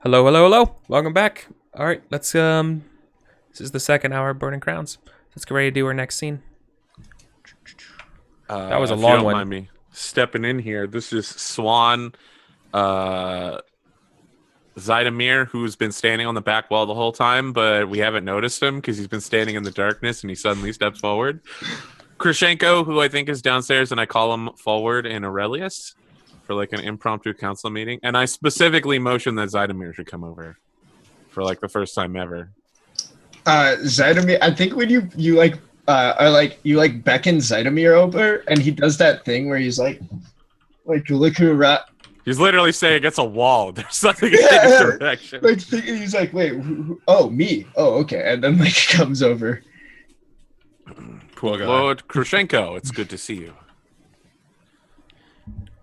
Hello, hello, hello. Welcome back. All right, let's this is the second hour of Burning Crowns. Let's get ready to do our next scene. That was a if long you don't one. mind me stepping in here. This is Swan Zydomir, who's been standing on the back wall the whole time, but we haven't noticed him because he's been standing in the darkness and he suddenly steps forward. Krishenko, who I think is downstairs, and I call him forward in Aurelius for like an impromptu council meeting. And I specifically motioned that Zydomir should come over for like the first time ever. Zydomir, I think when you beckon Zydomir over, and he does that thing where he's like looking around. He's literally saying it's a wall. There's nothing in his direction. He's like, wait, oh, me? Oh, okay. And then comes over. Poor guy. Lord Krushenko, it's good to see you.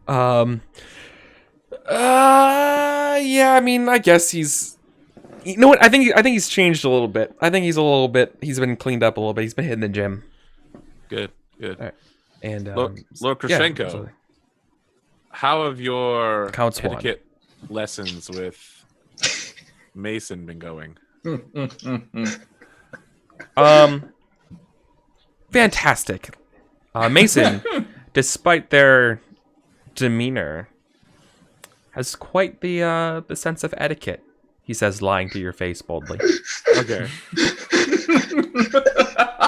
Yeah, I mean, I guess he's... You know what? I think he's changed a little bit. I think he's been cleaned up a little bit. He's been hitting the gym. Good. All right. And, Lord Krushenko, yeah, how have your Count etiquette lessons with Mason been going? Fantastic. Mason, despite their demeanor, has quite the sense of etiquette. He says, lying to your face boldly. Okay.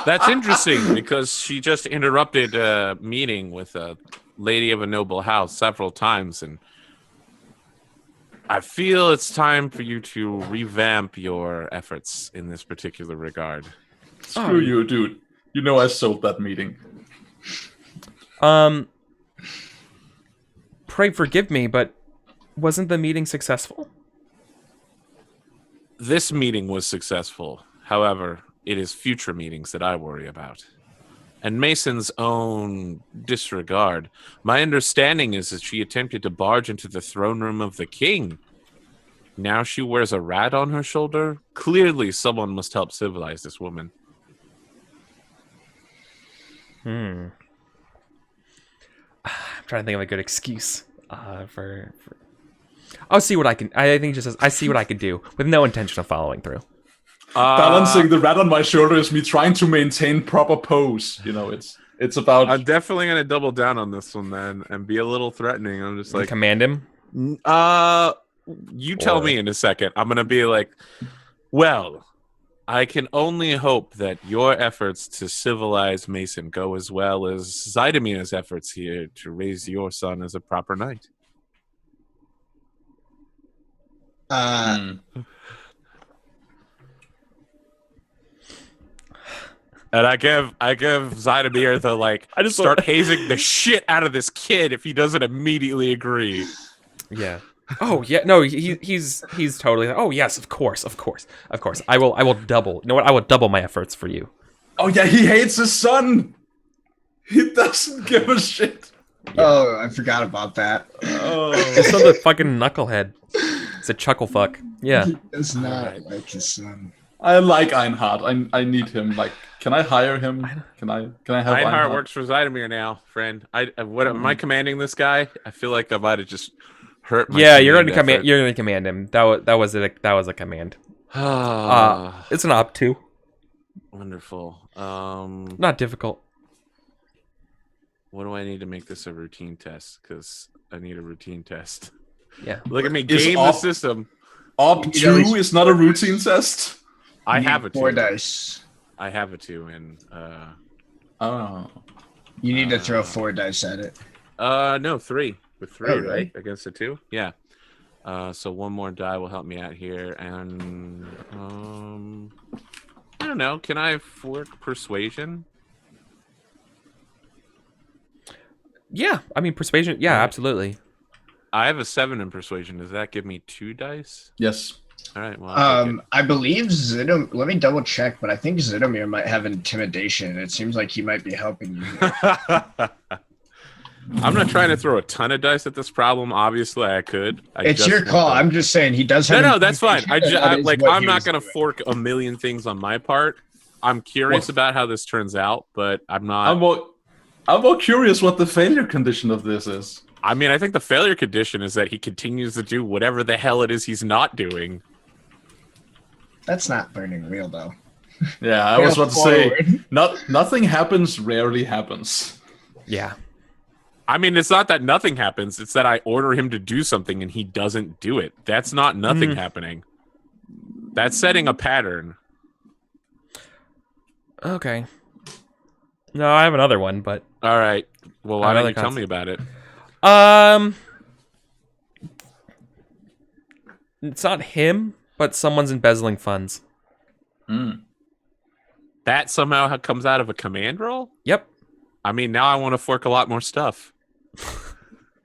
That's interesting because she just interrupted a meeting with a lady of a noble house several times, and I feel it's time for you to revamp your efforts in this particular regard. Screw you, dude. You know I sold that meeting. Pray forgive me, but wasn't the meeting successful? This meeting was successful. However, it is future meetings that I worry about. And Mason's own disregard. My understanding is that she attempted to barge into the throne room of the king. Now she wears a rat on her shoulder. Clearly, someone must help civilize this woman. I'm trying to think of a good excuse for... I'll see what I can... I think it just says, I see what I can do, with no intention of following through. Balancing the rat on my shoulder is me trying to maintain proper pose. You know, it's about... I'm definitely going to double down on this one, then, and be a little threatening. I'm just like... Command him? You tell me in a second. I'm going to be like, well, I can only hope that your efforts to civilize Mason go as well as Zydomir's efforts here to raise your son as a proper knight. And I give Zydomir the I just start hazing the shit out of this kid if he doesn't immediately agree. Yeah. Oh yeah. No, he's totally. Oh yes, of course. I will double. You know what? I will double my efforts for you. Oh yeah, he hates his son. He doesn't give a shit. Yeah. Oh, I forgot about that. Oh, it's still the fucking knucklehead. It's a chuckle fuck. Yeah. He does not like his son. I like Einhard. I need him. Can I hire him? Can I have Einhard works for Zydomir now, friend. Am I commanding this guy? I feel like I might have just hurt my you're going to command. You're going to command him. That was a command. It's an op 2. Wonderful. Not difficult. What do I need to make this a routine test? Because I need a routine test. Yeah. Look at me game the system. Op 2 is not a routine test. I have a 2. 4 dice. I have a 2 and you need to throw 4 dice at it. No, 3. With 3, really? Right? Against a 2? Yeah. So one more die will help me out here, and I don't know, can I work persuasion? Yeah, I mean persuasion, yeah, absolutely. I have a 7 in persuasion. Does that give me 2 dice? Yes. All right. Well, I believe Zydomir. Let me double check, but I think Zydomir might have intimidation. It seems like he might be helping you here. I'm not trying to throw a ton of dice at this problem. Obviously, I could. It's your call. I'm just saying he does have. No, that's fine. I'm not going to doing. fork a million things on my part. I'm curious about how this turns out, but I'm not. I'm more curious what the failure condition of this is. I mean, I think the failure condition is that he continues to do whatever the hell it is he's not doing. That's not burning real, though. Yeah, I was about to say, nothing happens, rarely happens. Yeah. I mean, it's not that nothing happens. It's that I order him to do something and he doesn't do it. That's not nothing happening. That's setting a pattern. Okay. No, I have another one, but All right. Well, why don't Another you tell me about it? It's not him, but someone's embezzling funds. That somehow comes out of a command roll? Yep. I mean, now I want to fork a lot more stuff.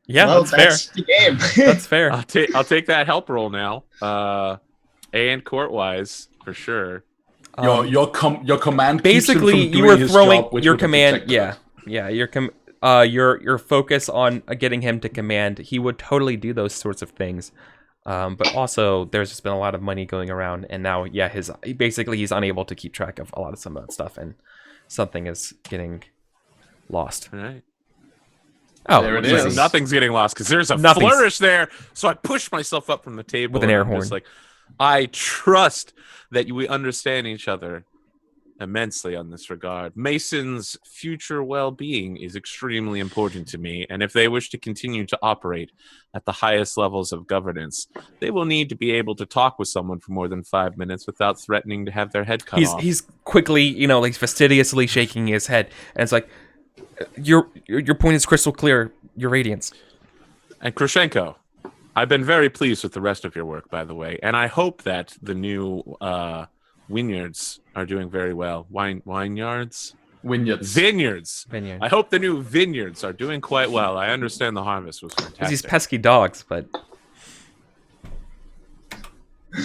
Yeah, Well, that's fair. the game. That's fair. I'll take that help roll now. And court-wise, for sure. Your command. Basically, keeps him from you doing were his throwing job, which your would have command. detected Yeah, it. yeah. Your focus on getting him to command. He would totally do those sorts of things. But also, there's just been a lot of money going around, and now, yeah, he's unable to keep track of some of that stuff, and something is getting lost. All right. Oh, There it easy. is. Nothing's getting lost because there's a Nothing's- flourish there. So I push myself up from the table With an and air I'm horn. just like, I trust that we understand each other immensely on this regard. Mason's future well-being is extremely important to me, and if they wish to continue to operate at the highest levels of governance, they will need to be able to talk with someone for more than 5 minutes without threatening to have their head cut off. He's quickly, like fastidiously shaking his head, and it's like, your point is crystal clear. Your radiance. And Krushenko, I've been very pleased with the rest of your work, by the way, and I hope that the new vineyards are doing very well. Vineyards? Vineyards. Vineyard. I hope the new vineyards are doing quite well. I understand the harvest was fantastic. These pesky dogs, but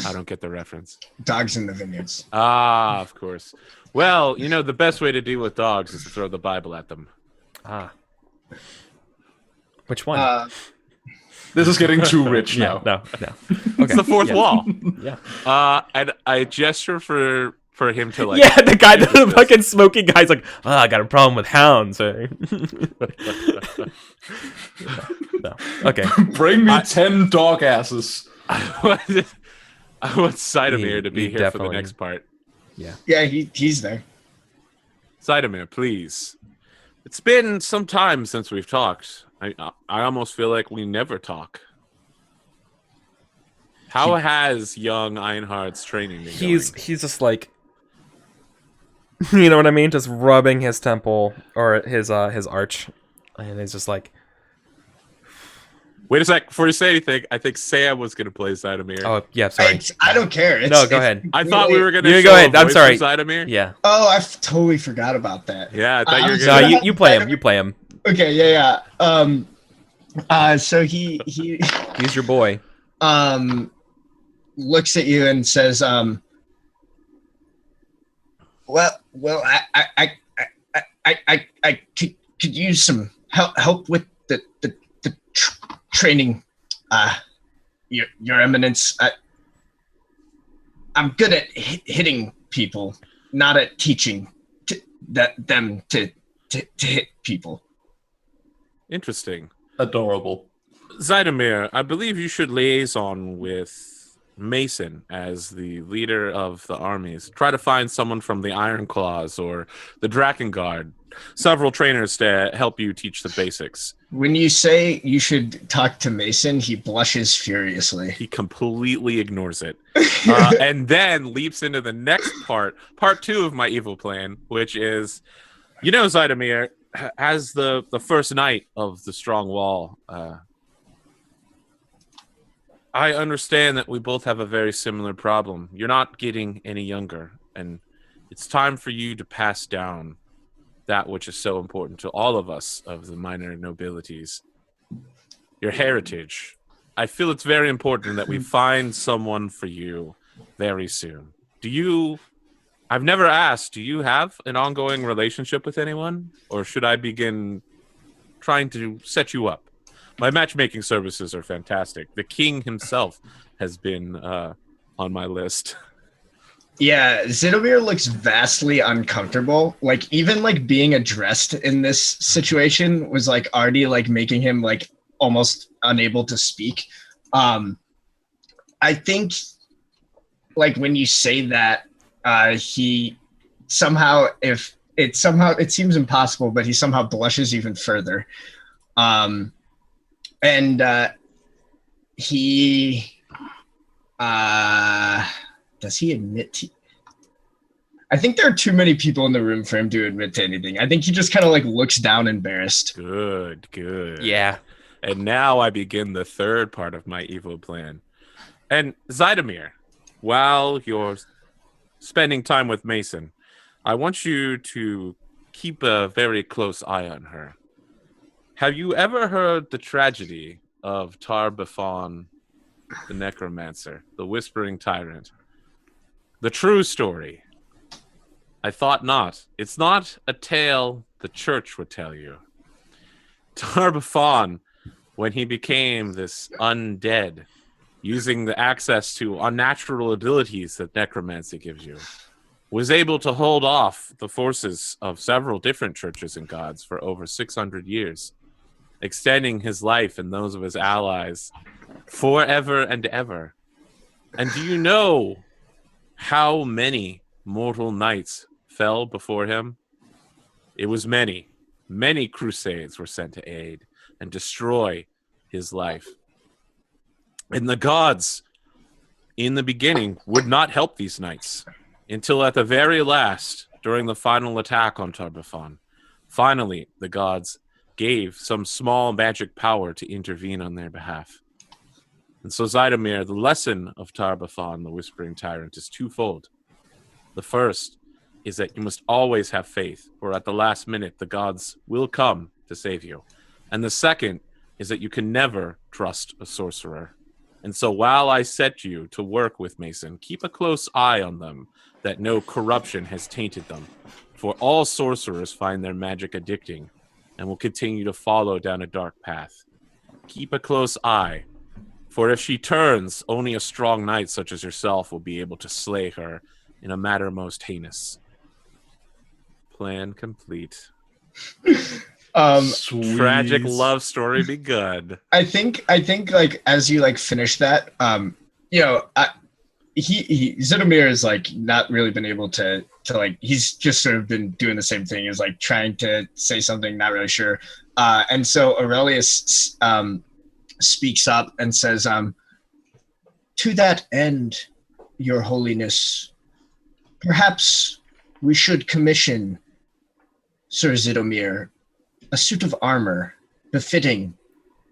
I don't get the reference. Dogs in the vineyards. Ah, of course. Well, the best way to deal with dogs is to throw the Bible at them. which one? This is getting too rich yeah, now. no. It's the fourth wall. Yeah. And I gesture for him to like. Yeah, the fucking smoking guy's like, I got a problem with hounds. No. Okay. Bring me 10 dog asses. I want Cytomir to be He here for the definitely- next part. Yeah, he's there. Cytomir, please. It's been some time since we've talked. I almost feel like we never talk. How has young Einhard's training been He's going? just like, you know what I mean? Just rubbing his temple or his arch, and he's just like, Wait a sec. Before you say anything, I think Sam was going to play Cytomir. oh yeah, sorry. I don't care. No, go ahead. I thought we were going You to go show ahead. a I'm voice sorry. for Cytomir. Yeah. Oh, I totally forgot about that. Yeah, I thought you were No, going to... you play him. You play him. Okay, yeah. So he He's your boy. looks at you and says, well, I could use some help with the training, your eminence. I'm good at hitting people, not at teaching them to hit people. Interesting. Adorable. Zydomir, I believe you should liaison with Mason as the leader of the armies. Try to find someone from the Iron Claws or the Drakengard. Several trainers to help you teach the basics. When you say you should talk to Mason, he blushes furiously. He completely ignores it. And then leaps into the next part 2 of my evil plan, which is, Zydomir, as the first knight of the Strong Wall, I understand that we both have a very similar problem. You're not getting any younger, and it's time for you to pass down that which is so important to all of us of the minor nobilities, your heritage. I feel it's very important that we find someone for you very soon. I've never asked, do you have an ongoing relationship with anyone? Or should I begin trying to set you up? My matchmaking services are fantastic. The king himself has been on my list. Yeah, Zidomir looks vastly uncomfortable. Like, even like being addressed in this situation was like already like making him like almost unable to speak. I think, like, when you say that, he somehow, it seems impossible, but he somehow blushes even further. And he, does he admit I think there are too many people in the room for him to admit to anything. I think he just kind of like looks down embarrassed. Good. Yeah. And now I begin the third part of my evil plan. And Zydomir, while you're spending time with Mason, I want you to keep a very close eye on her. Have you ever heard the tragedy of Tar-Baphon, the Necromancer, the Whispering Tyrant? The true story. I thought not. It's not a tale the church would tell you. Tar-Baphon, when he became this undead, using the access to unnatural abilities that necromancy gives you, was able to hold off the forces of several different churches and gods for over 600 years, extending his life and those of his allies forever and ever. And do you know how many mortal knights fell before him? It was many. Many crusades were sent to aid and destroy his life. And the gods, in the beginning, would not help these knights until at the very last, during the final attack on Tar-Baphon, finally the gods gave some small magic power to intervene on their behalf. And so, Zydomir, the lesson of Tar-Baphon, the Whispering Tyrant, is twofold. The first is that you must always have faith, for at the last minute the gods will come to save you. And the second is that you can never trust a sorcerer. And so while I set you to work with Mason, keep a close eye on them, that no corruption has tainted them. For all sorcerers find their magic addicting, and will continue to follow down a dark path. Keep a close eye, for if she turns, only a strong knight such as yourself will be able to slay her in a matter most heinous. Plan complete. Sweet. Tragic love story begun. I think like as you like finish that, Zydomir is like not really been able to like, he's just sort of been doing the same thing, is like trying to say something, not really sure. And so Aurelius speaks up and says, to that end, Your Holiness, perhaps we should commission Sir Zydomir a suit of armor befitting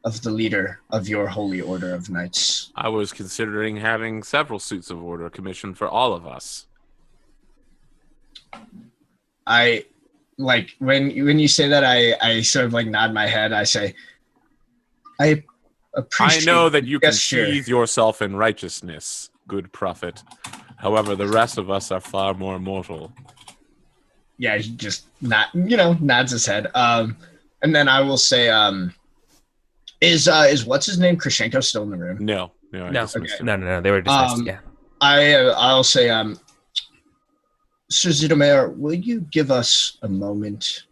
of the leader of your holy order of knights. I was considering having several suits of order commissioned for all of us. I like when you say that, I sort of like nod my head. I say, I appreciate. I know that you can gesture. sheathe yourself in righteousness, good prophet. However, the rest of us are far more mortal. Yeah, he just nods his head. And then I will say, is what's his name, Krishenko, still in the room? No, I dismissed him. No. They were dismissed. Yeah. I'll say, Sir Zydomir, will you give us a moment?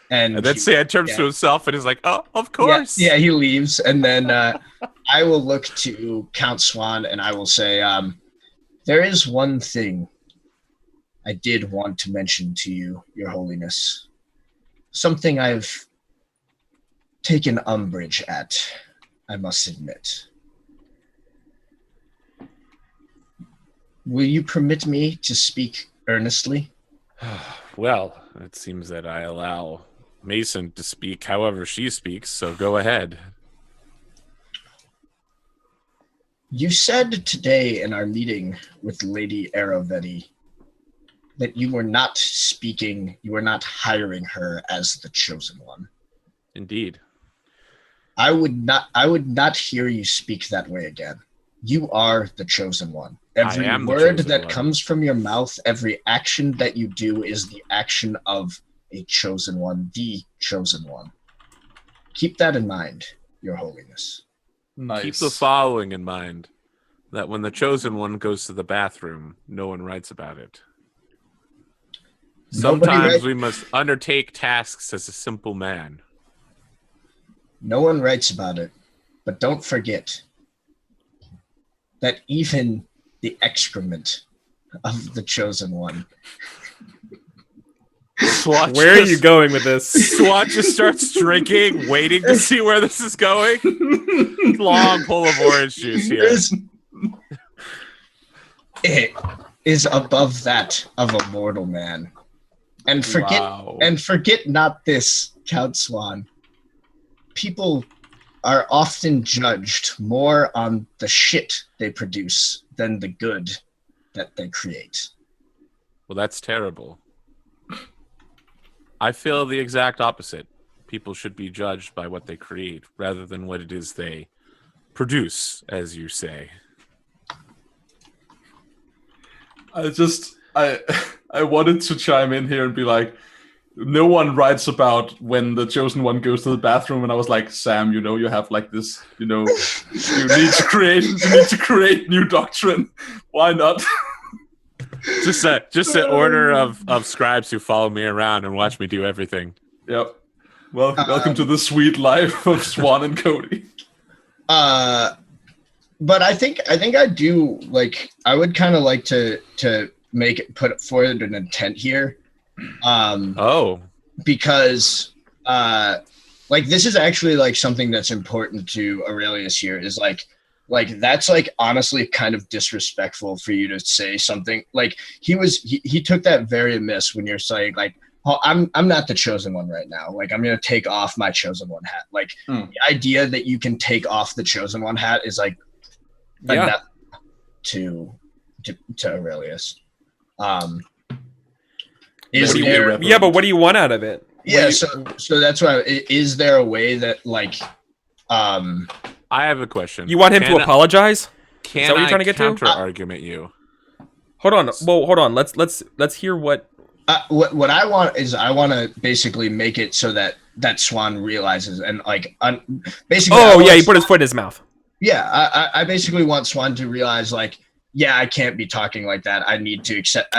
And then Sand turns to himself and is like, "Oh, of course." Yeah, he leaves, and then I will look to Count Swan and I will say, there is one thing I did want to mention to you, Your Holiness. Something I've taken umbrage at, I must admit. Will you permit me to speak earnestly? Well, it seems that I allow Mason to speak however she speaks, so go ahead. You said today in our meeting with Lady Arovetti that you were not hiring her as the chosen one. Indeed. I would not hear you speak that way again. You are the chosen one. Every word that comes from your mouth, every action that you do is the action of a chosen one, the chosen one. Keep that in mind, Your Holiness. Nice. Keep the following in mind, that when the chosen one goes to the bathroom, no one writes about it. Sometimes we must undertake tasks as a simple man. No one writes about it, but don't forget that even the excrement of the chosen one. Where are you going with this? Swat just starts drinking, waiting to see where this is going. Long pull of orange juice here. It is above that of a mortal man. And forget not this, Count Swan. People are often judged more on the shit they produce than the good that they create. Well, that's terrible. I feel the exact opposite. People should be judged by what they create rather than what it is they produce, as you say. I wanted to chime in here and be like, no one writes about when the chosen one goes to the bathroom, and I was like, Sam, you have like this, you need to create new doctrine. Why not? Just an order of scribes who follow me around and watch me do everything. Yep. Well, welcome to the sweet life of Swan and Cody. But I think I do like. I would kind of like to put forward an intent here. Because like this is actually like something that's important to Aurelius here. Is like that's like honestly kind of disrespectful for you to say something like he took that very amiss when you're saying like, oh, I'm not the chosen one right now. Like I'm gonna take off my chosen one hat. Like the idea that you can take off the chosen one hat is like enough to Aurelius. But what do you want out of it? Yeah, so that's why. Is there a way that like I have a question. You want him to apologize? Can Is that what you're trying to get to? Counter argument you? Hold on. Well, hold on. Let's hear what. What I want is I want to basically make it so that Swan realizes and like basically. Oh yeah, he put his foot in his mouth. Yeah, I basically want Swan to realize like, yeah, I can't be talking like that. I need to accept.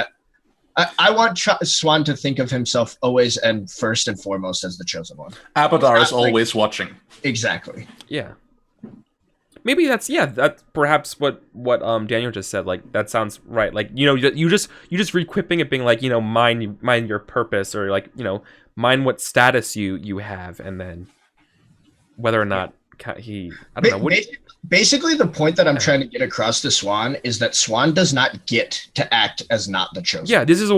I want Swan to think of himself always and first and foremost as the chosen one. Abadar is always watching. Exactly. Yeah. Maybe that's perhaps what Daniel just said. Like that sounds right. Like you just requipping it, being like mind your purpose, or like mind what status you have, and then whether or not I don't know. Basically, the point that I'm trying to get across to Swan is that Swan does not get to act as not the chosen. Yeah, this is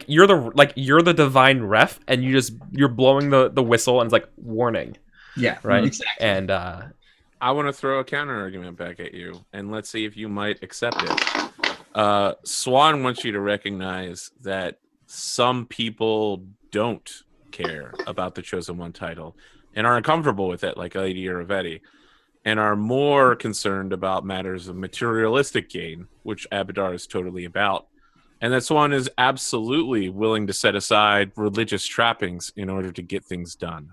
you're the divine ref, and you're blowing the whistle, and it's like warning. Yeah, right. Exactly. And I want to throw a counter argument back at you, and let's see if you might accept it. Swan wants you to recognize that some people don't care about the chosen one title and are uncomfortable with it, like Lady Iravetti, and are more concerned about matters of materialistic gain, which Abadar is totally about. And that Swan is absolutely willing to set aside religious trappings in order to get things done.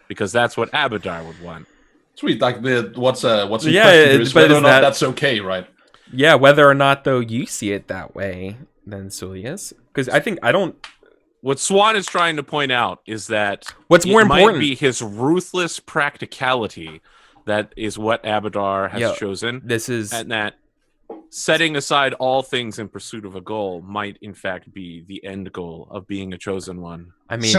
Because that's what Abadar would want. Sweet, like what's in question yeah, is whether or not that's okay, right? Yeah, whether or not though you see it that way, then Sulius. Because I don't. What Swan is trying to point out is that what's more important might be his ruthless practicality that is what Abadar has chosen. This is and that setting aside all things in pursuit of a goal might in fact be the end goal of being a chosen one. I mean,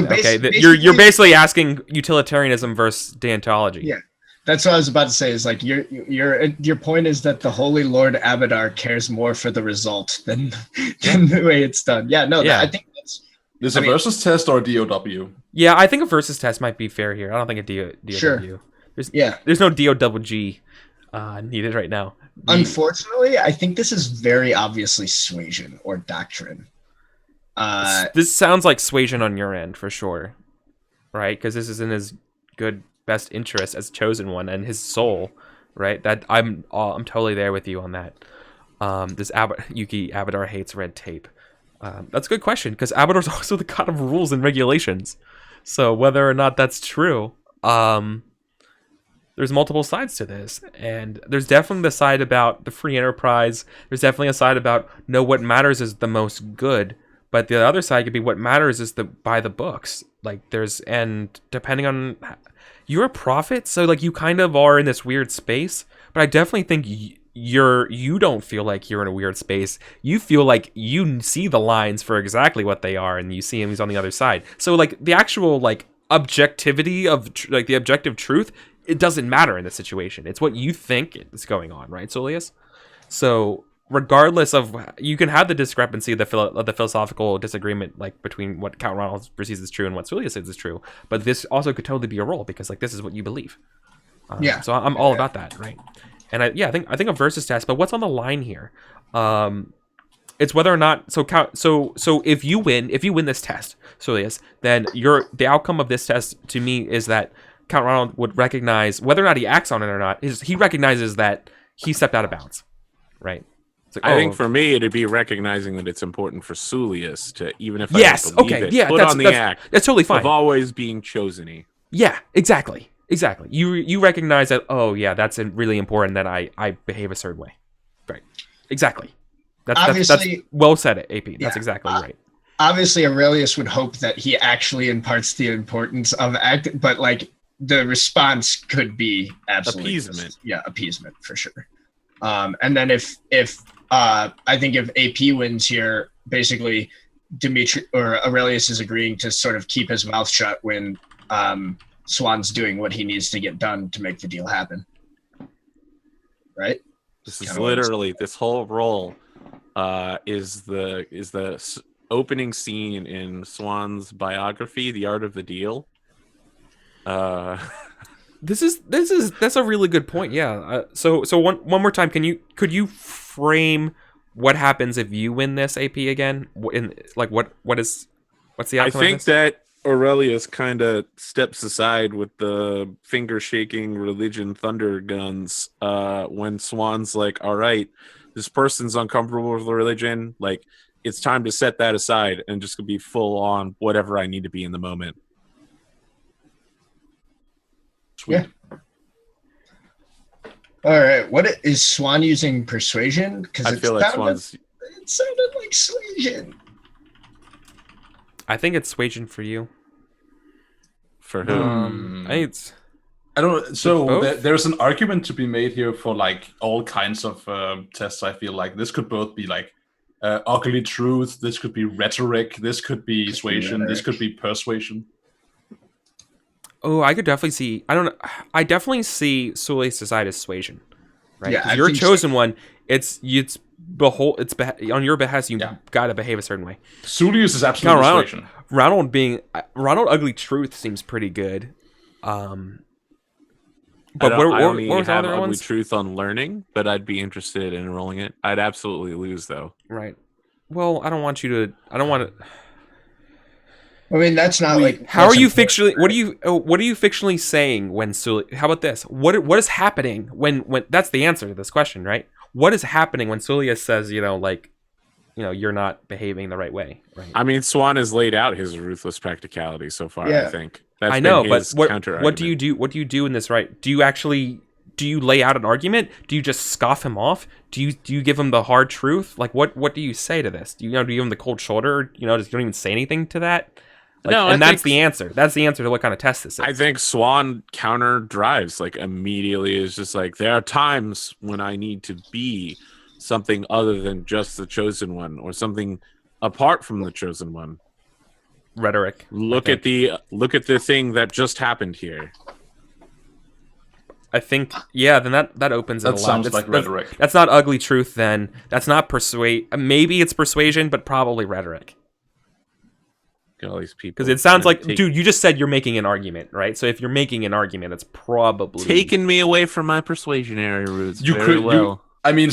you're basically asking utilitarianism versus deontology. Yeah. That's what I was about to say. Is like your point is that the Holy Lord Abadar cares more for the result than the way it's done. Yeah, no, I think that's. Is it a versus test or a DOW? Yeah, I think a versus test might be fair here. I don't think a DOW. Sure. There's no DOWG needed right now. Unfortunately, I think this is very obviously suasion or doctrine. This sounds like suasion on your end for sure, right? Because this is in his best interest as chosen one and his soul, right? That I'm totally there with you on that. This Yuki Abadar hates red tape. That's a good question because Abadar's also the god of rules and regulations. So whether or not that's true, there's multiple sides to this, and there's definitely the side about the free enterprise. There's definitely a side about what matters is the most good, but the other side could be what matters is by the books. Like and depending on you're a prophet, so like you kind of are in this weird space. But I definitely think you don't feel like you're in a weird space. You feel like you see the lines for exactly what they are, and you see him. He's on the other side. So like the actual like objectivity of like the objective truth, it doesn't matter in this situation. It's what you think is going on, right, Solius? So regardless of, you can have the discrepancy, the philosophical disagreement, like between what Count Ronald perceives as true and what Solius says is true. But this also could totally be a role because like this is what you believe. So I'm all about that, right? And I think a versus test. But what's on the line here? It's whether or not so if you win this test, Solius, then the outcome of this test to me is that Count Ronald would recognize whether or not he acts on it or not. He recognizes that he stepped out of bounds, right? Like, I think for me, it'd be recognizing that it's important for Sulius to, even if I don't believe it, put that's, on the act. That's totally fine. Of always being chosen-y. Yeah, exactly. You recognize that. Oh yeah, that's really important that I behave a certain way. Right. Exactly. That's well said, AP. Yeah, that's exactly right. Obviously, Aurelius would hope that he actually imparts the importance of act, but like the response could be absolutely appeasement. Appeasement for sure. And then if I think if AP wins here, basically Dimitri or Aurelius is agreeing to sort of keep his mouth shut when Swan's doing what he needs to get done to make the deal happen. Right? This is literally, this whole role is the opening scene in Swan's biography, The Art of the Deal. That's a really good point. Yeah. So one more time, could you frame what happens if you win this AP again? What's the outcome? I think that Aurelius kind of steps aside with the finger shaking religion thunder guns when Swan's like, all right, this person's uncomfortable with religion, like it's time to set that aside and just be full on whatever I need to be in the moment. Sweet. Yeah. All right. What is Swan using persuasion? Because I feel like Swan's. It sounded like suasion. I think it's suasion for you. For who? I think it's. I don't. So both? there's an argument to be made here for like all kinds of tests. I feel like this could both be like ugly truth. This could be rhetoric. This could be suasion. This could be persuasion. Oh, I could definitely see. I definitely see Sulius' side as suasion, right? Yeah, you're chosen one. It's on your behest. You gotta behave a certain way. Sulius is absolutely suasion. Ronald ugly truth seems pretty good. But I only what was the have other ugly ones? truth on learning, but I'd be interested in enrolling it. I'd absolutely lose though. Right. Well, I don't want to. I mean, that's not like. How are you fictionally? What are you fictionally saying when Sulius? How about this? What is happening when? That's the answer to this question, right? What is happening when Sulius says, you're not behaving the right way, right? I mean, Swan has laid out his ruthless practicality so far. Yeah. I think. That's I know, been but his what do you counter-argument. do? What do you do in this? Right? Do you lay out an argument? Do you just scoff him off? Do you give him the hard truth? Like what do you say to this? Do you give him the cold shoulder? Just you don't even say anything to that? That's the answer. That's the answer to what kind of test this is. I think Swan counter drives like immediately is just like, there are times when I need to be something other than just the chosen one or something apart from the chosen one. Rhetoric. Look at the thing that just happened here. I think, then that opens it a lot. That sounds like rhetoric. That's not ugly truth then. That's not persuade. Maybe it's persuasion, but probably rhetoric. All these people, because it sounds like, dude, you just said you're making an argument, right? So if you're making an argument, it's probably taking me away from my persuasionary roots.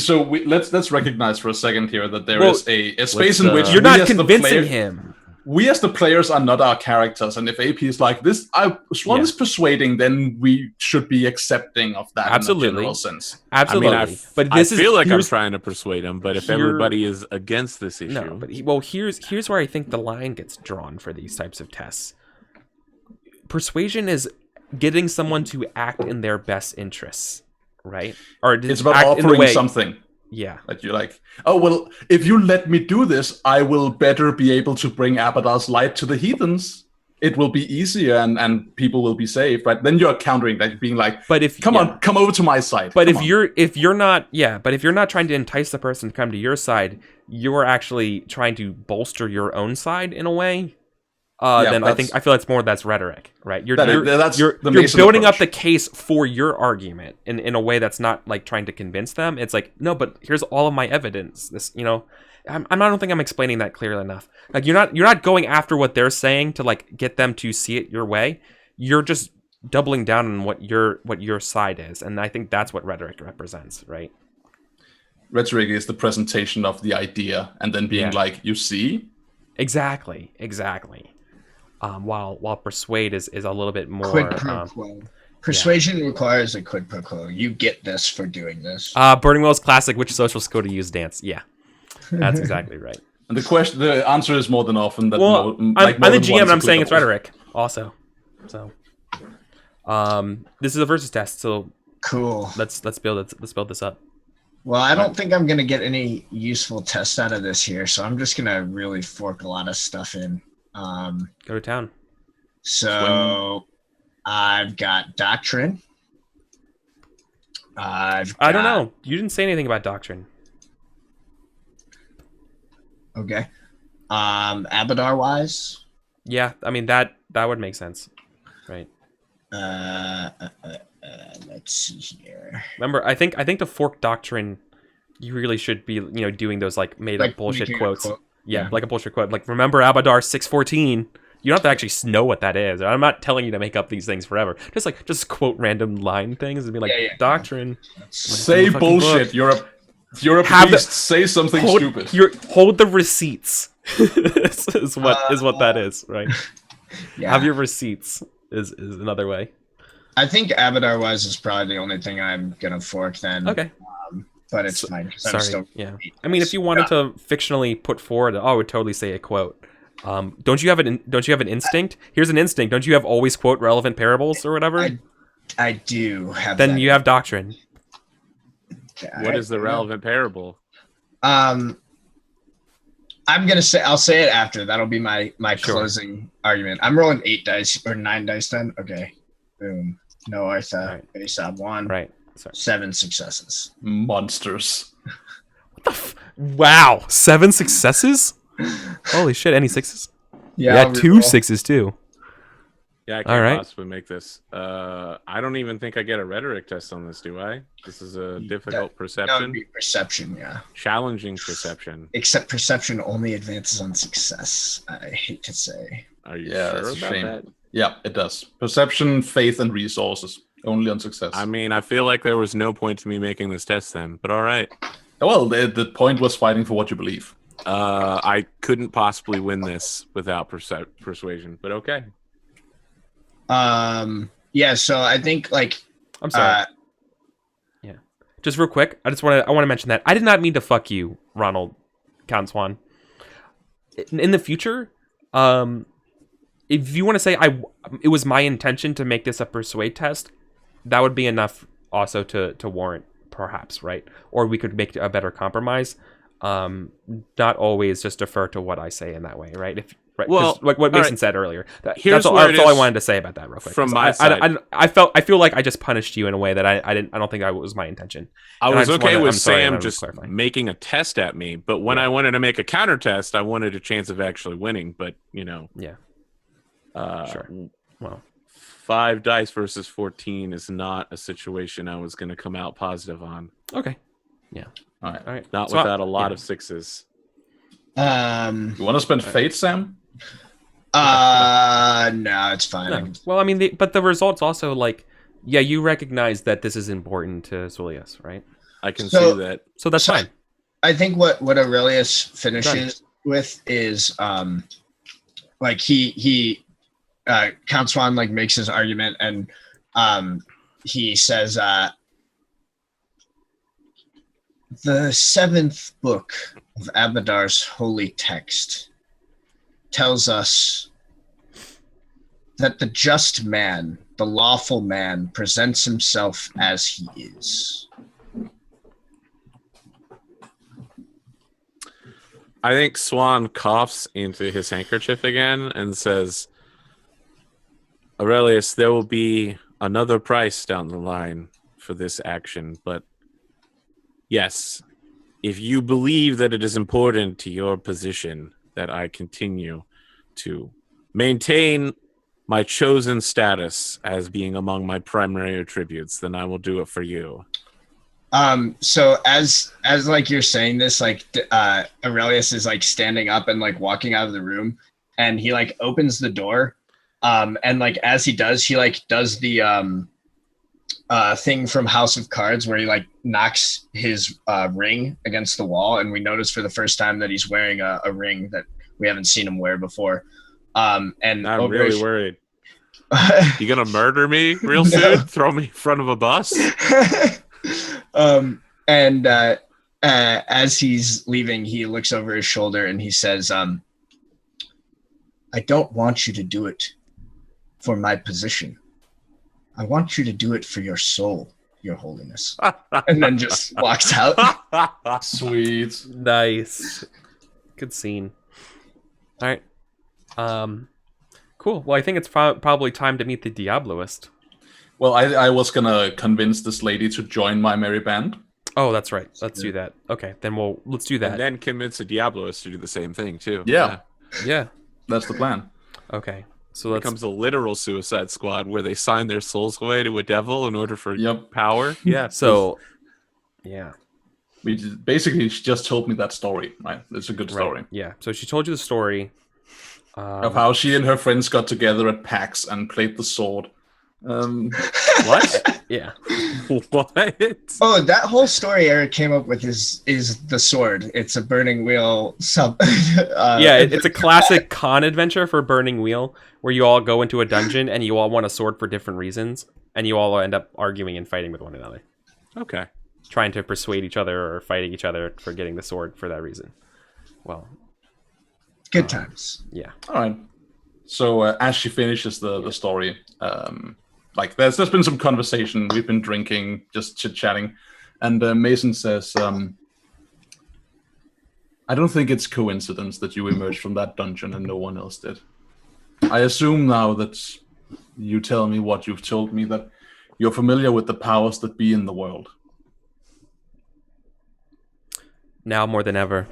So let's recognize for a second here that there is a space in which you're not convincing him. We as the players are not our characters, and if AP is like this, Swan is persuading, then we should be accepting of that. Absolutely, in a general sense. Absolutely. I mean, I feel like I'm trying to persuade him, but if everybody is against this issue, no. But here's where I think the line gets drawn for these types of tests. Persuasion is getting someone to act in their best interests, right? Or it's about offering something. Yeah. That you're like, oh, well, if you let me do this, I will better be able to bring Abadar's light to the heathens. it will be easier and people will be safe, right? Then you're countering that, being like, But if come on, come over to my side. But come if you're not trying to entice the person to come to your side, you're actually trying to bolster your own side in a way. Then I feel that's rhetoric, right? You're building up the case for your argument in a way that's not like trying to convince them. It's like, no, but here's all of my evidence. This, I don't think I'm explaining that clearly enough. Like you're not going after what they're saying to like get them to see it your way. You're just doubling down on what your side is, and I think that's what rhetoric represents, right? Rhetoric is the presentation of the idea, and then being like, you see, exactly. While persuade is a little bit more quid pro quo. Persuasion requires a quid pro quo. You get this for doing this. Burning Whale's classic. Which social skill to use? Dance. Yeah, that's exactly right. And the answer is more than often that. I'm the GM, and I'm saying it's rhetoric also. So, this is a versus test. So cool. Let's build this up. Well, I don't think I'm gonna get any useful tests out of this here, so I'm just gonna really fork a lot of stuff in. Go to town. So I've got doctrine. I don't know. You didn't say anything about doctrine. Okay. Abadar wise. Yeah, I mean that would make sense, right? Let's see here. Remember, I think the fork doctrine, you really should be doing those like made up bullshit quotes. Yeah, like a bullshit quote. Like, remember Abadar 614. You don't have to actually know what that is. I'm not telling you to make up these things forever. Just quote random line things and be like, doctrine. Say bullshit. Book. You're a priest. Say something stupid. Hold the receipts. is what that is, right? Yeah. Have your receipts is another way. I think Abadar wise is probably the only thing I'm gonna fork then. Okay. But it's fine. Sorry. Yeah. I mean, if you wanted to fictionally put forward, I would totally say a quote. Don't you have an instinct? Here's an instinct. Don't you have always quote relevant parables or whatever? I do have. Then you have doctrine. Okay, what is the relevant parable? I'm gonna say. I'll say it after. That'll be my closing argument. I'm rolling 8 dice or 9 dice then. Okay. Boom. No Artha. Right. Base up 1. Right. 7 successes. Monsters. What the wow, 7 successes? Holy shit, any 6s? Yeah, 2 6s too. Yeah, I can't possibly make this. I don't even think I get a rhetoric test on this, do I? This is a difficult perception. That would be perception, yeah. Challenging perception. Except perception only advances on success, I hate to say. Are you sure about that? Yeah, it does. Perception, faith, and resources. Only on success. I mean, I feel like there was no point to me making this test then, but all right. Well, the point was fighting for what you believe. I couldn't possibly win this without persuasion, but okay. Yeah, so I think like I'm sorry. Yeah. Just real quick, I want to mention that I did not mean to fuck you, Ronald Count Swan. In the future, if you want to say it was my intention to make this a persuade test, that would be enough also to warrant perhaps, right? Or we could make a better compromise. Not always just defer to what I say in that way, right? Well, like what Mason said earlier. That's all I wanted to say about that real quick. From my side, I feel like I just punished you in a way that I don't think that was my intention. I was okay with Sam just making a test at me, but when I wanted to make a counter test, I wanted a chance of actually winning. But yeah, sure. Well, 5 dice versus 14 is not a situation I was going to come out positive on. Okay. Yeah. All right. Not without a lot of 6s. You want to spend fate, Sam? No, it's fine. No. Well, I mean, but the results also you recognize that this is important to Zulius, right? I can see that. So that's fine. I think what Aurelius finishes with is he Count Swan makes his argument and he says the 7th book of Abadar's holy text tells us that the just man, the lawful man, presents himself as he is. I think Swan coughs into his handkerchief again and says, Aurelius, there will be another price down the line for this action, but yes, if you believe that it is important to your position that I continue to maintain my chosen status as being among my primary attributes, then I will do it for you. So as like you're saying this, like Aurelius is like standing up and like walking out of the room, and he like opens the door, and like as he does, he like does the thing from House of Cards where he like knocks his ring against the wall, and we notice for the first time that he's wearing a ring that we haven't seen him wear before. And I'm really worried. You gonna murder me real soon? Throw me in front of a bus? And as he's leaving, he looks over his shoulder and he says, I don't want you to do it for my position. I want you to do it for your soul, Your Holiness. And then just walks out. Sweet. Nice. Good scene. All right. Cool. Well, I think it's probably time to meet the Diabloist. Well, I was gonna convince this lady to join my merry band. Oh, that's right. Let's do that. Okay, then let's do that. And then convince a Diabloist to do the same thing too. Yeah. That's the plan. Okay, so It let's. becomes a literal Suicide Squad where they sign their souls away to a devil in order for power. Yeah. So, yeah. Basically, she just told me that story. Right, it's a good story. Right. Yeah. So she told you the story of how she and her friends got together at PAX and played the sword. What? Yeah. What? Oh, that whole story Eric came up with is the sword. It's a burning wheel sub. Yeah, it's a classic con adventure for Burning Wheel, where you all go into a dungeon and you all want a sword for different reasons, and you all end up arguing and fighting with one another. Okay. Trying to persuade each other or fighting each other for getting the sword for that reason. Well, good times. Yeah. All right. So as she finishes the story, like there's been some conversation. We've been drinking, just chit-chatting. And Mason says, I don't think it's coincidence that you emerged from that dungeon and no one else did. I assume now that you tell me what you've told me, that you're familiar with the powers that be in the world. Now more than ever.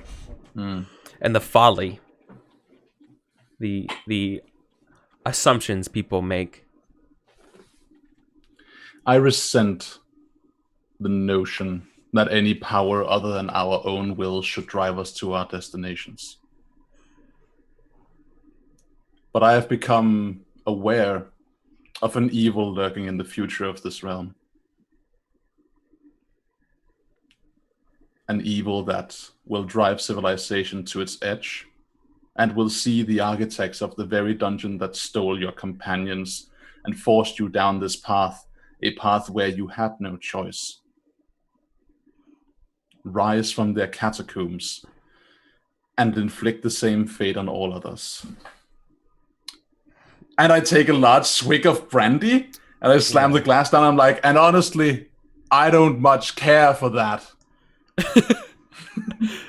Mm. And the folly, the assumptions people make. I resent the notion that any power other than our own will should drive us to our destinations. But I have become aware of an evil lurking in the future of this realm. An evil that will drive civilization to its edge and will see the architects of the very dungeon that stole your companions and forced you down this path, a path where you had no choice, rise from their catacombs and inflict the same fate on all others. And I take a large swig of brandy and I slam the glass down. I'm like, and honestly, I don't much care for that.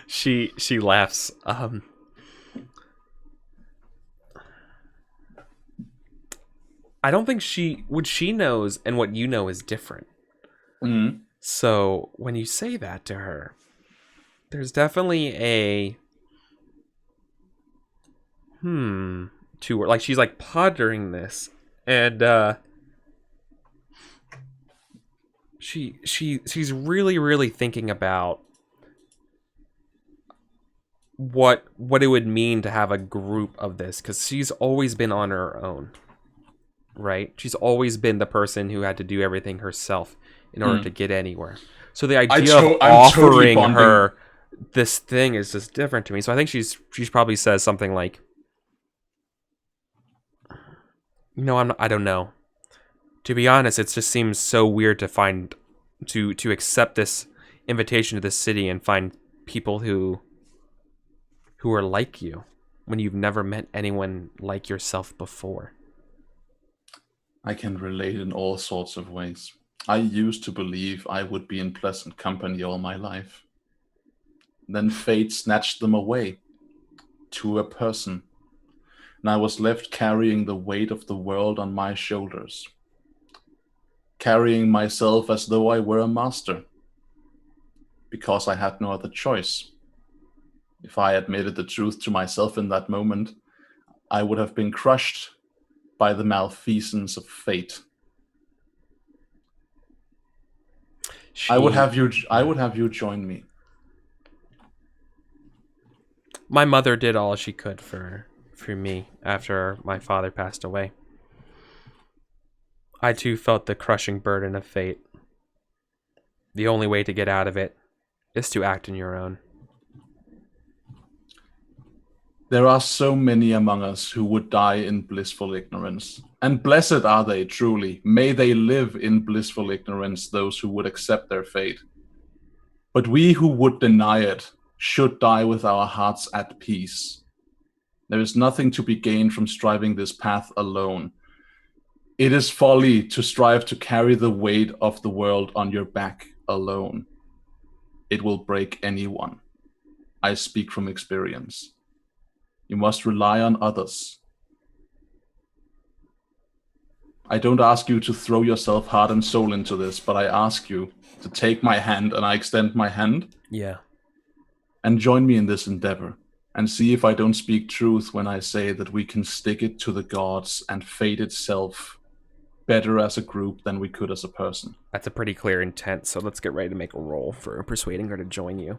She laughs. I don't think what she knows and what you know is different. Mm-hmm. So when you say that to her, there's definitely a to her. Like she's like pondering this, and she's really thinking about what it would mean to have a group of this, because she's always been on her own. Right? She's always been the person who had to do everything herself in order to get anywhere. So the idea of offering her this thing is just different to me. So I think she's probably says something like, I don't know. To be honest, it just seems so weird to accept this invitation to this city and find people who are like you when you've never met anyone like yourself before. I can relate in all sorts of ways. I used to believe I would be in pleasant company all my life. Then fate snatched them away to a person. and I was left carrying the weight of the world on my shoulders, carrying myself as though I were a master, because I had no other choice. If I admitted the truth to myself in that moment, I would have been crushed by the malfeasance of fate. I would have you join me. My mother did all she could for me after my father passed away. I too felt the crushing burden of fate. The only way to get out of it is to act on your own. There are so many among us who would die in blissful ignorance. And blessed are they, truly. May they live in blissful ignorance, those who would accept their fate. But we who would deny it should die with our hearts at peace. There is nothing to be gained from striving this path alone. It is folly to strive to carry the weight of the world on your back alone. It will break anyone. I speak from experience. You must rely on others. I don't ask you to throw yourself heart and soul into this, but I ask you to take my hand, and I extend my hand. Yeah. And join me in this endeavor, and see if I don't speak truth when I say that we can stick it to the gods and fate itself better as a group than we could as a person. That's a pretty clear intent, so let's get ready to make a roll for persuading her to join you.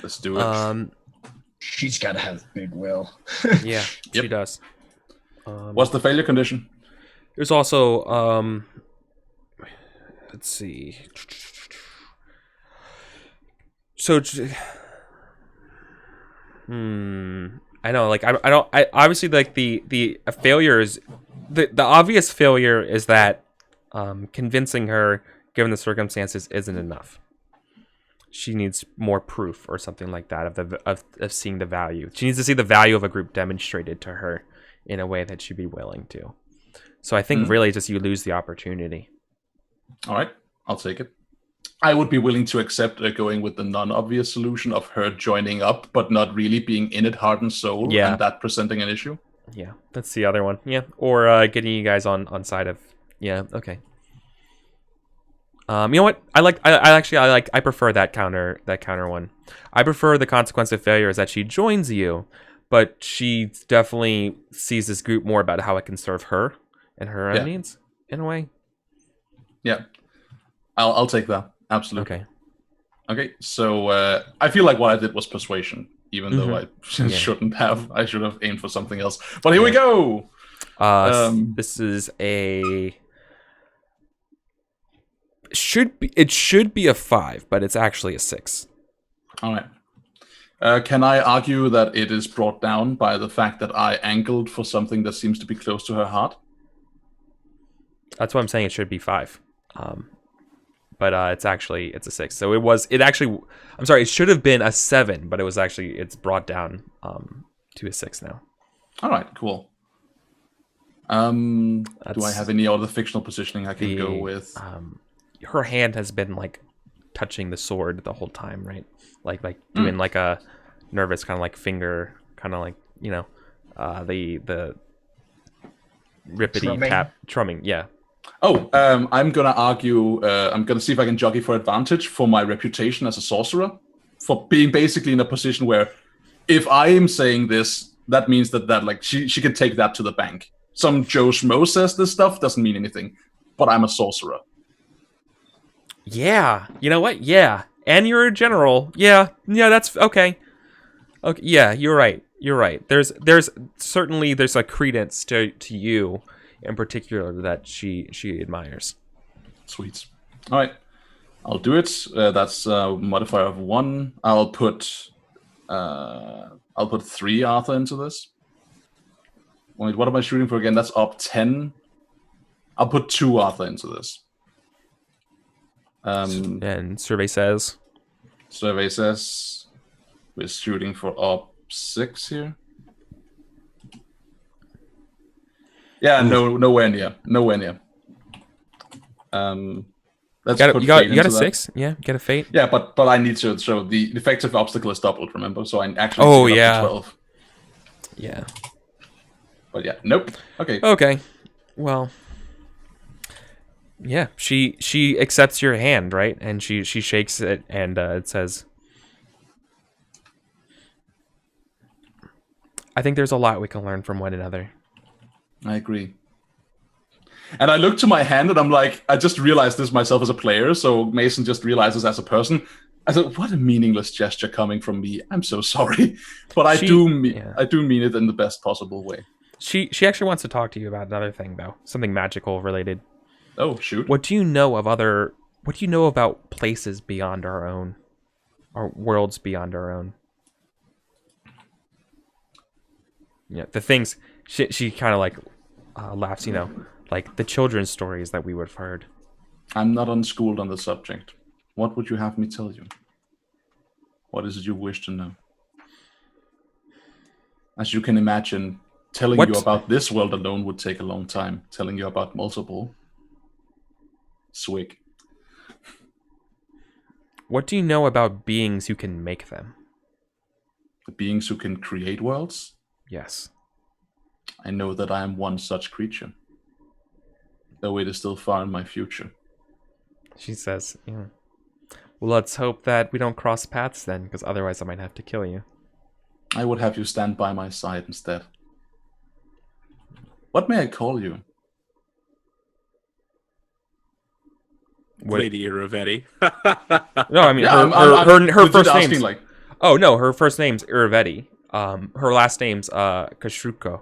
Let's do it. She's got to have big will. Yeah, Yep. she does. What's the failure condition? There's also, let's see. So, I know, like, I obviously, like, the failure is, the obvious failure is that convincing her, given the circumstances, isn't enough. She needs more proof or something like that of seeing the value. She needs to see the value of a group demonstrated to her in a way that she'd be willing to. So I think really just you lose the opportunity. All right, I'll take it. I would be willing to accept going with the non-obvious solution of her joining up, but not really being in it heart and soul, and that presenting an issue. Yeah, that's the other one. Yeah, or getting you guys on side of. Yeah, okay. You know what? I prefer that counter one. I prefer the consequence of failure is that she joins you, but she definitely sees this group more about how it can serve her and her own needs in a way. Yeah, I'll take that. Absolutely. Okay. So I feel like what I did was persuasion, even though I shouldn't have. I should have aimed for something else. But here we go. This is a. It should be a 5, but it's actually a 6. All right. Can I argue that it is brought down by the fact that I angled for something that seems to be close to her heart? That's why I'm saying it should be 5. But it's a 6. So it should have been a 7, but it's brought down to a 6 now. All right, cool. Do I have any other fictional positioning I can go with? Her hand has been like touching the sword the whole time, right? Like doing like a nervous kind of like finger, kind of like, you know, the rippity tap trumming. Yeah. Oh, I'm gonna argue. I'm gonna see if I can jockey for advantage for my reputation as a sorcerer, for being basically in a position where, if I am saying this, that means that like she can take that to the bank. Some Joe Schmo says this stuff doesn't mean anything, but I'm a sorcerer. Yeah, you know what? Yeah, and you're a general. Yeah, that's okay. Okay, yeah, you're right. There's certainly a credence to you in particular that she admires. Sweet. All right, I'll do it. That's a modifier of 1. I'll put 3 Arthur into this. Wait, what am I shooting for again? That's up 10. I'll put 2 Arthur into this. And survey says we're shooting for up 6 here. Yeah, nowhere near. Let's you got a that. 6. Yeah, get a fate. Yeah, but I need to. So the effective obstacle is doubled. Remember, so I actually. 12. Yeah. But yeah, nope. Okay. Okay. Well, yeah. She accepts your hand, right? And she shakes it, and it says, "I think there's a lot we can learn from one another." I agree. And I look to my hand and I'm like, I just realized this myself as a player, so Mason just realizes as a person. I thought, what a meaningless gesture coming from me. I'm so sorry. But I do mean it in the best possible way. She actually wants to talk to you about another thing, though. Something magical related. Oh, shoot. What do you know about places beyond our own? Or worlds beyond our own? Yeah, the things... She kind of like laughs, like the children's stories that we would have heard. I'm not unschooled on the subject. What would you have me tell you? What is it you wish to know? As you can imagine, telling you about this world alone would take a long time. Telling you about multiple. Swig. What do you know about beings who can make them? The beings who can create worlds? Yes. I know that I am one such creature. Though it is still far in my future. She says, yeah. Well, let's hope that we don't cross paths then, because otherwise I might have to kill you. I would have you stand by my side instead. What may I call you? Lady Iravetti. No, I mean, her first name's... Like... Oh, no, her first name's Iravetti. Her last name's Kashruko.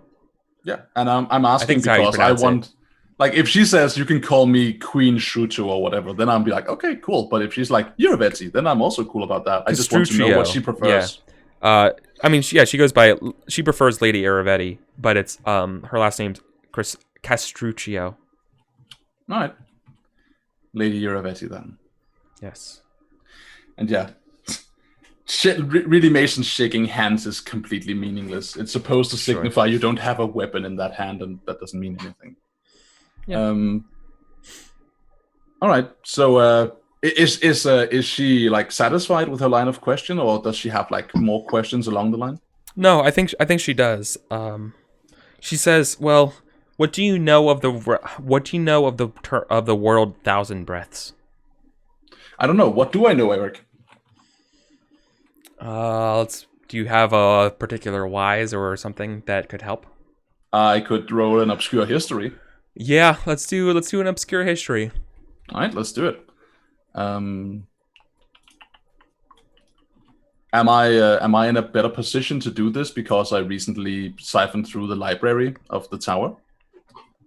Yeah, and I'm asking because I want... Like, if she says you can call me Queen Shrutu or whatever, then I'll be like, okay, cool. But if she's like, Iravetti, then I'm also cool about that. I just want to know what she prefers. Yeah. I mean, she goes by... She prefers Lady Iravetti, but it's... her last name's Castruccio. All right. Lady Iravetti, then. Yes. And yeah... really, Mason shaking hands is completely meaningless. It's supposed to signify you don't have a weapon in that hand, and that doesn't mean anything. Yeah. All right. So, is she like satisfied with her line of question, or does she have like more questions along the line? No, I think she does. She says, "Well, what do you know of the world thousand breaths?" I don't know. What do I know, Eric? Do you have a particular wise or something that could help? I could roll an obscure history. Yeah, let's do an obscure history. All right, let's do it. Am I in a better position to do this because I recently siphoned through the library of the tower?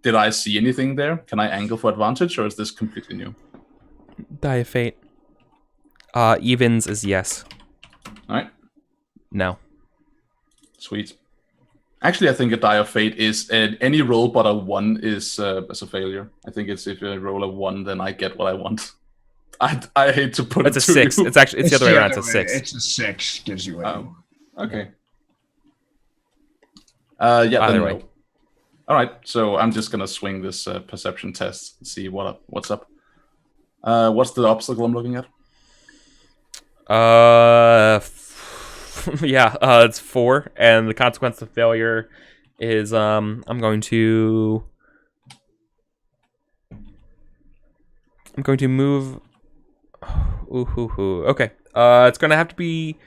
Did I see anything there? Can I angle for advantage, or is this completely new? Die of Fate. Evens is yes. All right. No. Sweet. Actually, I think a die of fate is any roll but a 1 is a failure. I think it's if I roll a 1, then I get what I want. I hate to put it's it a 6. You. It's the other way around. It's a 6. It's a 6 gives you a. Okay. Yeah. Either way. No. All right. So I'm just gonna swing this perception test and see what's up. What's the obstacle I'm looking at? Yeah, it's 4, and the consequence of failure is I'm going to move. Okay. It's gonna have to be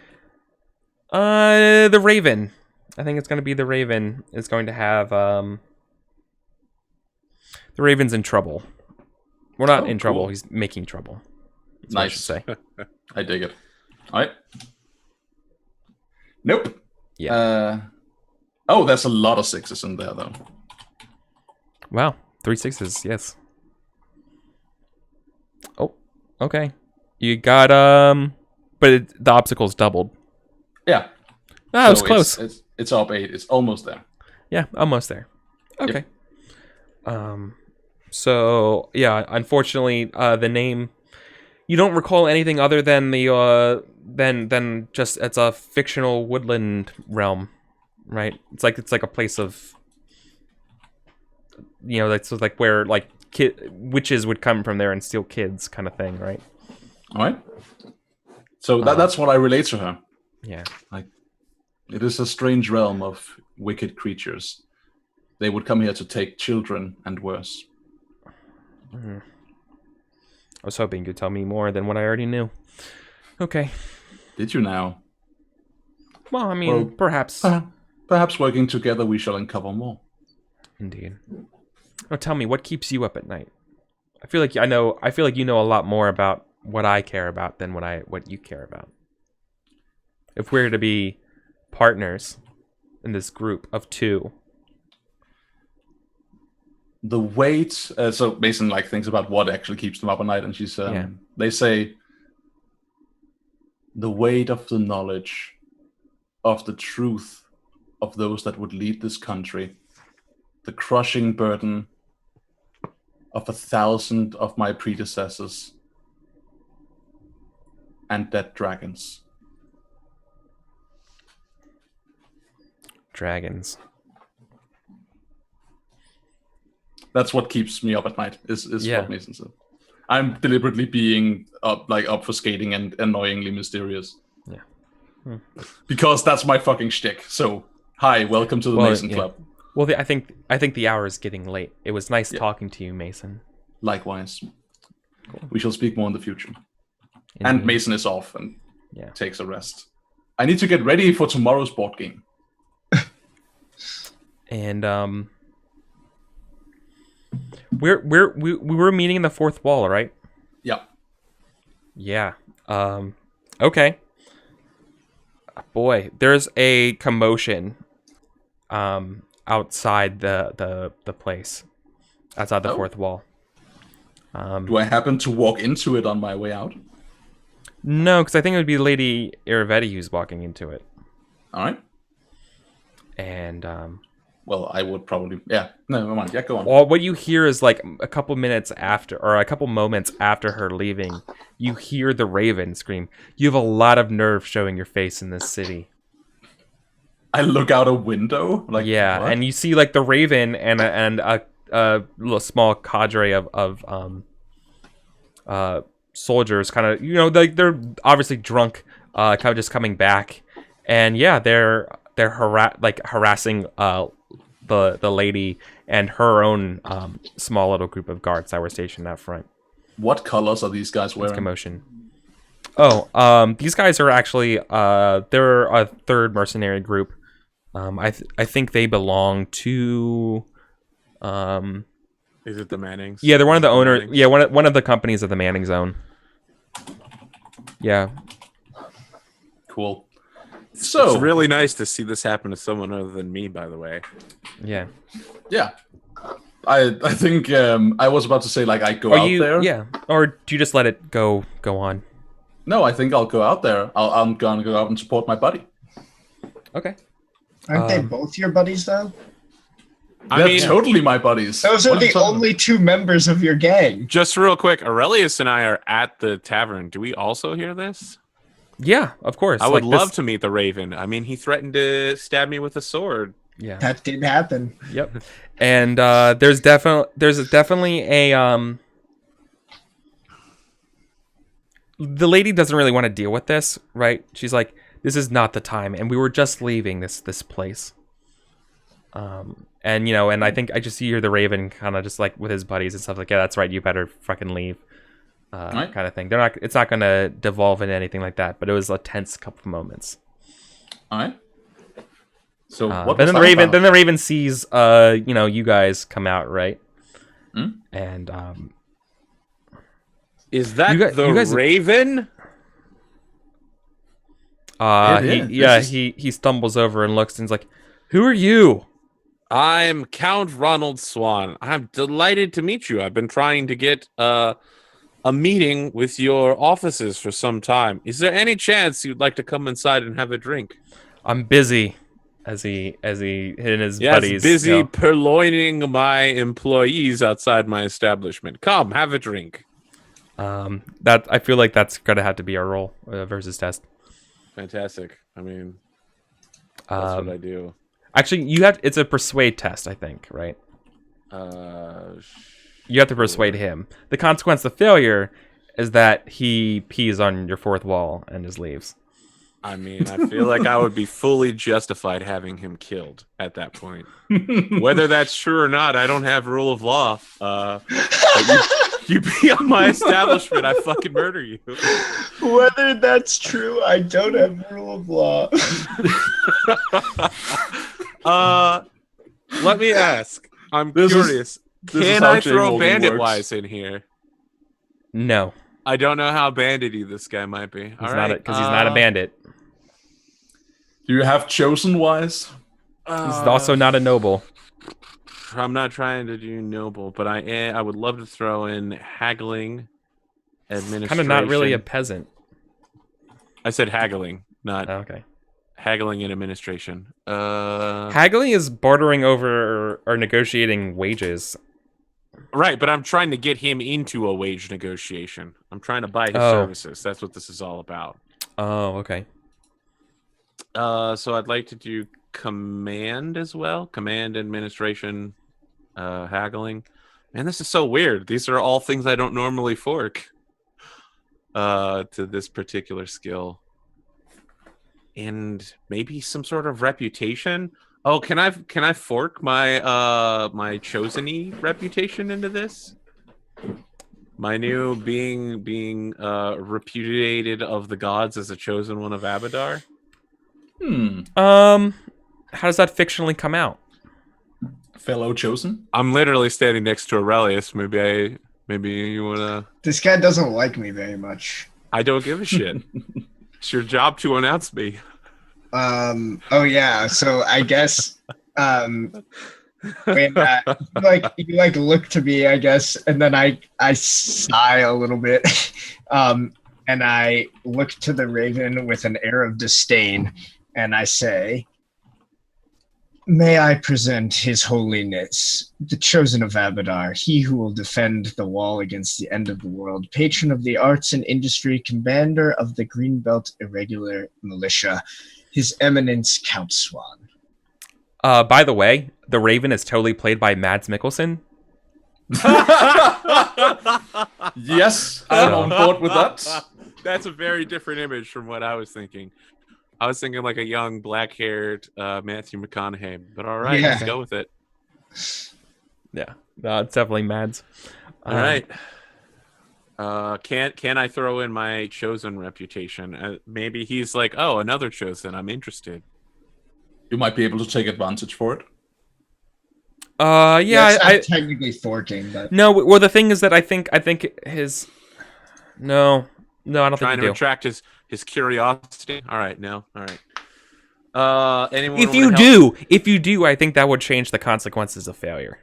the Raven. I think it's gonna be the Raven. It's going to have the Raven's in trouble. We're not in trouble. He's making trouble. That's nice. What I should say. I dig it. All right. Nope. Yeah. There's a lot of 6s in there, though. Wow. 3 6s, yes. Oh, okay. You got, but the obstacle's doubled. Yeah. Ah, it was close. It's up 8. It's almost there. Yeah, almost there. Okay. Yep. So, yeah, unfortunately, the name... You don't recall anything other than the than just it's a fictional woodland realm, right? It's like a place of that's like where like witches would come from there and steal kids, kind of thing, right? All right. So that's what I relate to her. Yeah. Like, it is a strange realm of wicked creatures. they would come here to take children and worse. I was hoping you could tell me more than what I already knew. Okay. Did you now? Well, I mean, perhaps. Perhaps working together we shall uncover more. Indeed. Now tell me, what keeps you up at night? I feel like you know a lot more about what I care about than what you care about. If we're to be partners in this group of 2. The weight, so Mason like thinks about what actually keeps them up at night, and she's they say the weight of the knowledge of the truth of those that would lead this country, the crushing burden of 1,000 of my predecessors, and dead dragons. Dragons. That's what keeps me up at night, is Yeah. what Mason said. I'm deliberately being obfuscating and annoyingly mysterious. Yeah. Because that's my fucking shtick. So, hi, welcome to the Mason Club. Well, I think the hour is getting late. It was nice talking to you, Mason. Likewise. Cool. We shall speak more in the future. Indeed. And Mason is off and takes a rest. I need to get ready for tomorrow's board game. And we were meeting in the 4th wall, right? Yeah. Yeah. Okay. Boy, there's a commotion outside the place. Outside the 4th wall. Do I happen to walk into it on my way out? No, because I think it would be Lady Iravetti who's walking into it. All right. And well, I would probably no, never mind. Yeah, go on. well, what you hear is like a couple moments after her leaving, you hear the Raven scream. You have a lot of nerve showing your face in this city. I look out a window, like what? And you see like the Raven and a little small cadre of soldiers, kind of they're obviously drunk, kind of just coming back, and they're harassing the lady and her own small little group of guards that were stationed out front. What colors are these guys wearing? Commotion. Oh, these guys are actually they're a 3rd mercenary group. I think they belong to. Is it the Mannings? Yeah, they're one of the owners. Yeah, one of the companies of the Manning Zone. Yeah. Cool. So it's really nice to see this happen to someone other than me, by the way. Yeah. Yeah. I think I was about to say like I go out there. Yeah. Or do you just let it go on? No, I think I'll go out there. I'm gonna go out and support my buddy. Okay. Aren't they both your buddies though? They're totally my buddies. Those are the only 2 members of your gang. Just real quick, Aurelius and I are at the tavern. Do we also hear this? Yeah, of course. I would love to meet the Raven. I mean, he threatened to stab me with a sword. Yeah, that did happen. Yep. And there's definitely a the lady doesn't really want to deal with this, right? She's like, this is not the time, and we were just leaving this place. And and I think I just hear the Raven kind of just like with his buddies and stuff like, yeah, that's right, you better fucking leave. Right. Kind of thing. It's not going to devolve into anything like that, but it was a tense couple of moments. All right. So but then the Raven sees you guys come out, right? And is that you guys, Raven? He stumbles over and looks and is like, "Who are you?" I'm Count Ronald Swan. I'm delighted to meet you. I've been trying to get a meeting with your offices for some time. Is there any chance you'd like to come inside and have a drink? I'm busy, as he and his buddies. Busy purloining my employees outside my establishment. Come, have a drink. That I feel like that's gonna have to be our role versus test. Fantastic. I mean, that's what I do. Actually, it's a persuade test, I think, right? You have to persuade him. The consequence of failure is that he pees on your 4th wall and just leaves. I mean, I feel like I would be fully justified having him killed at that point. Whether that's true or not, I don't have rule of law. But you be on my establishment, I fucking murder you. Whether that's true, I don't have rule of law. Let me ask. I'm curious. Can I throw Bandit Wise in here? No. I don't know how bandity this guy might be. He's not because he's not a bandit. Do you have Chosen Wise? He's also not a noble. I'm not trying to do noble, but I would love to throw in haggling, administration. Kind of not really a peasant. I said haggling, not okay. Haggling and administration. Haggling is bordering over or negotiating wages. Right, but I'm trying to get him into a wage negotiation. I'm trying to buy his services. That's what this is all about. Oh, okay. So I'd like to do command as well. Command, administration, haggling. Man, this is so weird. These are all things I don't normally fork to this particular skill. And maybe some sort of reputation. Oh, can I fork my my chosen-y reputation into this? My new being repudiated of the gods as a chosen one of Abadar? How does that fictionally come out? Fellow chosen? I'm literally standing next to Aurelius. Maybe you wanna. This guy doesn't like me very much. I don't give a shit. It's your job to announce me. Oh yeah. So I guess when you look to me, I guess, and then I sigh a little bit, and I look to the raven with an air of disdain, and I say, "May I present His Holiness, the Chosen of Abadar, he who will defend the wall against the end of the world, patron of the arts and industry, commander of the Greenbelt Irregular Militia, His Eminence Count Swan." By the way, the Raven is totally played by Mads Mikkelsen. Yes, I'm on board with that. That's a very different image from what I was thinking. I was thinking like a young, black-haired Matthew McConaughey. But all right, let's go with it. Yeah, no, it's definitely Mads. All right. Can I throw in my chosen reputation? Maybe he's like, oh, another chosen. I'm interested. You might be able to take advantage for it. Yeah, it's not technically forking, but no. Well, the thing is that I think his no, I don't trying think to attract his curiosity. All right, no, all right. Anyone? If you do, I think that would change the consequences of failure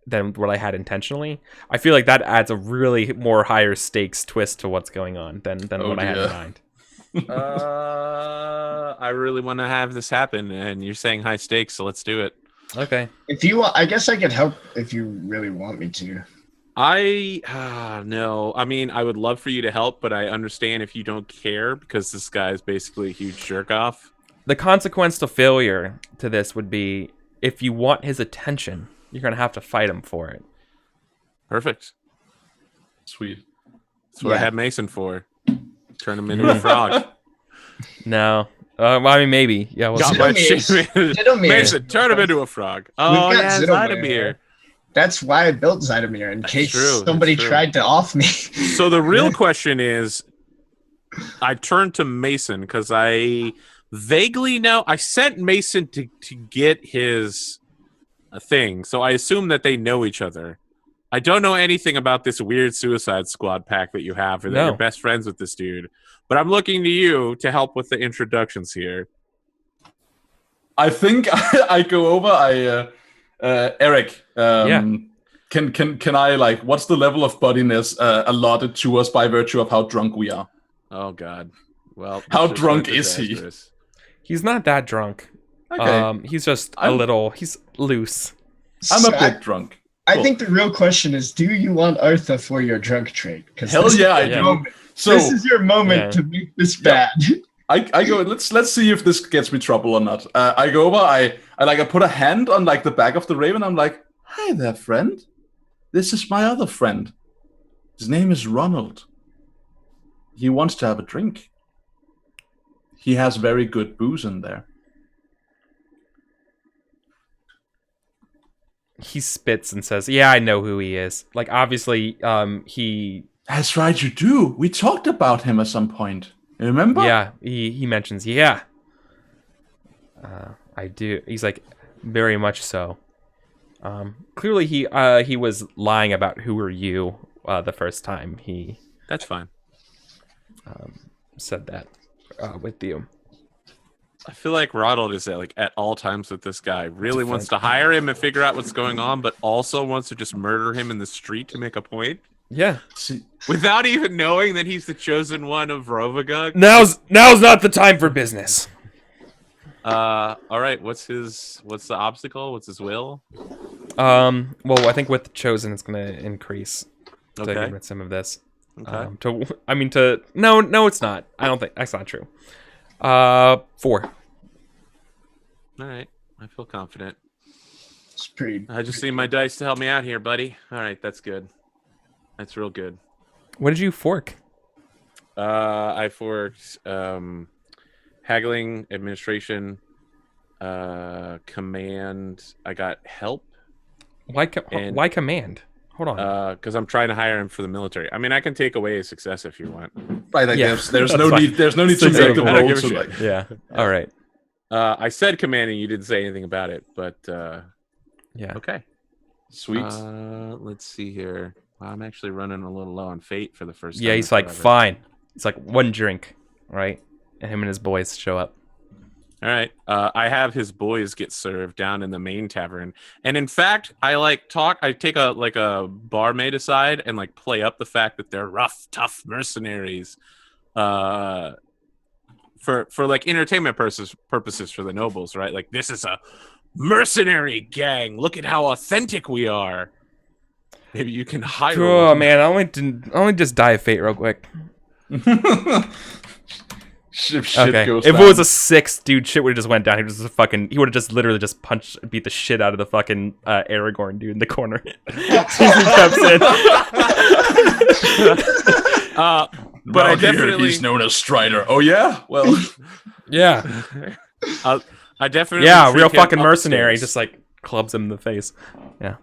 than what I had intentionally. I feel like that adds a really more higher stakes twist to what's going on than what I had in mind. I really want to have this happen, and you're saying high stakes, so let's do it. Okay. if you want, I guess I could help if you really want me to. No. I mean, I would love for you to help, but I understand if you don't care because this guy is basically a huge jerk off. The consequence to failure to this would be if you want his attention, you're gonna have to fight him for it. Perfect. Sweet. That's what I had Mason for. Turn him into a frog. No. I mean, maybe. Yeah. We'll see. Zidamir. Mason, turn him into a frog. Oh, yeah, Zidamir. That's why I built Zidamir, in case somebody tried to off me. So the real question is, I turned to Mason because I vaguely know. I sent Mason to get his thing, so I assume that they know each other. I don't know anything about this weird Suicide Squad pack that you have, or that you're best friends with this dude. But I'm looking to you to help with the introductions here. I think I go over. Eric, can I, like, what's the level of buddiness allotted to us by virtue of how drunk we are? Oh God. Well, how drunk is he? He's not that drunk. Okay. He's just he's loose. I'm a bit drunk. I think the real question is, do you want Artha for your drunk trait? Hell yeah, I do. So this is your moment to make this bad. I go. Let's see if this gets me trouble or not. I go over. I put a hand on like the back of the raven. I'm like, "Hi there, friend. This is my other friend. His name is Ronald. He wants to have a drink." he has very good booze in there. He spits and says, "Yeah, I know who he is. Like, obviously, he." That's right, you do. We talked about him at some point. Remember? Yeah, he mentions, yeah. I do. He's like, very much so. Clearly, he was lying about who were you the first time he That's fine. said that with you. I feel like Ronald is at all times with this guy. Really wants to hire him and figure out what's going on, but also wants to just murder him in the street to make a point. Yeah. Without even knowing that he's the chosen one of Rovagug. Now's not the time for business. All right. What's the obstacle? What's his will? Well, I think with the chosen, it's gonna increase to Okay. get rid of some of this. Okay. No, it's not. I don't think that's not true. 4. All right. I feel confident. It's pretty. I just need my dice to help me out here, buddy. All right. That's good. That's real good. What did you fork? I forked haggling, administration, command. I got help. Why command? Hold on. Because I'm trying to hire him for the military. I mean, I can take away his success if you want. Right, like Yeah. there's no That's need. There's no need to Six out make of the four. I don't roll give a to shit. like. Yeah. All right. I said command and you didn't say anything about it, but Yeah. okay. Sweet. Let's see here. Wow, I'm actually running a little low on fate for the first time. Yeah. He's in like, forever. fine. It's like one drink, right? And him and his boys show up. All right. I have his boys get served down in the main tavern, and in fact, I take a barmaid aside and like play up the fact that they're rough, tough mercenaries, for like entertainment purposes for the nobles, right? Like, this is a mercenary gang. Look at how authentic we are. Maybe you can hire. Oh one. man, I only just die of fate real quick. Shit Okay. goes If down. it was a 6, dude, shit would have just went down. He would have just literally just beat the shit out of the fucking Aragorn dude in the corner. As he comes in. But I Around here, definitely, he's known as Strider. Oh yeah, well, Yeah. I definitely, Yeah, treat real him fucking mercenary. upstairs. Just like clubs him in the face. Yeah.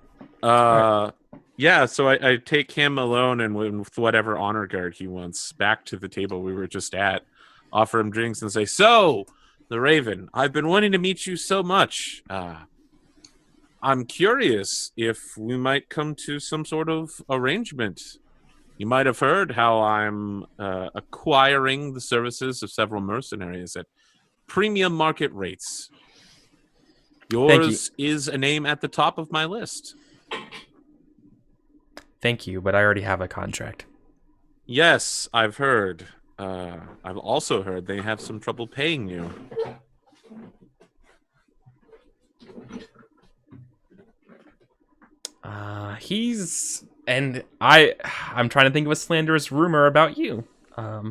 Yeah, so I take him alone and with whatever honor guard he wants back to the table we were just at, offer him drinks and say, "So, the Raven, I've been wanting to meet you so much. I'm curious if we might come to some sort of arrangement. You might have heard how I'm acquiring the services of several mercenaries at premium market rates. Yours is a name at the top of my list." Thank you, but I already have a contract. Yes, I've heard. I've also heard they have some trouble paying you. I'm trying to think of a slanderous rumor about you. I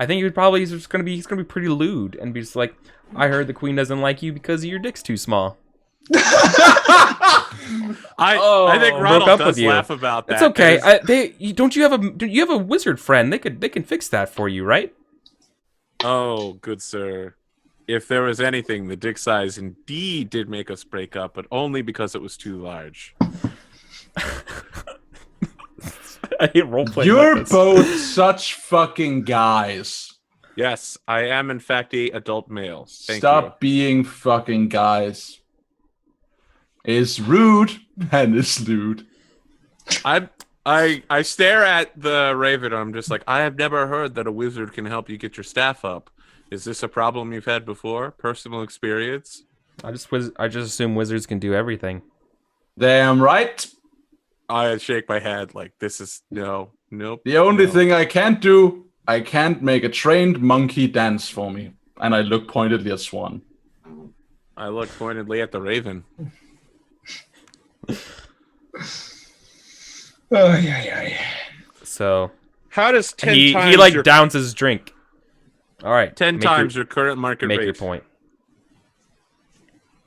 think he's gonna be pretty lewd and be just like, I heard the queen doesn't like you because your dick's too small. I think Ronald broke up does with you. laugh about that. It's okay. There's- You have a wizard friend? They can fix that for you, right? Oh, good sir. If there was anything, the dick size indeed did make us break up, but only because it was too large. I hate roleplay. you're like this. both such fucking guys. Yes, I am in fact a adult male. Thank Stop being fucking guys. It's rude and it's lewd. you. I stare at the Raven. I'm just like, I have never heard that a wizard can help you get your staff up. Is this a problem you've had before? Personal experience? I just assume wizards can do everything. Damn right. I shake my head like, this is nope. The only no. thing I can't do, I can't make a trained monkey dance for me. And I look pointedly at Swan. I look pointedly at the Raven. Oh yeah. So How does 10 he times like your, downs his drink. All right, 10 make times your, your current market make rate? your point.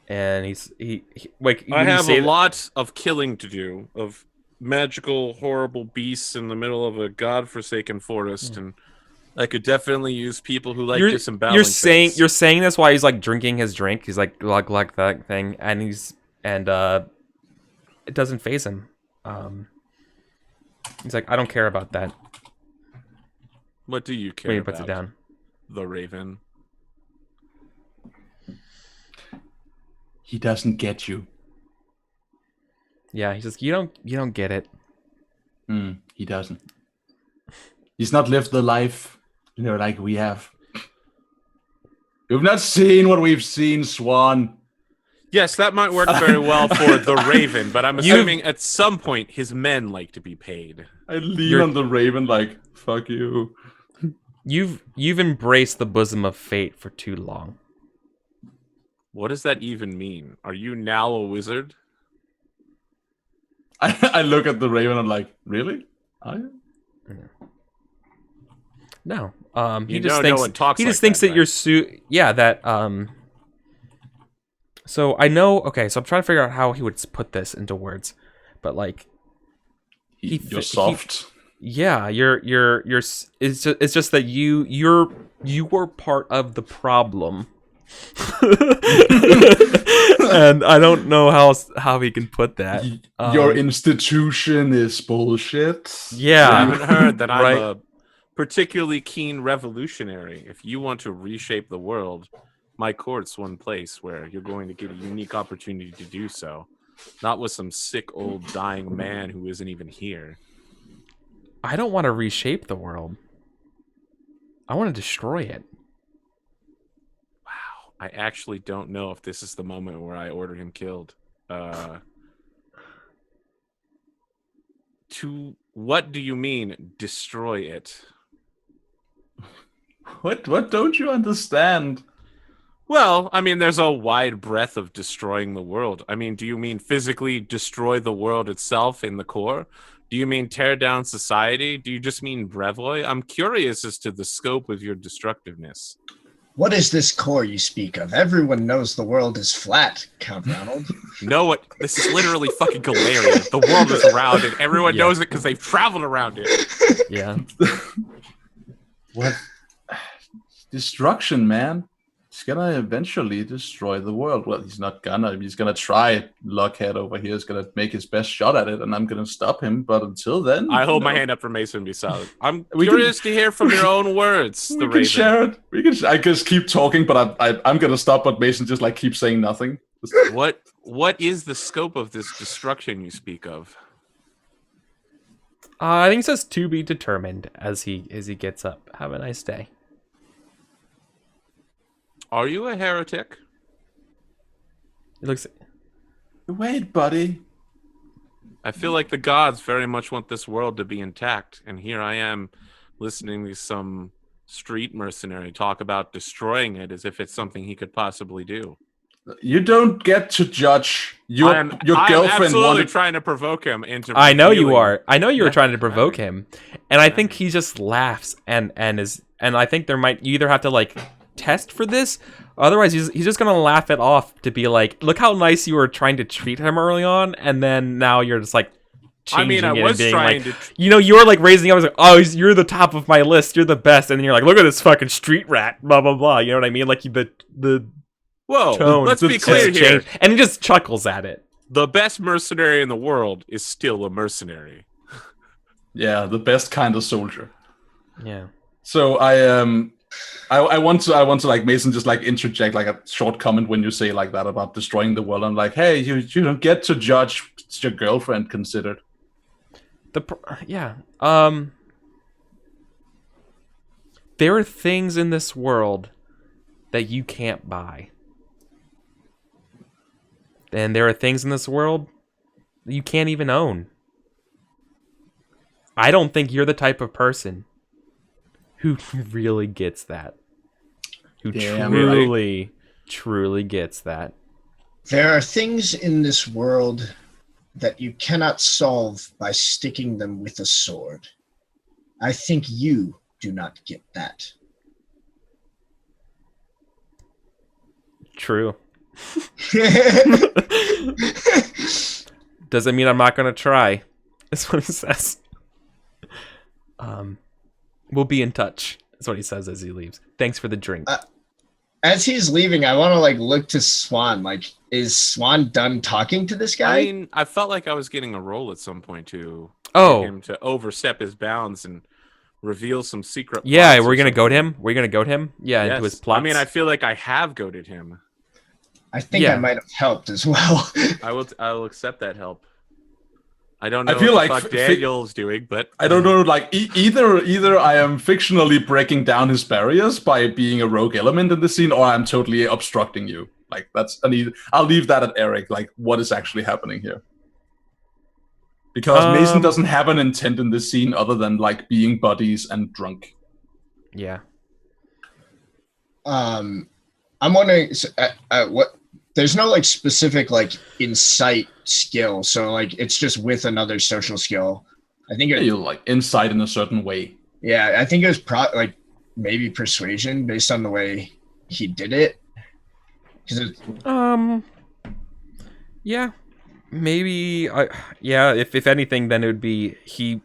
And he like. I when you have say a that- lot of killing to do, of magical, horrible beasts in the middle of a godforsaken forest, and I could definitely use people who like disemboweling things. You're saying this while he's like drinking his drink. He's like that thing, and it doesn't faze him. He's like, I don't care about that. What do you care When he about? puts it down. The Raven. He doesn't get you. Yeah, he's just you don't get it. He doesn't. He's not lived the life, like we have. You've not seen what we've seen, Swan. Yes, that might work very well for the Raven, but I'm assuming at some point his men like to be paid. I lean on the Raven like, fuck you. You've embraced the bosom of fate for too long. What does that even mean? Are you now a wizard? I look at the Raven and I'm like, really? Are you? No. He You just know thinks no one talks he like just thinks that, that you're that so I know, okay, so I'm trying to figure out how he would put this into words. But like You're soft. yeah, it's just that you were part of the problem. And I don't know how he can put that. Your institution is bullshit. Yeah. I haven't heard that I'm Right. a particularly keen revolutionary. If you want to reshape the world, my court's one place where you're going to get a unique opportunity to do so. Not with some sick old dying man who isn't even here. I don't want to reshape the world. I want to destroy it. Wow. I actually don't know if this is the moment where I order him killed. What do you mean, destroy it? What don't you understand? Well, I mean, there's a wide breadth of destroying the world. I mean, do you mean physically destroy the world itself in the core? Do you mean tear down society? Do you just mean brevoy? I'm curious as to the scope of your destructiveness. What is this core you speak of? Everyone knows the world is flat, Count Ronald. No, what? This is literally fucking Galarian. The world is around it. Everyone knows it because they've traveled around it. Yeah. What? Destruction, man. He's gonna eventually destroy the world. Well, he's not gonna. He's gonna try. Luckhead over here is gonna make his best shot at it, and I'm gonna stop him. But until then, I hold my hand up for Mason to be solid. I'm curious to hear from your own words. We can share it. We can. I just keep talking, but I'm gonna stop. But Mason just like keeps saying nothing. What is the scope of this destruction you speak of? I think it says to be determined as he gets up. Have a nice day. Are you a heretic? It looks. Wait, buddy. I feel like the gods very much want this world to be intact, and here I am listening to some street mercenary talk about destroying it as if it's something he could possibly do. You don't get to judge your I'm girlfriend. absolutely Wanted... trying to provoke him into. I know you revealing- are. I know you were trying to provoke him, and I think he just laughs and I think there might you either have to like test for this, otherwise he's just gonna laugh it off to be like, look how nice you were trying to treat him early on, and then now you're just like changing I it was and being trying like, to. you were like raising up, I was like, oh, you're the top of my list, you're the best, and then you're like, look at this fucking street rat, blah blah blah. You know what I mean? Like the Whoa, tone. let's be has clear here. changed. And he just chuckles at it. The best mercenary in the world is still a mercenary. Yeah, the best kind of soldier. Yeah. So I want to like Mason just like interject like a short comment when you say like that about destroying the world. I'm like, hey, you don't get to judge what your girlfriend considered. Yeah. There are things in this world that you can't buy. And there are things in this world that you can't even own. I don't think you're the type of person who really gets that. Who truly gets that. There are things in this world that you cannot solve by sticking them with a sword. I think you do not get that. True. Doesn't mean I'm not going to try. That's what he says. We'll be in touch. That's what he says as he leaves. Thanks for the drink. As he's leaving, I want to like look to Swan. Like, is Swan done talking to this guy? I mean, I felt like I was getting a roll at some point to Oh. get him to overstep his bounds and reveal some secret. Yeah, plots we're or gonna something. goad him. We're gonna goad him. Yeah, Yes. into his plots. I mean, I feel like I have goaded him. I think Yeah. I might have helped as well. I will accept that help. I don't know I feel what like the fuck Daniel's doing, but I don't know. Like either I am fictionally breaking down his barriers by being a rogue element in the scene, or I'm totally obstructing you. Like I'll leave that at Eric. Like, what is actually happening here? Because Mason doesn't have an intent in this scene other than like being buddies and drunk. Yeah. I'm wondering what. There's no like specific like insight skill, so like it's just with another social skill. I think You like insight in a certain way. Yeah, I think it was like maybe persuasion based on the way he did it. Yeah. Maybe. Yeah. If anything, then it would be he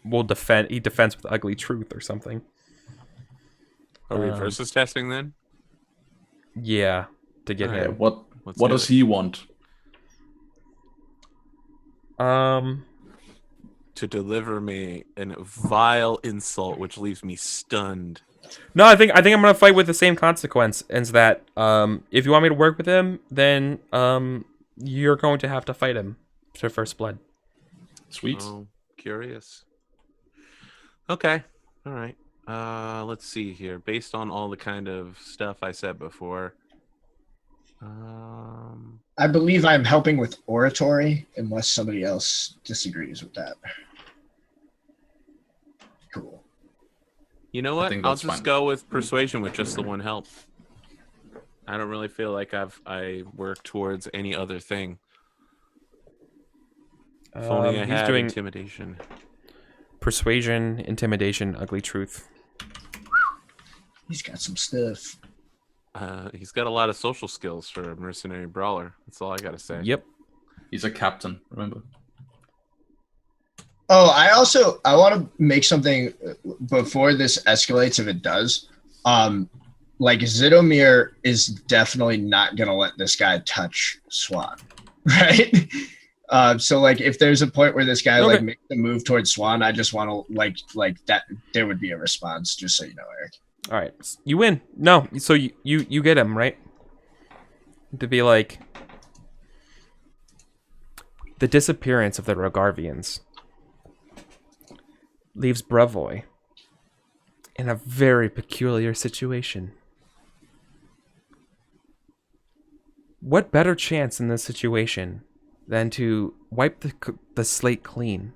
will defend. He defends with ugly truth or something. are we versus testing then? Yeah. To get Okay, him. what Let's what do does it. he want? To deliver me a vile insult, which leaves me stunned. No, I think I'm gonna fight with the same consequence. Is that if you want me to work with him, then you're going to have to fight him to first blood. Sweet. Oh, curious. Okay, all right. Let's see here. Based on all the kind of stuff I said before. I believe I'm helping with oratory, unless somebody else disagrees with that. Cool. You know what? think I'll that's just fine. go with persuasion with just the one help. I don't really feel like I work towards any other thing. If only I He's had doing intimidation. persuasion, intimidation, ugly truth. He's got some stuff. He's got a lot of social skills for a mercenary brawler. That's all I gotta say. Yep. He's a captain, remember? Oh, I want to make something before this escalates. If it does, like Zidomir is definitely not gonna let this guy touch Swan, right? So like if there's a point where this guy Okay. like makes a move towards Swan, I just want to like that there would be a response. Just so you know, Eric. All right, you win. No, so you get him, right? To be like the disappearance of the Rogarvians leaves Brevoy in a very peculiar situation. What better chance in this situation than to wipe the slate clean?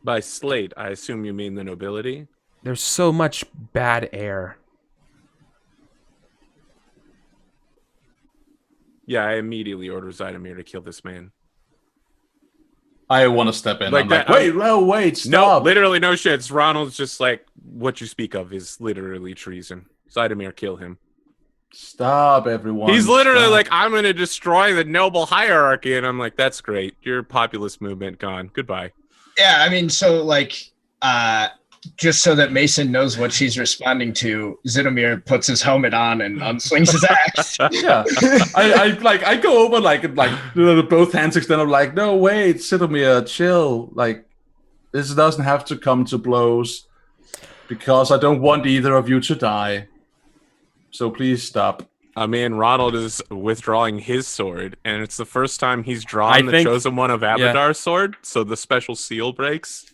By slate, I assume you mean the nobility. There's so much bad air. Yeah, I immediately order Zydomir to kill this man. I want to step in. Like I'm that- like, wait, No, stop. literally no shits. Ronald's just like, what you speak of is literally treason. Zydomir, kill him. Stop, everyone. He's literally Stop. like, I'm going to destroy the noble hierarchy. And I'm like, that's great. Your populist movement gone. Goodbye. Yeah, I mean, so like, just so that Mason knows what she's responding to, Zidomir puts his helmet on and unslings his axe. Yeah, I go over like both hands extended. I'm like, no, wait, Sidomir, chill. Like, this doesn't have to come to blows because I don't want either of you to die. So please stop. I mean, Ronald is withdrawing his sword, and it's the first time he's drawn I the think- chosen one of Abadar's sword, so the special seal breaks.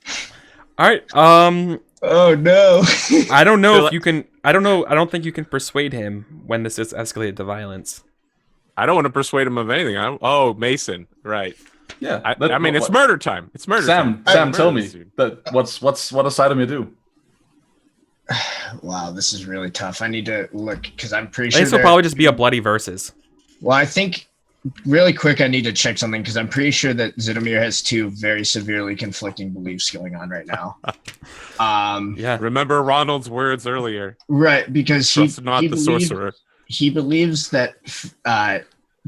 All right. Oh no! I don't know Feel if you can. I don't know. I don't think you can persuade him when this is escalated to violence. I don't want to persuade him of anything. Oh, Mason, right? Yeah, I mean, it's murder time. It's murder Sam, time. tell Murder me this dude. that what does Sidomir do? Wow, this is really tough. I need to look because I'm pretty I sure. think this will probably just be a bloody versus. Well, I think really quick. I need to check something because I'm pretty sure that Zidomir has two very severely conflicting beliefs going on right now. Yeah. Remember Ronald's words earlier. Right, because Trust not he the believes, sorcerer. he believes that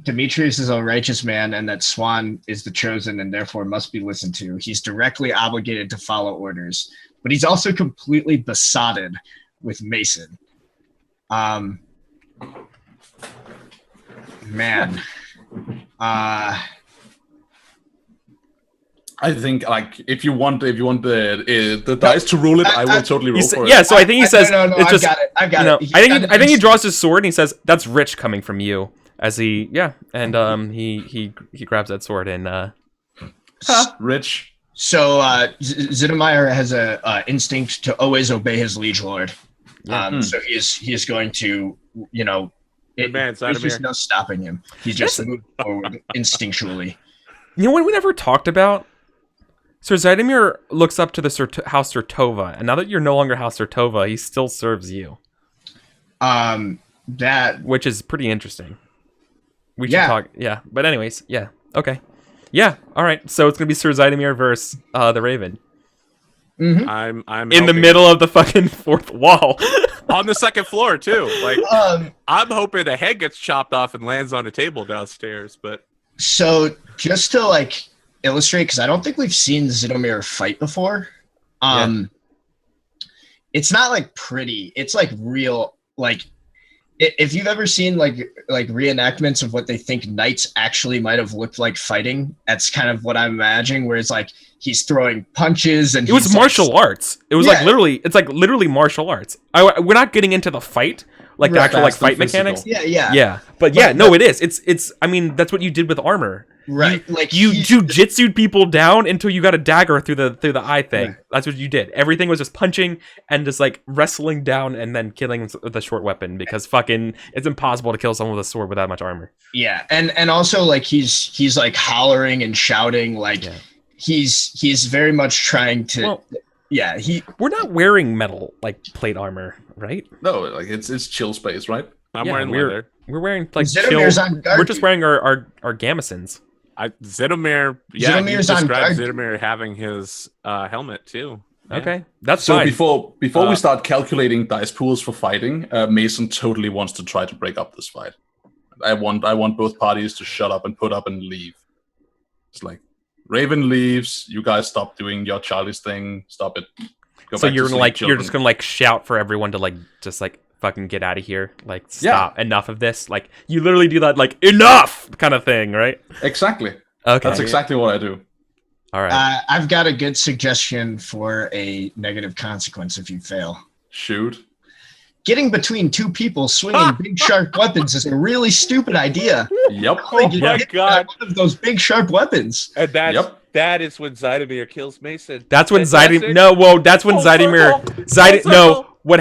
Demetrius is a righteous man and that Swan is the chosen and therefore must be listened to. He's directly obligated to follow orders, but he's also completely besotted with Mason. Man. I think like if you want the dice to rule it, I will totally roll for it. Yeah, so I think he says no, it's just I've got it. I think he draws his sword and he says that's rich coming from you as he he grabs that sword and Rich. So Zittermeyer has a instinct to always obey his liege lord. So he is going to, there's just no stopping him. He's just moving forward instinctually. You know what we never talked about? Sir Zidimir looks up to the House Sertova, and now that you're no longer House Sertova, he still serves you. Which is pretty interesting. We should talk. Yeah, but anyways, yeah, okay, yeah, all right. So it's gonna be Sir Zidimir versus the Raven. Mm-hmm. I'm in the middle of the fucking fourth wall, on the second floor too. Like I'm hoping the head gets chopped off and lands on a table downstairs, but. So just to illustrate, because I don't think we've seen Zittomir fight before. It's not pretty. It's real. If you've ever seen like reenactments of what they think knights actually might have looked like fighting, that's kind of what I'm imagining. Where it's he's throwing punches and it was martial arts. It was literally martial arts. We're not getting into the fight. The actual fight mechanics. Yeah. But it is. It's. I mean, that's what you did with armor, right? You jujitsu'd people down until you got a dagger through the eye thing. Right. That's what you did. Everything was just punching and just wrestling down and then killing with a short weapon because it's impossible to kill someone with a sword with that much armor. Yeah, and also he's hollering and shouting he's very much trying to. Well, yeah, we're not wearing metal plate armor, right? No, it's chill space, right? I'm wearing leather. We're wearing chill. We're just wearing our Gamesons. Zittomir, you described Zittomir having his helmet too. Yeah. Okay, that's so fine. Before we start calculating dice pools for fighting, Mason totally wants to try to break up this fight. I want both parties to shut up and put up and leave. It's Raven leaves. You guys stop doing your childish thing. Stop it. So you're you're just gonna shout for everyone to just fucking get out of here. Stop. Enough of this. You literally do that enough kind of thing, right? Exactly. Okay. That's exactly what I do. All right. I've got a good suggestion for a negative consequence if you fail. Shoot. Getting between two people swinging big sharp weapons is a really stupid idea. Yep. Oh my god! One of those big sharp weapons. And that is when Zidimir kills Mason. That's when Zidimir. No, whoa! That's when Zidimir. No. What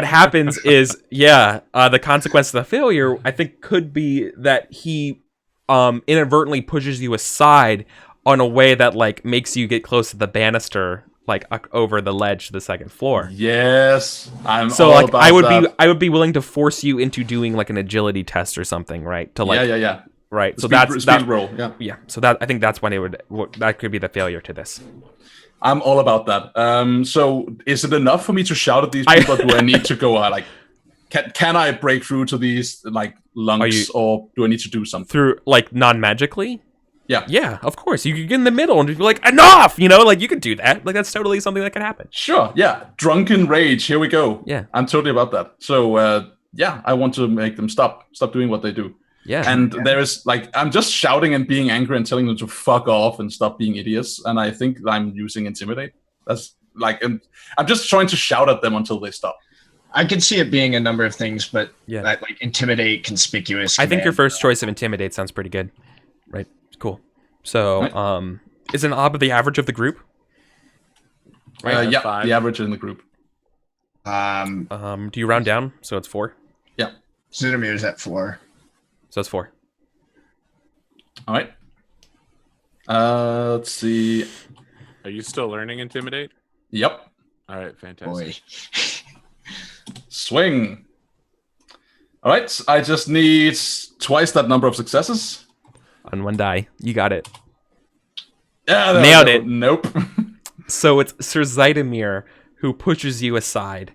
happens is the consequence of the failure I think could be that he inadvertently pushes you aside on a way that makes you get close to the banister. Over the ledge to the second floor. Yes, I'm. So all about that. I would be willing to force you into doing an agility test or something, right? To yeah. Right. So speed roll. Yeah. So I think that's when that could be the failure to this. I'm all about that. So is it enough for me to shout at these people? Or do I need to go can I break through to these lunks, or do I need to do something through non-magically? Yeah, of course. You could get in the middle and just be enough! You could do that. That's totally something that could happen. Sure, yeah. Drunken rage, here we go. Yeah. I'm totally about that. So, I want to make them stop doing what they do. Yeah. And there is, I'm just shouting and being angry and telling them to fuck off and stop being idiots. And I think I'm using Intimidate. That's, and I'm just trying to shout at them until they stop. I could see it being a number of things, but Intimidate, Conspicuous. I think your first choice of Intimidate sounds pretty good. Right. Cool. So, is an ob the average of the group? Right. The average in the group. Do you round down? So it's 4? Yeah. Zittomir's at 4. So it's 4. All right. Let's see. Are you still learning Intimidate? Yep. All right, fantastic. Swing. All right, I just need twice that number of successes. On one die. You got it. Yeah, nailed it. Nope. So it's Sir Zidimir who pushes you aside.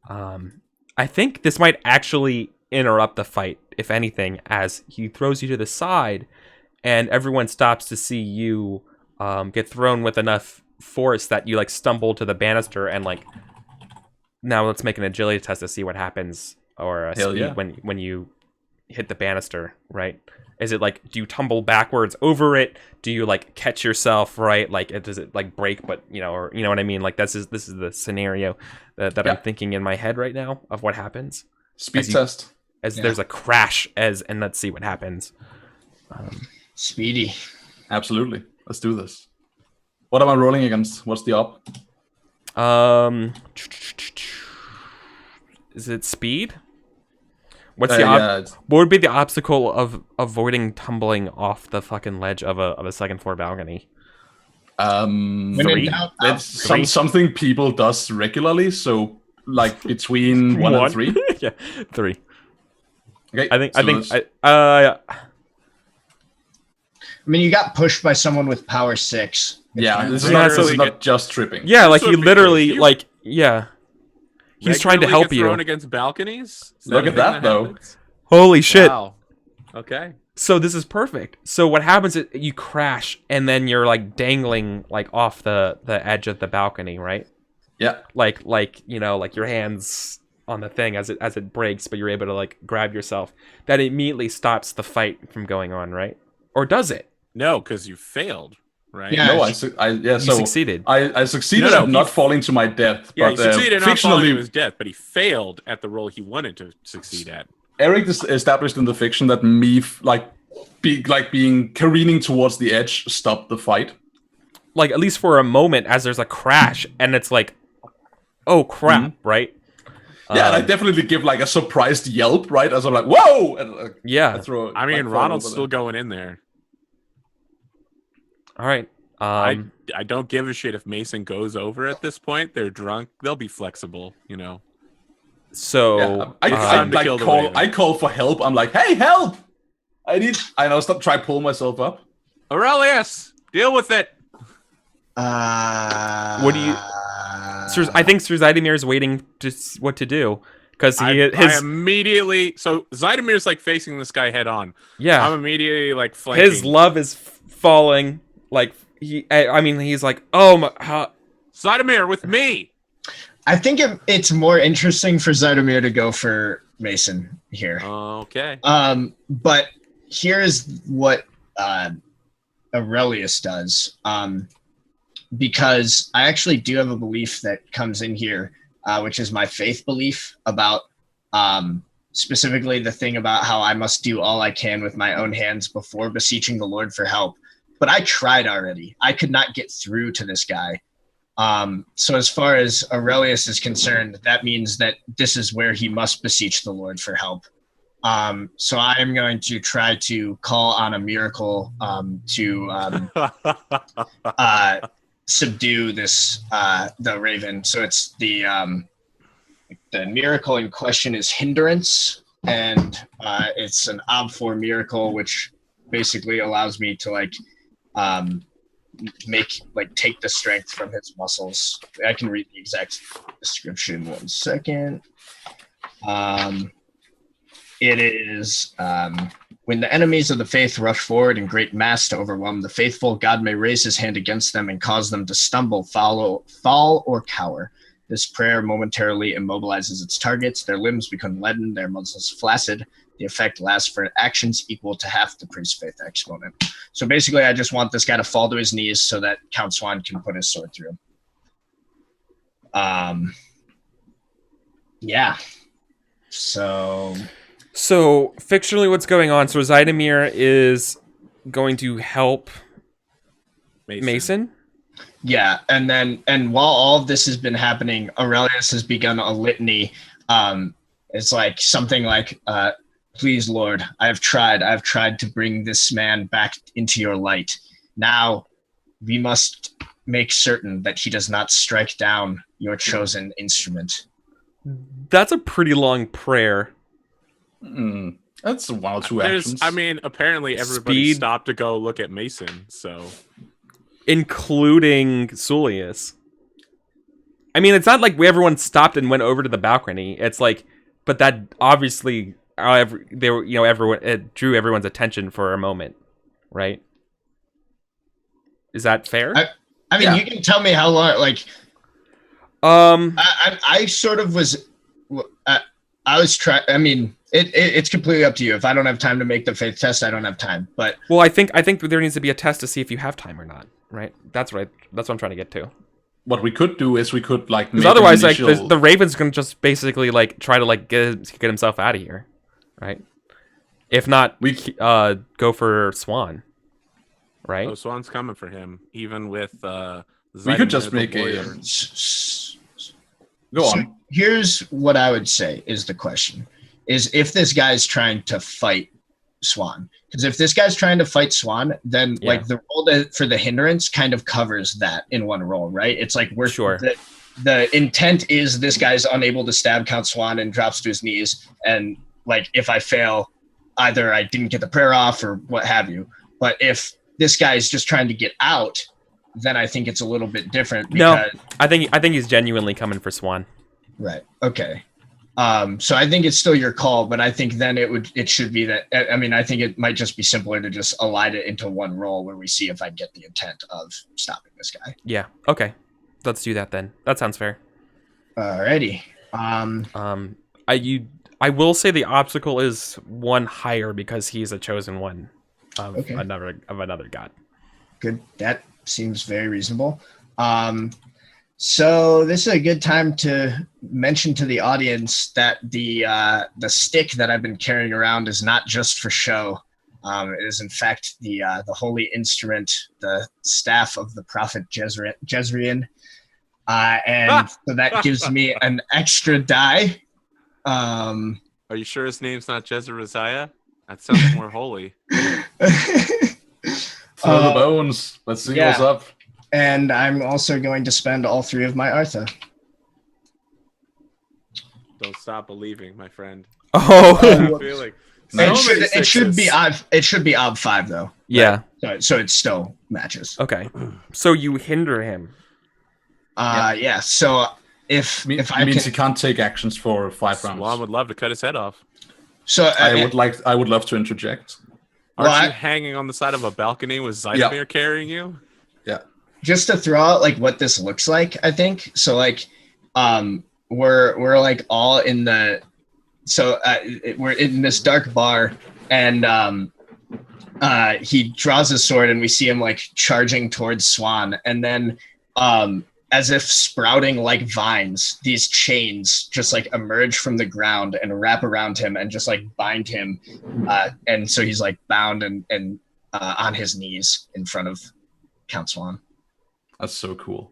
I think this might actually interrupt the fight if anything, as he throws you to the side, and everyone stops to see you get thrown with enough force that you like stumble to the banister and like. Now let's make an agility test to see what happens, or speed when you hit the banister. Right? Is it like, do you tumble backwards over it? Do you like catch yourself? Right? Like, does it like break? But or you know what I mean? Like this is the scenario that I'm thinking in my head right now of what happens. Speed test. There's a crash, and let's see what happens. Speedy. Absolutely. Let's do this. What am I rolling against? What's the op? Is it speed? What's the what would be the obstacle of avoiding tumbling off the fucking ledge of a second floor balcony? 3. It's something people does regularly, so like between 1 and 3. Yeah, 3. Okay, I mean, you got pushed by someone with power 6. Yeah, this is not just tripping. Yeah, like he literally like he's trying to help you. Thrown against balconies. Look at that though. Happens? Holy shit! Wow. Okay. So this is perfect. So what happens is you crash and then you're like dangling like off the edge of the balcony, right? Yeah. Like your hands on the thing as it breaks, but you're able to like grab yourself. That immediately stops the fight from going on, right? Or does it? No, because you failed, right? Yeah. No, You succeeded. I succeeded at not falling to my death. Yeah, but, he succeeded in not falling fictionally, to his death, but he failed at the role he wanted to succeed at. Eric established in the fiction that me being careening towards the edge stopped the fight. Like at least for a moment, as there's a crash, and it's like, oh crap, right? Yeah, and I definitely give like a surprised yelp, right? As I'm like, whoa! And, yeah. I mean, Ronald's still going in there. All right. I don't give a shit if Mason goes over at this point. They're drunk. They'll be flexible, So I call for help. I'm like, hey, help! Try pull myself up. Aurelius, deal with it. What do you? I think Sir Zidamir is waiting to what to do because I immediately. So Zidamir's like facing this guy head on. Yeah, I'm immediately like flanking. His love is falling. Like he's like, oh my, Zidamir with me. I think it's more interesting for Zidamir to go for Mason here. Okay. But here's what Aurelius does. Because I actually do have a belief that comes in here, which is my faith belief about specifically the thing about how I must do all I can with my own hands before beseeching the Lord for help. But I tried already. I could not get through to this guy. So as far as Aurelius is concerned, that means that this is where he must beseech the Lord for help. So I am going to try to call on a miracle to subdue this the raven. So it's the miracle in question is hindrance, and it's an ob4 miracle, which basically allows me to take the strength from his muscles. I can read the exact description 1 second. It is when the enemies of the faith rush forward in great mass to overwhelm the faithful, God may raise his hand against them and cause them to stumble, fall, or cower. This prayer momentarily immobilizes its targets. Their limbs become leaden, their muscles flaccid. The effect lasts for actions equal to half the priest's faith exponent. So basically, I just want this guy to fall to his knees so that Count Swan can put his sword through him. Yeah. So fictionally, what's going on? So Zidamir is going to help Mason. Yeah, and while all of this has been happening, Aurelius has begun a litany. It's like something like, "Please, Lord, I have tried to bring this man back into your light. Now, we must make certain that he does not strike down your chosen instrument." That's a pretty long prayer. That's 1 or 2 actions. Apparently everybody stopped to go look at Mason, so... Including Sulius. I mean, it's not like everyone stopped and went over to the balcony. It's like, but that obviously they were, everyone, it drew everyone's attention for a moment, right? Is that fair? I mean, you can tell me how long. Like, I sort of was. I was trying. I mean, it's completely up to you. If I don't have time to make the faith test, I don't have time. But well, I think there needs to be a test to see if you have time or not, right? That's right. That's what I'm trying to get to. What we could do is we could like because make otherwise, an initial... like the Raven's gonna just basically like try to like get himself out of here, right? If not, we go for Swan, right? Oh, Swan's coming for him, even with. We could just make a. Go on. So here's what I would say is the question: is if this guy's trying to fight Swan. Because if this guy's trying to fight Swan, then like the roll for the hindrance kind of covers that in one roll, right? It's like we're sure. The intent is this guy's unable to stab Count Swan and drops to his knees. And like if I fail, either I didn't get the prayer off or what have you. But if this guy's just trying to get out, then I think it's a little bit different. Because, no, I think he's genuinely coming for Swan. Right. Okay. So I think it's still your call, but I think then it should be that. I mean, I think it might just be simpler to just align it into one roll where we see if I get the intent of stopping this guy. Yeah. Okay. Let's do that then. That sounds fair. Alrighty. I will say the obstacle is one higher because he's a chosen one of another god. Good. That seems very reasonable. So this is a good time to mention to the audience that the stick that I've been carrying around is not just for show. It is in fact the holy instrument, the staff of the prophet Jezreel. And so that gives me an extra die. Are you sure his name's not Jezreel? That sounds more holy. Throw the bones. Let's see what's up. And I'm also going to spend all 3 of my Artha. Don't stop believing, my friend. Oh, it should be ob 5 though. Yeah. So it still matches. Okay. So you hinder him. Yeah. So if I means he can't take actions for 5 rounds. Swan would love to cut his head off. So I would love to interject. Aren't you hanging on the side of a balcony with Zytomir carrying you? Yeah. Just to throw out like what this looks like, I think. So like, we're like all in the, we're in this dark bar, and he draws his sword, and we see him like charging towards Swan, and then as if sprouting like vines, these chains just like emerge from the ground and wrap around him and just like bind him, and so he's like bound and on his knees in front of Count Swan. That's so cool.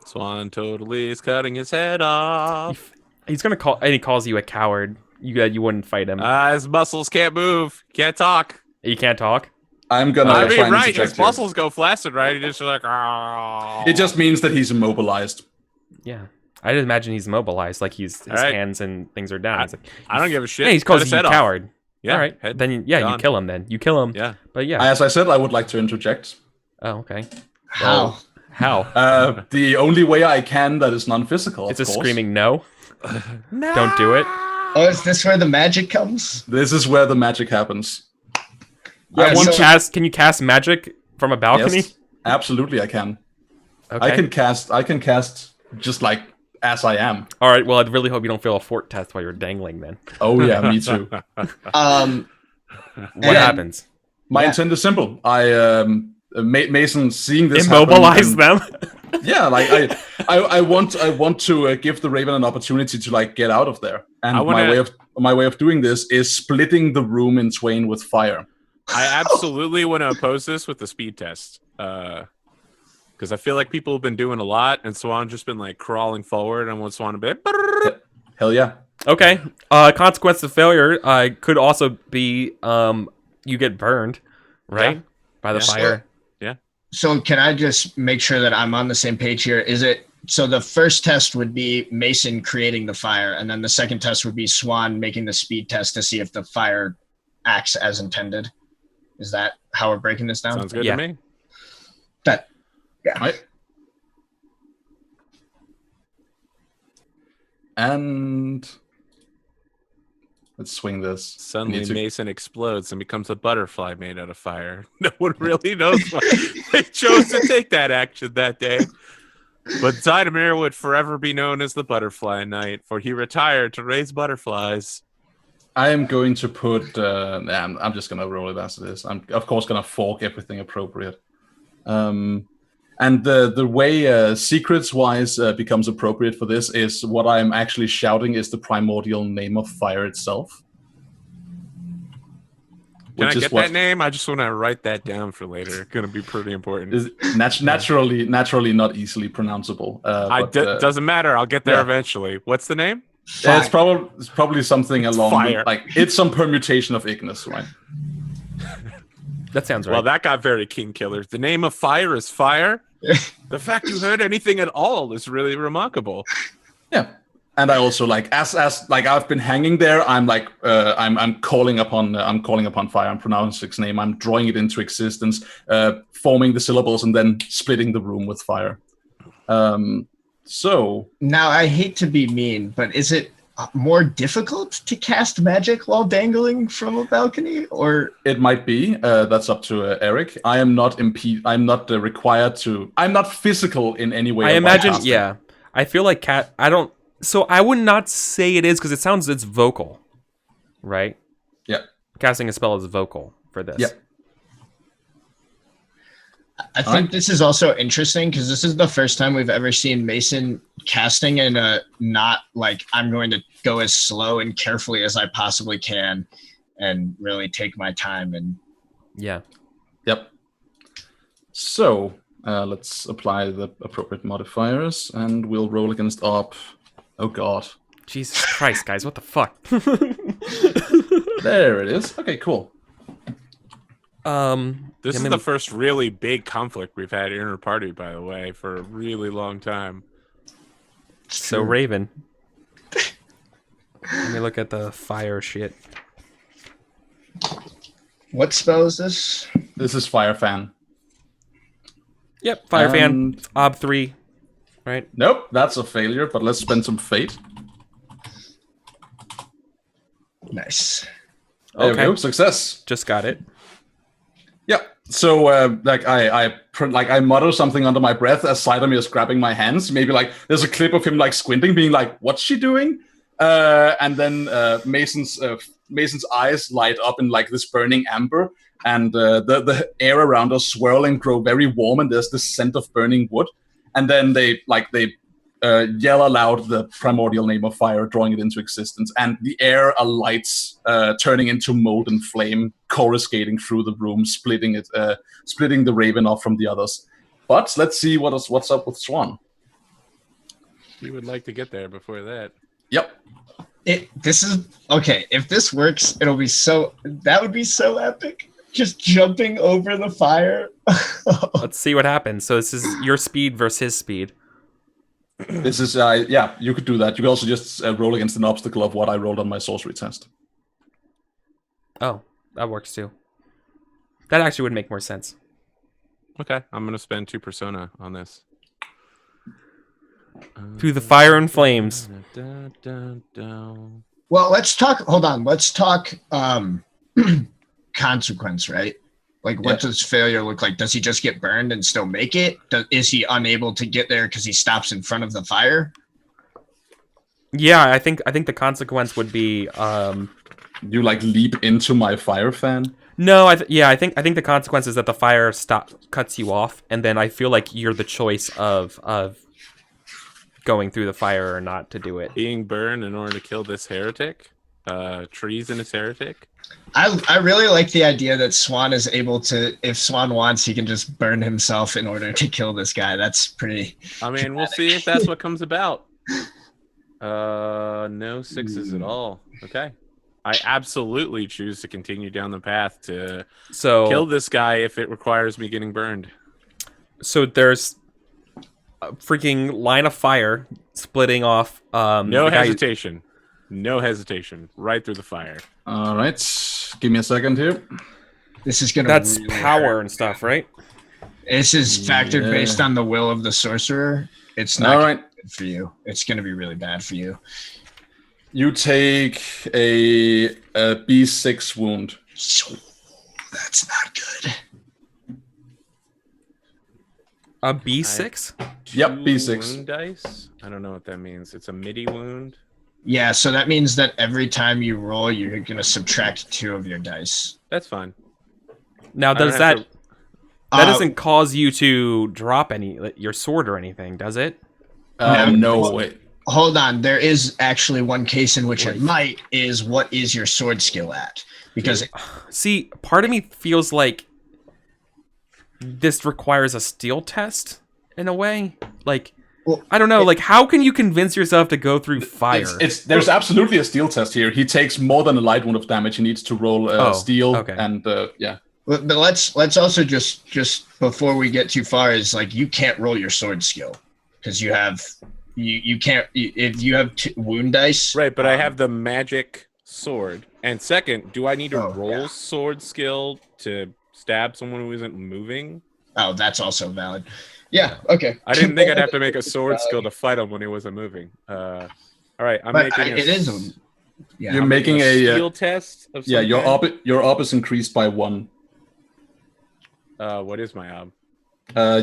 Swan totally is cutting his head off. He's gonna call, and he calls you a coward. You wouldn't fight him. His muscles can't move, can't talk. He can't talk. I'm gonna. I mean, try and right? interject His here. muscles go flaccid, right? He just like. Oh. It just means that he's immobilized. Yeah, I didn't imagine he's mobilized, like his hands and things are down. I don't give a shit. Yeah, he's calling you a coward. Yeah. All right. Then you kill him. Then you kill him. Yeah. But yeah. As I said, I would like to interject. Oh, okay. How? How? The only way I can that is non-physical. It's of a course. screaming no. No. Don't do it. Oh, is this where the magic comes? This is where the magic happens. Yeah, Can you cast magic from a balcony? Yes, absolutely, I can. Okay. I can cast just like as I am. All right. Well, I really hope you don't fail a fort test while you're dangling. Then. Oh yeah, me too. What happens? My intent is simple. Mason, seeing this immobilize happen, them. Yeah, like I want to give the Raven an opportunity to like get out of there. And my way of doing this is splitting the room in twain with fire. I absolutely want to oppose this with the speed test, because I feel like people have been doing a lot, and Swan just been like crawling forward, and I want Swan to be like, hell yeah. Okay. Consequence of failure could also be you get burned, right, by the fire. Yeah. So can I just make sure that I'm on the same page here? Is it so? The first test would be Mason creating the fire, and then the second test would be Swan making the speed test to see if the fire acts as intended. Is that how we're breaking this down? Sounds good to me. Yeah. Right. And Let's swing this. Suddenly, Need to- Mason explodes and becomes a butterfly made out of fire. No one really knows why they chose to take that action that day. But Zidamir would forever be known as the Butterfly Knight, for he retired to raise butterflies. I am going to put. I'm just gonna roll it as it is. I'm of course gonna fork everything appropriate. And the way secrets wise becomes appropriate for this is what I'm actually shouting is the primordial name of fire itself. Can I get that name? I just want to write that down for later. It's going to be pretty important. Is naturally not easily pronounceable. Doesn't matter. I'll get there eventually. What's the name? Yeah, it's probably something along fire. It's some permutation of Ignis, right? That sounds right. Well, that got very King Killer. The name of fire is fire. The fact you heard anything at all is really remarkable. Yeah. And I also as I've been hanging there, I'm I'm calling upon fire. I'm pronouncing its name. I'm drawing it into existence, forming the syllables, and then splitting the room with fire. So now I hate to be mean, but is it more difficult to cast magic while dangling from a balcony, or it might be? That's up to Eric. I am not I'm not required to. I'm not physical in any way. I imagine. Yeah, I feel like cat. I don't. So I would not say it is because it's vocal, right? Yeah. Casting a spell is vocal for this. Yeah. I think this is also interesting because this is the first time we've ever seen Mason casting in a not like I'm going to go as slow and carefully as I possibly can and really take my time and yeah. Yep. So let's apply the appropriate modifiers and we'll roll against op. Oh god. Jesus Christ, guys, what the fuck? There it is. Okay, cool. This is the first really big conflict we've had inter-party, by the way, for a really long time. So Raven. Let me look at the fire shit. What spell is this? This is Fire Fan. Yep, Fire Fan, Ob 3. Right? Nope, that's a failure, but let's spend some fate. Nice. There we go, success. Just got it. Yeah. So I mutter something under my breath as Zidamir is grabbing my hands. Maybe there's a clip of him squinting, being like, "What's she doing?" And then Mason's eyes light up in this burning amber, and the air around us swirl and grow very warm, and there's this scent of burning wood. And then they yell aloud the primordial name of fire, drawing it into existence, and the air alights, turning into molten flame, coruscating through the room, splitting the raven off from the others. But let's see what's up with Swan. We would like to get there before that. Yep. This is okay. If this works, that would be so epic. Just jumping over the fire. Let's see what happens. So this is your speed versus his speed. This is, you could do that. You could also just roll against an obstacle of what I rolled on my sorcery test. Oh, that works too. That actually would make more sense. Okay, I'm going to spend 2 persona on this. Through the fire and flames. Well, let's talk. Hold on. Let's talk consequence, right? What does failure look like? Does he just get burned and still make it? Is he unable to get there because he stops in front of the fire? Yeah, I think the consequence would be you leap into my fire fan. No, I think the consequence is that the fire cuts you off, and then I feel like you're the choice of going through the fire or not to do it. Being burned in order to kill this heretic, treasonous heretic. I really like the idea that Swan is able to, if Swan wants, he can just burn himself in order to kill this guy. That's pretty. I mean, we'll see if that's what comes about. No 6s at all. Okay. I absolutely choose to continue down the path to kill this guy if it requires me getting burned. So there's a freaking line of fire splitting off. No hesitation. No hesitation. Right through the fire. All right. Give me a second here. This is gonna. That's really power hurt. And stuff, right? This is factored based on the will of the sorcerer. It's not good for you. It's gonna be really bad for you. You take a B6 wound. That's not good. A B6? Yep, Two B6. wound dice. I don't know what that means. It's a MIDI wound. Yeah, so that means that every time you roll, you're going to subtract 2 of your dice. That's fine. Now, I don't does have that to- that doesn't cause you to drop your sword or anything, does it? No way. Hold on. There is actually one case in which it might, is what is your sword skill at? Because See, part of me feels like this requires a steel test in a way. Like, Well, I don't know. Like, how can you convince yourself to go through fire? There's absolutely a steel test here. He takes more than a light wound of damage. He needs to roll steel, okay. and yeah. But let's also just before we get too far is like you can't roll your sword skill because you have you can't if you have wound dice. Right, but I have the magic sword. And second, do I need to roll sword skill to stab someone who isn't moving? Oh, that's also valid. Yeah. Okay. I didn't think I'd have to make a sword skill to fight him when he wasn't moving. All right, I'm making You're making a skill test of some kind? your op is increased by 1. What is my ob?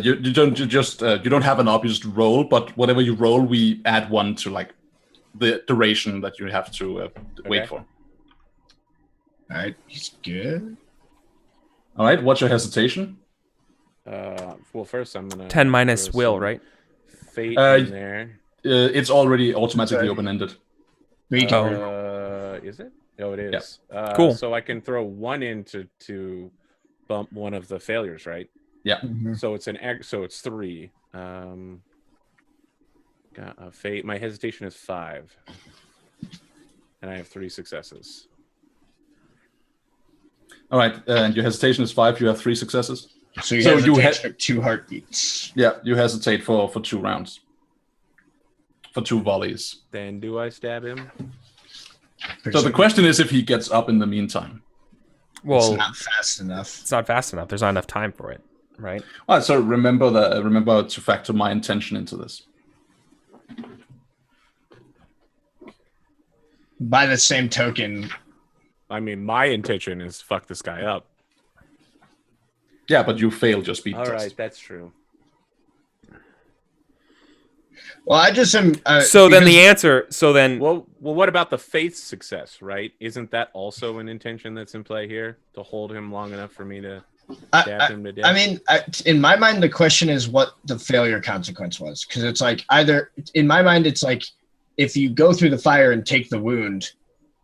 You don't have an op, you just roll, but whatever you roll, we add 1 to like the duration that you have to wait for. All right, he's good. All right, what's your hesitation? Well, first I'm gonna 10 minus will, right? Fate in there. It's already automatically open-ended. Is it? Oh, it is. Yeah. Cool. So I can throw 1 in to bump one of the failures, right? Yeah. Mm-hmm. So it's so it's 3. Got a fate. My hesitation is 5, and I have 3 successes. All right, and your hesitation is 5. You have 3 successes. So you hesitate for 2 heartbeats. Yeah, you hesitate for 2 rounds, for 2 volleys. Then do I stab him? So the question is if he gets up in the meantime. Well, it's not fast enough. It's not fast enough. There's not enough time for it, right? All right, so remember to factor my intention into this. By the same token, I mean, my intention is fuck this guy up. Yeah, but you failed your speed All test. right, that's true. well, I just am. So then the answer. So then, Well, what about the faith success, right? Isn't that also an intention that's in play here to hold him long enough for me to stab him to death? I mean, in my mind, the question is what the failure consequence was, because it's like either in my mind, it's like if you go through the fire and take the wound.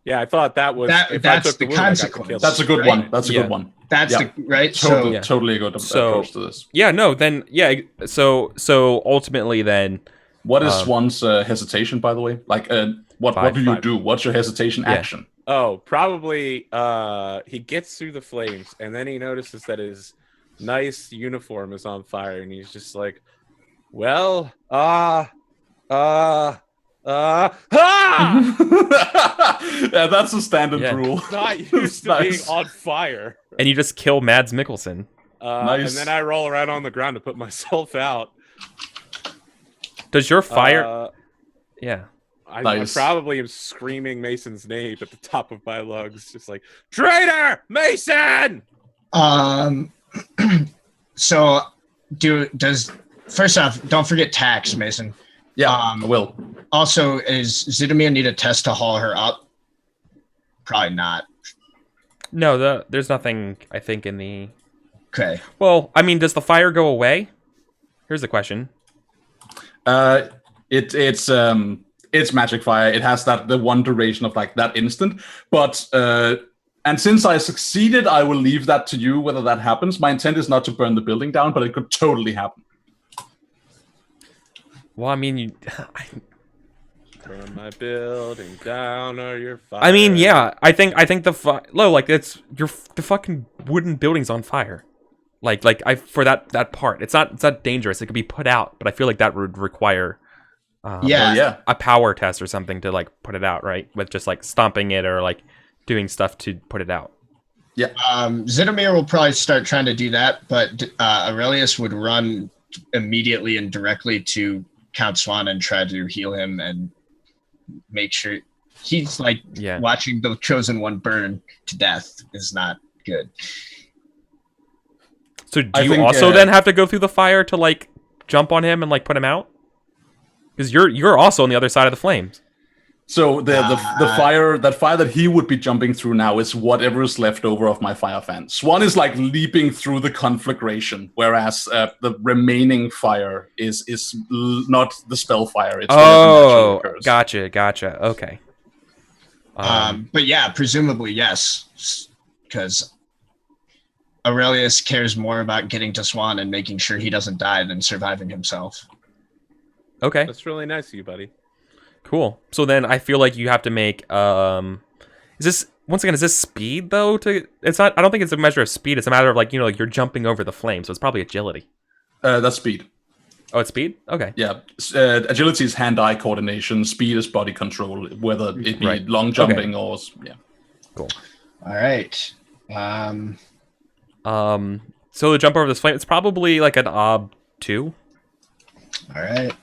Yeah, I thought that was that's the consequence. That's a good one. That's a good one. That's the right. Totally a good approach to this. Yeah, no, then yeah. So ultimately, then what is one's hesitation? By the way, like what do you do? What's your hesitation action? Oh, probably he gets through the flames and then he notices that his nice uniform is on fire and he's just like, well, Yeah, that's a standard rule. Not used to being on fire. And you just kill Mads Mikkelsen. Nice. And then I roll around on the ground to put myself out. Does your fire? Yeah. I probably am screaming Mason's name at the top of my lungs, just like, traitor, Mason! So first off, don't forget tax, Mason. Yeah, I will. Also, is Zidomir need a test to haul her up? Probably not. No, there's nothing, I think, in the... Okay. Well, I mean, does the fire go away? Here's the question. It's magic fire. It has the one duration of like that instant. But and since I succeeded, I will leave that to you whether that happens. My intent is not to burn the building down, but it could totally happen. Well, I mean, burn my building down or you're fired. I mean, yeah. I think the fucking wooden building's on fire. For that part, it's not dangerous. It could be put out, but I feel like that would require a power test or something to like put it out, right? With just like stomping it or like doing stuff to put it out. Yeah. Zidomir will probably start trying to do that, but Aurelius would run immediately and directly to Count Swan and try to heal him and make sure he's like Yeah. watching the chosen one burn to death is not good. So do I you think, also then have to go through the fire to like jump on him and like put him out? Because you're also on the other side of the flames. So the fire that he would be jumping through now is whatever is left over of my fire fan. Swan is like leaping through the conflagration, whereas the remaining fire is not the spell fire. It's whatever naturally occurs. Gotcha. Okay. But yeah, presumably yes, because Aurelius cares more about getting to Swan and making sure he doesn't die than surviving himself. Okay. That's really nice of you, buddy. Cool. So then I feel like you have to make is this speed though? It's not, I don't think it's a measure of speed, it's a matter of like, like you're jumping over the flame, so it's probably agility. That's speed. Oh, it's speed? Okay. Yeah. Agility is hand-eye coordination, speed is body control, whether it be long jumping or Cool. All right. So the jump over this flame, it's probably like an ob 2. All right.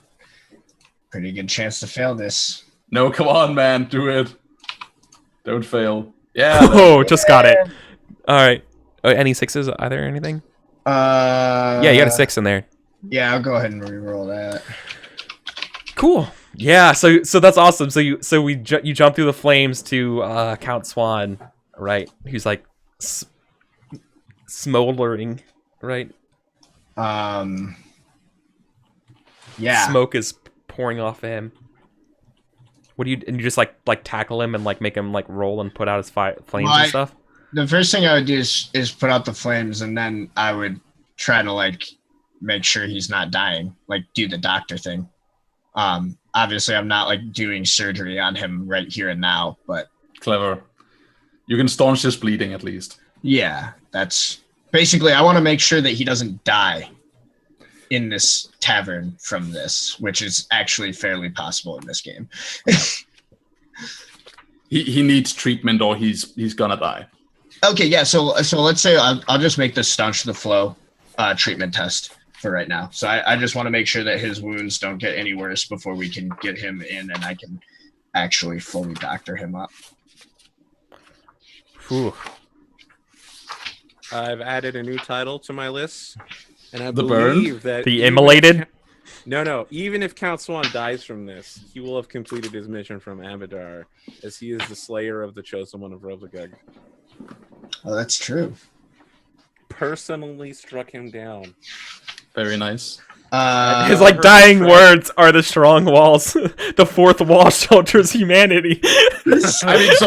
Pretty good chance to fail this. No, come on, man, do it. Don't fail. Yeah. Oh, just got it. All right. Any 6s? Are there anything? Yeah, you got a 6 in there. Yeah, I'll go ahead and re-roll that. Cool. Yeah. So that's awesome. So you jump through the flames to Count Swan, right? Who's like smoldering, right? Yeah. Smoke is pouring off of him. What do you? And you just like tackle him and like make him like roll and put out his flames and stuff. The first thing I would do is put out the flames, and then I would try to like make sure he's not dying, like do the doctor thing. Obviously, I'm not like doing surgery on him right here and now, but clever. You can staunch his bleeding at least. Yeah, that's basically. I want to make sure that he doesn't die in this tavern from this, which is actually fairly possible in this game. he needs treatment or he's gonna die. Okay, yeah. So let's say I'll just make the staunch the flow treatment test for right now. So I just want to make sure that his wounds don't get any worse before we can get him in and I can actually fully doctor him up. Whew. I've added a new title to my list, and I The believe that The immolated? No. Even if Count Swan dies from this, he will have completed his mission from Amadar, as he is the slayer of the chosen one of Rovagug. Oh, that's true. Personally struck him down. Very nice. His like dying words are the strong walls. The fourth wall shelters humanity. I mean, so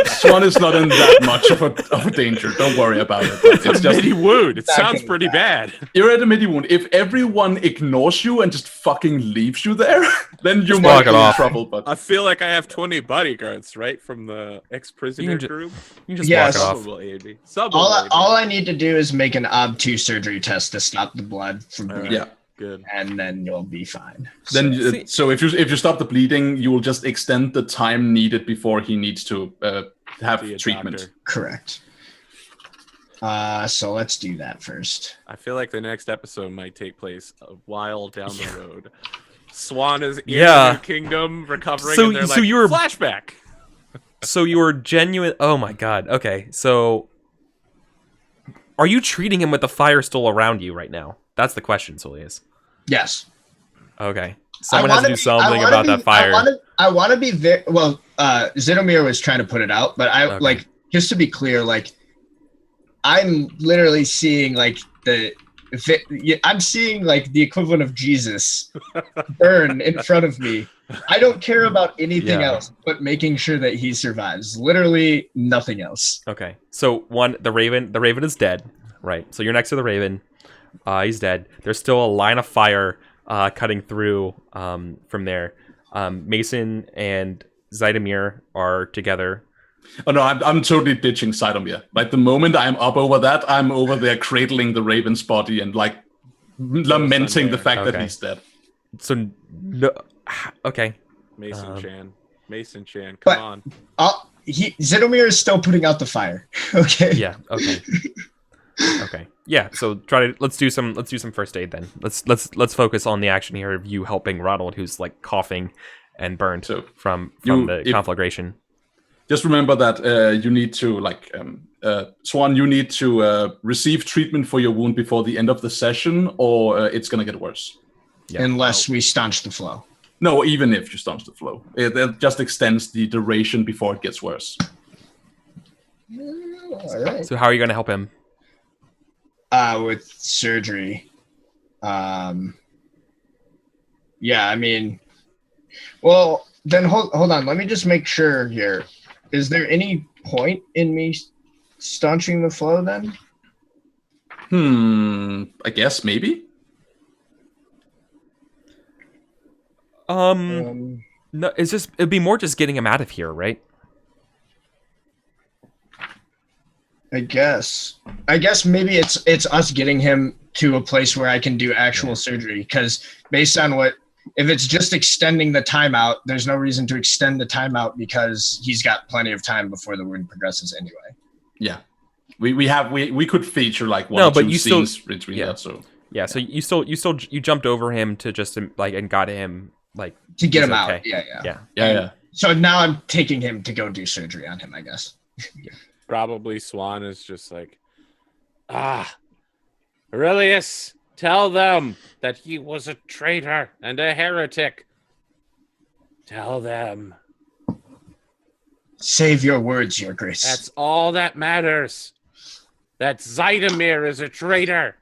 Swan is not in that much of a danger. Don't worry about it. It's just midi wound. It sounds pretty bad. You're at a midi wound. If everyone ignores you and just fucking leaves you there, then you Just might walk be it in off. trouble. But I feel like I have 20 bodyguards, right, from the ex-prisoner group. You just Yes. walk it off. Subbable AB. All I need to do is make an ob2 surgery test to stop the blood from bleeding, yeah. Good. and then you'll be fine. Then See- so if you stop the bleeding, you will just extend the time needed before he needs to have Be a treatment. doctor. Correct. So let's do that first. I feel like the next episode might take place a while down the road. Swan is in Yeah. the New Kingdom recovering, So- and they're so like, you were- flashback. So you were genuine. Oh my god. Okay. So are you treating him with the fire still around you right now? That's the question, Solius. Yes. Okay. Someone has to do something about that fire. I want to be very well. Zidomir was trying to put it out, but Okay. like just to be clear, like I'm literally seeing like I'm seeing like the equivalent of Jesus burn in front of me. I don't care about anything Yeah. else but making sure that he survives. Literally nothing else. Okay. So the raven is dead, right? So you're next to the raven. He's dead. There's still a line of fire cutting through from there. Mason and Zydomir are together. Oh no, I'm totally ditching Sidomir. Like the moment I'm up over that, I'm over there cradling the raven's body and like lamenting the fact that Okay. he's dead. So no, okay. Mason Chan, come But- on. Zidomir is still putting out the fire. Okay. Yeah. Okay. Okay. Yeah. So let's do some first aid then. Let's focus on the action here of you helping Ronald, who's like coughing and burned So, from the if- conflagration. Just remember that you need to, Swan, you need to receive treatment for your wound before the end of the session, or it's going to get worse. Yeah. Unless we staunch the flow. No, even if you staunch the flow. It just extends the duration before it gets worse. All right. So how are you going to help him? With surgery. Yeah, I mean, well, then hold on. Let me just make sure here. Is there any point in me staunching the flow then? I guess maybe. No, it'd be more just getting him out of here, right? I guess maybe it's us getting him to a place where I can do actual surgery, because based on if it's just extending the timeout, there's no reason to extend the timeout because he's got plenty of time before the wound progresses anyway. Yeah. We could feature like one or two scenes between that, so yeah, so you jumped over him to just like and got him like to get him okay. out. Yeah. Yeah. So now I'm taking him to go do surgery on him, I guess. Probably Swan is just like, Aurelius, tell them that he was a traitor and a heretic. Tell them. Save your words, Your Grace. That's all that matters. That Zydomir is a traitor.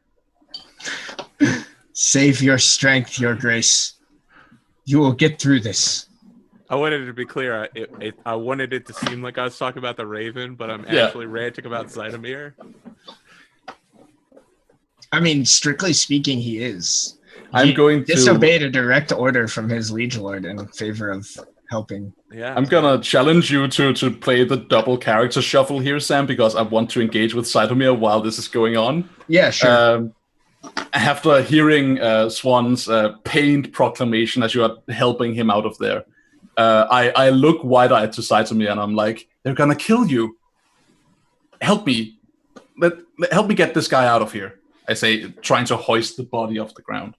Save your strength, Your Grace. You will get through this. I wanted it to be clear. I wanted it to seem like I was talking about the Raven, but I'm actually ranting about Zydomir. I mean, strictly speaking, he is. I'm going to disobeyed a direct order from his liege lord in favor of helping. Yeah, I'm gonna challenge you to play the double character shuffle here, Sam, because I want to engage with Zydomir while this is going on. Yeah, sure. After hearing Swan's pained proclamation as you are helping him out of there, I look wide-eyed to Zydomir and I'm like, they're gonna kill you. Help me. Help me get this guy out of here. I say, trying to hoist the body off the ground.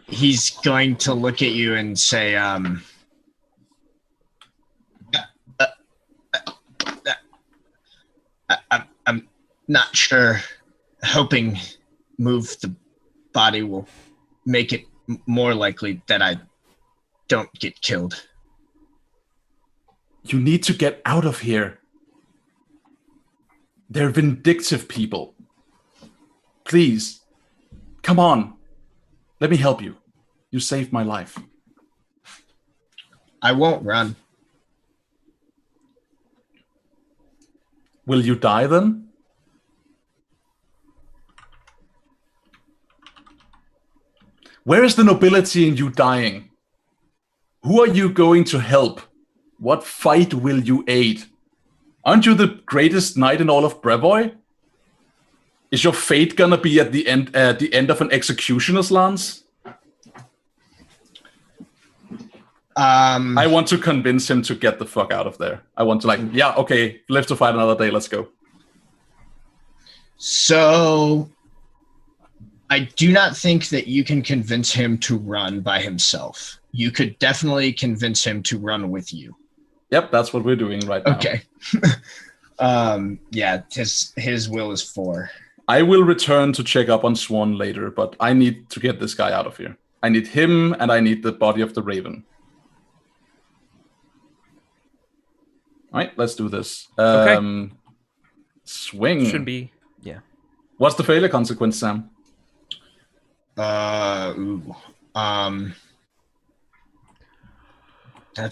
He's going to look at you and say, I'm not sure helping move the body will make it more likely that I don't get killed. You need to get out of here. They're vindictive people. Please, come on. Let me help you. You saved my life. I won't run. Will you die then? Where is the nobility in you dying? Who are you going to help? What fight will you aid? Aren't you the greatest knight in all of Brevoy? Is your fate gonna be at the end of an executioner's lance? I want to convince him to get the fuck out of there. I want to okay, live to fight another day, let's go. So, I do not think that you can convince him to run by himself. You could definitely convince him to run with you. Yep, that's what we're doing right now. Okay. Yeah, his will is 4. I will return to check up on Swan later, but I need to get this guy out of here. I need him, and I need the body of the Raven. All right, let's do this. Okay. Swing. Should be, yeah. What's the failure consequence, Sam? That's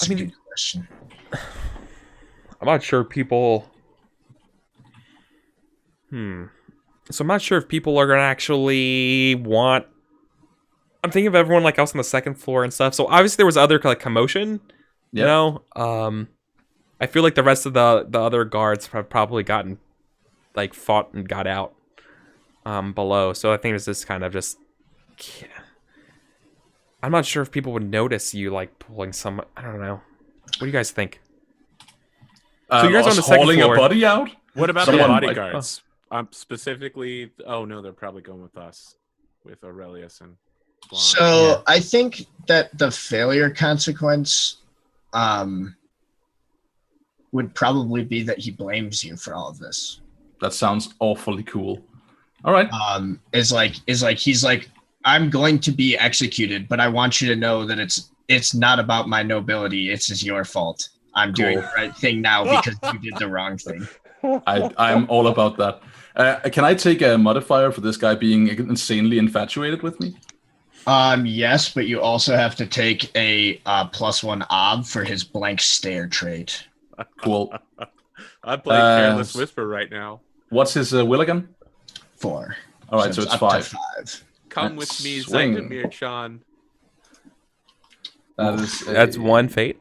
a good question. I'm not sure people... So I'm not sure if people are going to actually want... I'm thinking of everyone like else on the second floor and stuff. So obviously there was other like commotion, you know? I feel like the rest of the other guards have probably gotten like fought and got out below. So I think it's just kind of just... I'm not sure if people would notice you like pulling some... I don't know. What do you guys think? So you guys on the second hauling floor. A body out? What about the bodyguards? Specifically, oh no, they're probably going with us. with Aurelius and Blonde. So I think that the failure consequence would probably be that he blames you for all of this. That sounds awfully cool. All right. He's like, I'm going to be executed, but I want you to know that it's not about my nobility. It's your fault. I'm doing the right thing now because you did the wrong thing. I'm all about that. Can I take a modifier for this guy being insanely infatuated with me? Yes, but you also have to take a +1 ob for his blank stare trait. Cool. I'm playing Careless Whisper right now. What's his will again? 4. All right, so it's up 5. to 5. Come with me, Zangamir-chan. That's 1 fate.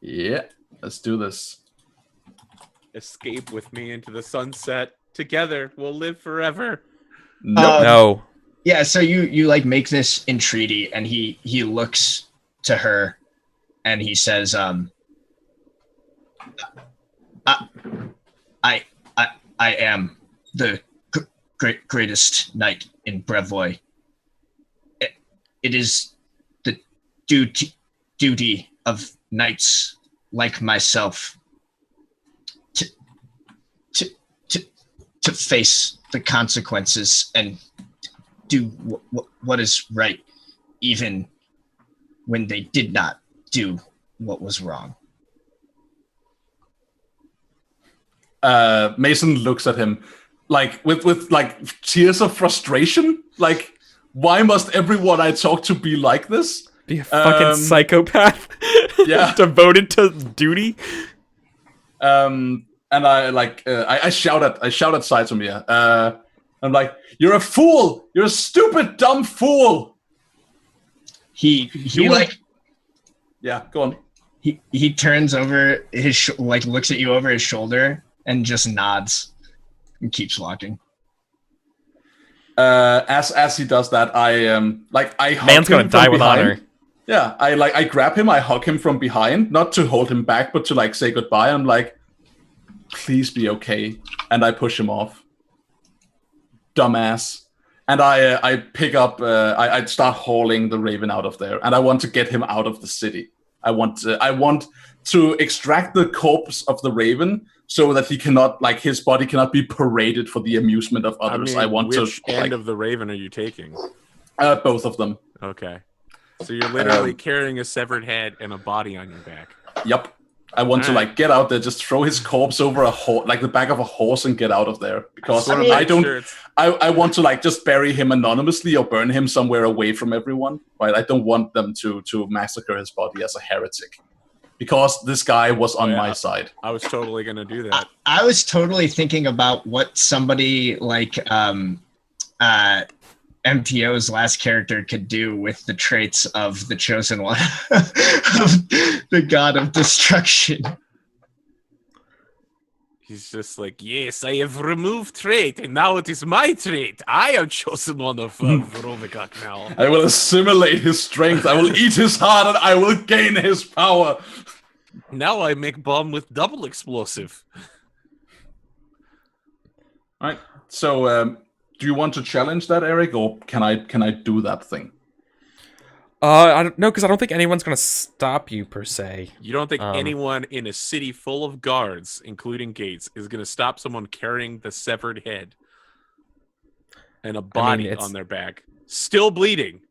Yeah, let's do this. Escape with me into the sunset. Together, we'll live forever. No. Yeah, so you like make this entreaty, and he looks to her, and he says, I am the greatest knight in Brevoy. It is the duty of knights like myself to face the consequences and do what is right, even when they did not do what was wrong. Mason looks at him like with like tears of frustration. Like, why must everyone I talk to be like this? Be a fucking psychopath. Yeah. Devoted to duty. And I shout at Saitomir. I'm like, you're a fool! You're a stupid, dumb fool! He Yeah, go on. He turns over his looks at you over his shoulder and just nods and keeps walking. As he does that, I hug Man's him gonna from die with behind. honor. Yeah, I grab him, I hug him from behind, not to hold him back, but to like say goodbye. I'm like, please be okay, and I push him off. Dumbass. And I pick up, I start hauling the Raven out of there, and I want to get him out of the city. I want to extract the corpse of the Raven so that he cannot, like, his body cannot be paraded for the amusement of others. Which end of the Raven are you taking? Both of them. Okay. So you're literally carrying a severed head and a body on your back. Yep. I want to like get out there, just throw his corpse over a like the back of a horse and get out of there, because I want to like just bury him anonymously or burn him somewhere away from everyone. Right? I don't want them to massacre his body as a heretic, because this guy was on my side. I was totally gonna do that. I was totally thinking about what somebody like MTO's last character could do with the traits of the Chosen One, of the God of Destruction. He's just like, yes, I have removed trait, and now it is my trait. I am Chosen One of Verovigak now. I will assimilate his strength. I will eat his heart, and I will gain his power. Now I make bomb with double explosive. All right. So, do you want to challenge that, Eric, or can I do that thing? I don't know, because I don't think anyone's gonna stop you per se. You don't think anyone in a city full of guards, including gates, is gonna stop someone carrying the severed head and a body on their back, still bleeding,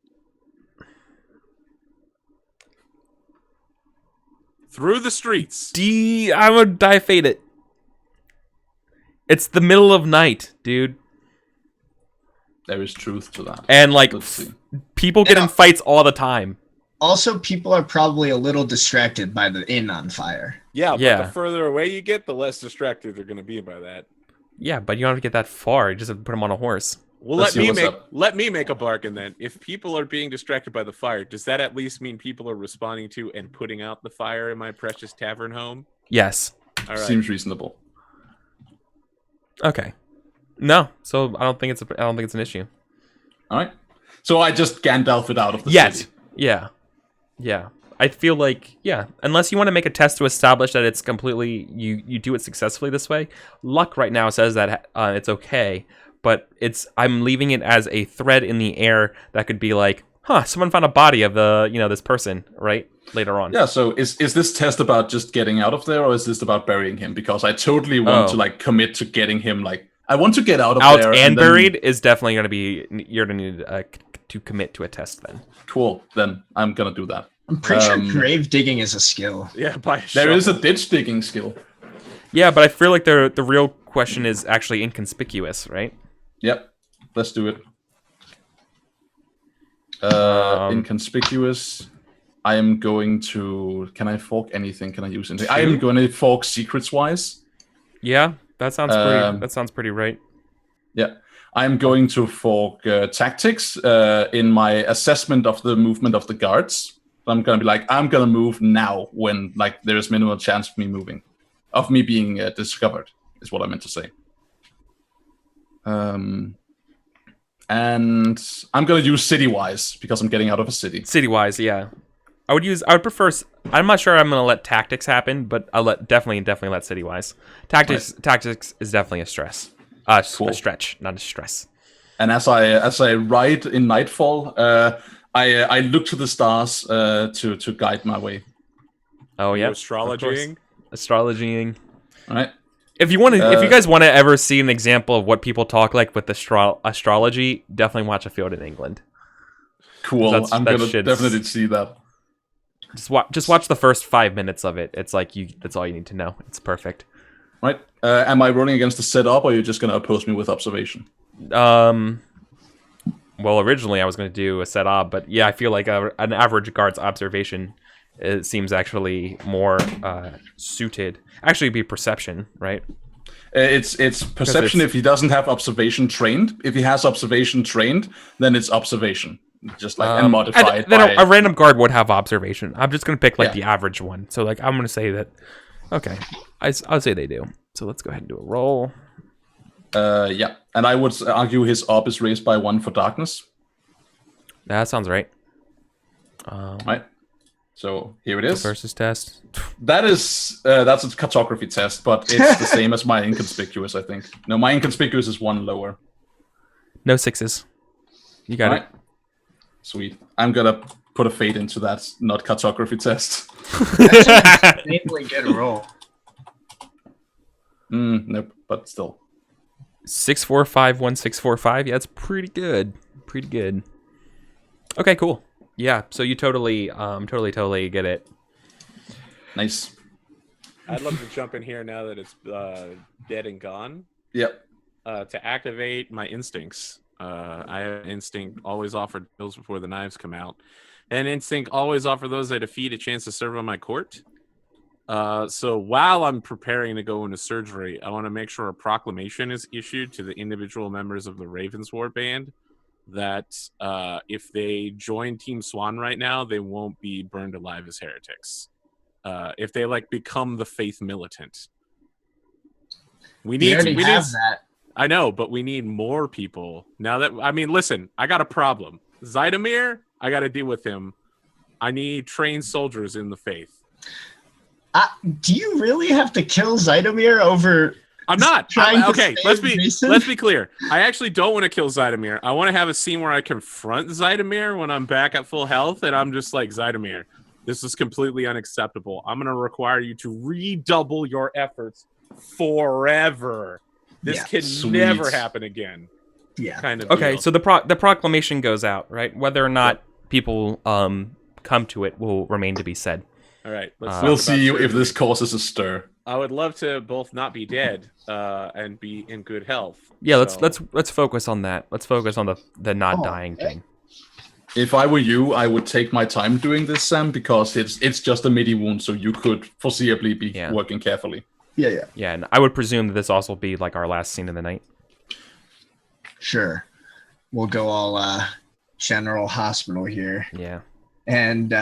through the streets? I'm gonna die fade it. It's the middle of night, dude. There is truth to that. And like people get in fights all the time. Also, people are probably a little distracted by the inn on fire. Yeah, but the further away you get, the less distracted they're going to be by that. Yeah, but you don't have to get that far. You just have to put them on a horse. Well, let me make a bargain then. If people are being distracted by the fire, does that at least mean people are responding to and putting out the fire in my precious tavern home? Yes. All right. Seems reasonable. Okay. No, so I don't think it's an issue. All right. So I just Gandalf it out of the city. Yeah. I feel like unless you want to make a test to establish that it's completely you do it successfully this way. Luck right now says that it's okay, but I'm leaving it as a thread in the air that could be like, huh, someone found a body of this person, right? Later on. Yeah, so is this test about just getting out of there, or is this about burying him? Because I totally want to like commit to getting him. Like, I want to get out of there. And buried is definitely going to be, you're going to need to commit to a test then. Cool, then I'm going to do that. I'm pretty sure grave digging is a skill. Yeah, there is a ditch digging skill. Yeah, but I feel like the real question is actually inconspicuous, right? Yep, let's do it. Inconspicuous. I am going to. Can I fork anything? Can I use anything? I am going to fork secrets wise. Yeah, that sounds pretty. That sounds pretty right. Yeah, I'm going to fork tactics in my assessment of the movement of the guards. I'm going to be like, I'm going to move now when like there is minimal chance of me moving, of me being discovered. Is what I meant to say. And I'm going to use city-wise because I'm getting out of a city. City-wise, yeah. I would prefer. I'm not sure I'm going to let tactics happen, but I'll definitely let city-wise. Tactics is definitely a stress. Cool. A stretch, not a stress. And as I ride in Nightfall, I look to the stars to guide my way. Oh yeah, astrologying. All right. If you guys want to ever see an example of what people talk like with astrology, definitely watch A Field in England. Cool. I'm gonna definitely see that. Just watch the first 5 minutes of it. It's like that's all you need to know. It's perfect. Right. Am I running against the setup, or are you just gonna oppose me with observation? Well, originally I was going to do a setup, but yeah, I feel like an average guard's observation seems actually more suited. Actually, it'd be perception, right? It's perception if he doesn't have observation trained. If he has observation trained, then it's observation, just like and modified. Then a random guard would have observation. I'm just going to pick like the average one. So like I'm going to say that. Okay, I'll say they do. So let's go ahead and do a roll. Yeah, and I would argue his op is raised by 1 for darkness. That sounds right. Right. So here it is. Versus test. That's a cartography test, but it's the same as my inconspicuous, I think. No, my inconspicuous is 1 lower. No 6s. You got it. Sweet. I'm gonna put a fate into that not cartography test. That's a insanely good roll. Nope, but still. 6451645. Yeah, it's pretty good. Pretty good. Okay, cool. Yeah, so you totally get it. Nice. I'd love to jump in here now that it's dead and gone. Yep. To activate my instincts. I have an instinct, always offer kills before the knives come out. And instinct, always offer those I defeat a chance to serve on my court. So while I'm preparing to go into surgery, I want to make sure a proclamation is issued to the individual members of the Ravensward band that if they join Team Swan right now, they won't be burned alive as heretics. If they like become the faith militant, we need that. I know, but we need more people now. Listen, I got a problem. Zydomir, I got to deal with him. I need trained soldiers in the faith. Do you really have to kill Zydomir over? I'm not. Okay, let's be clear. I actually don't want to kill Zydomir. I want to have a scene where I confront Zydomir when I'm back at full health, and I'm just like, Zydomir, this is completely unacceptable. I'm going to require you to redouble your efforts forever. This can never happen again. Yeah. Kind of. Okay, deal. so the proclamation goes out, right? Whether or not people come to it will remain to be said. All right. We'll see if this causes a stir. I would love to both not be dead and be in good health. Yeah, let's focus on that. Let's focus on the not dying thing. If I were you, I would take my time doing this, Sam, because it's just a midi wound, so you could foreseeably be working carefully. Yeah. Yeah, and I would presume that this also be like our last scene of the night. Sure. We'll go all General Hospital here. Yeah. And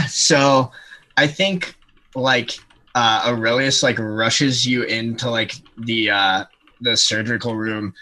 so I think like Aurelius like rushes you into like the surgical room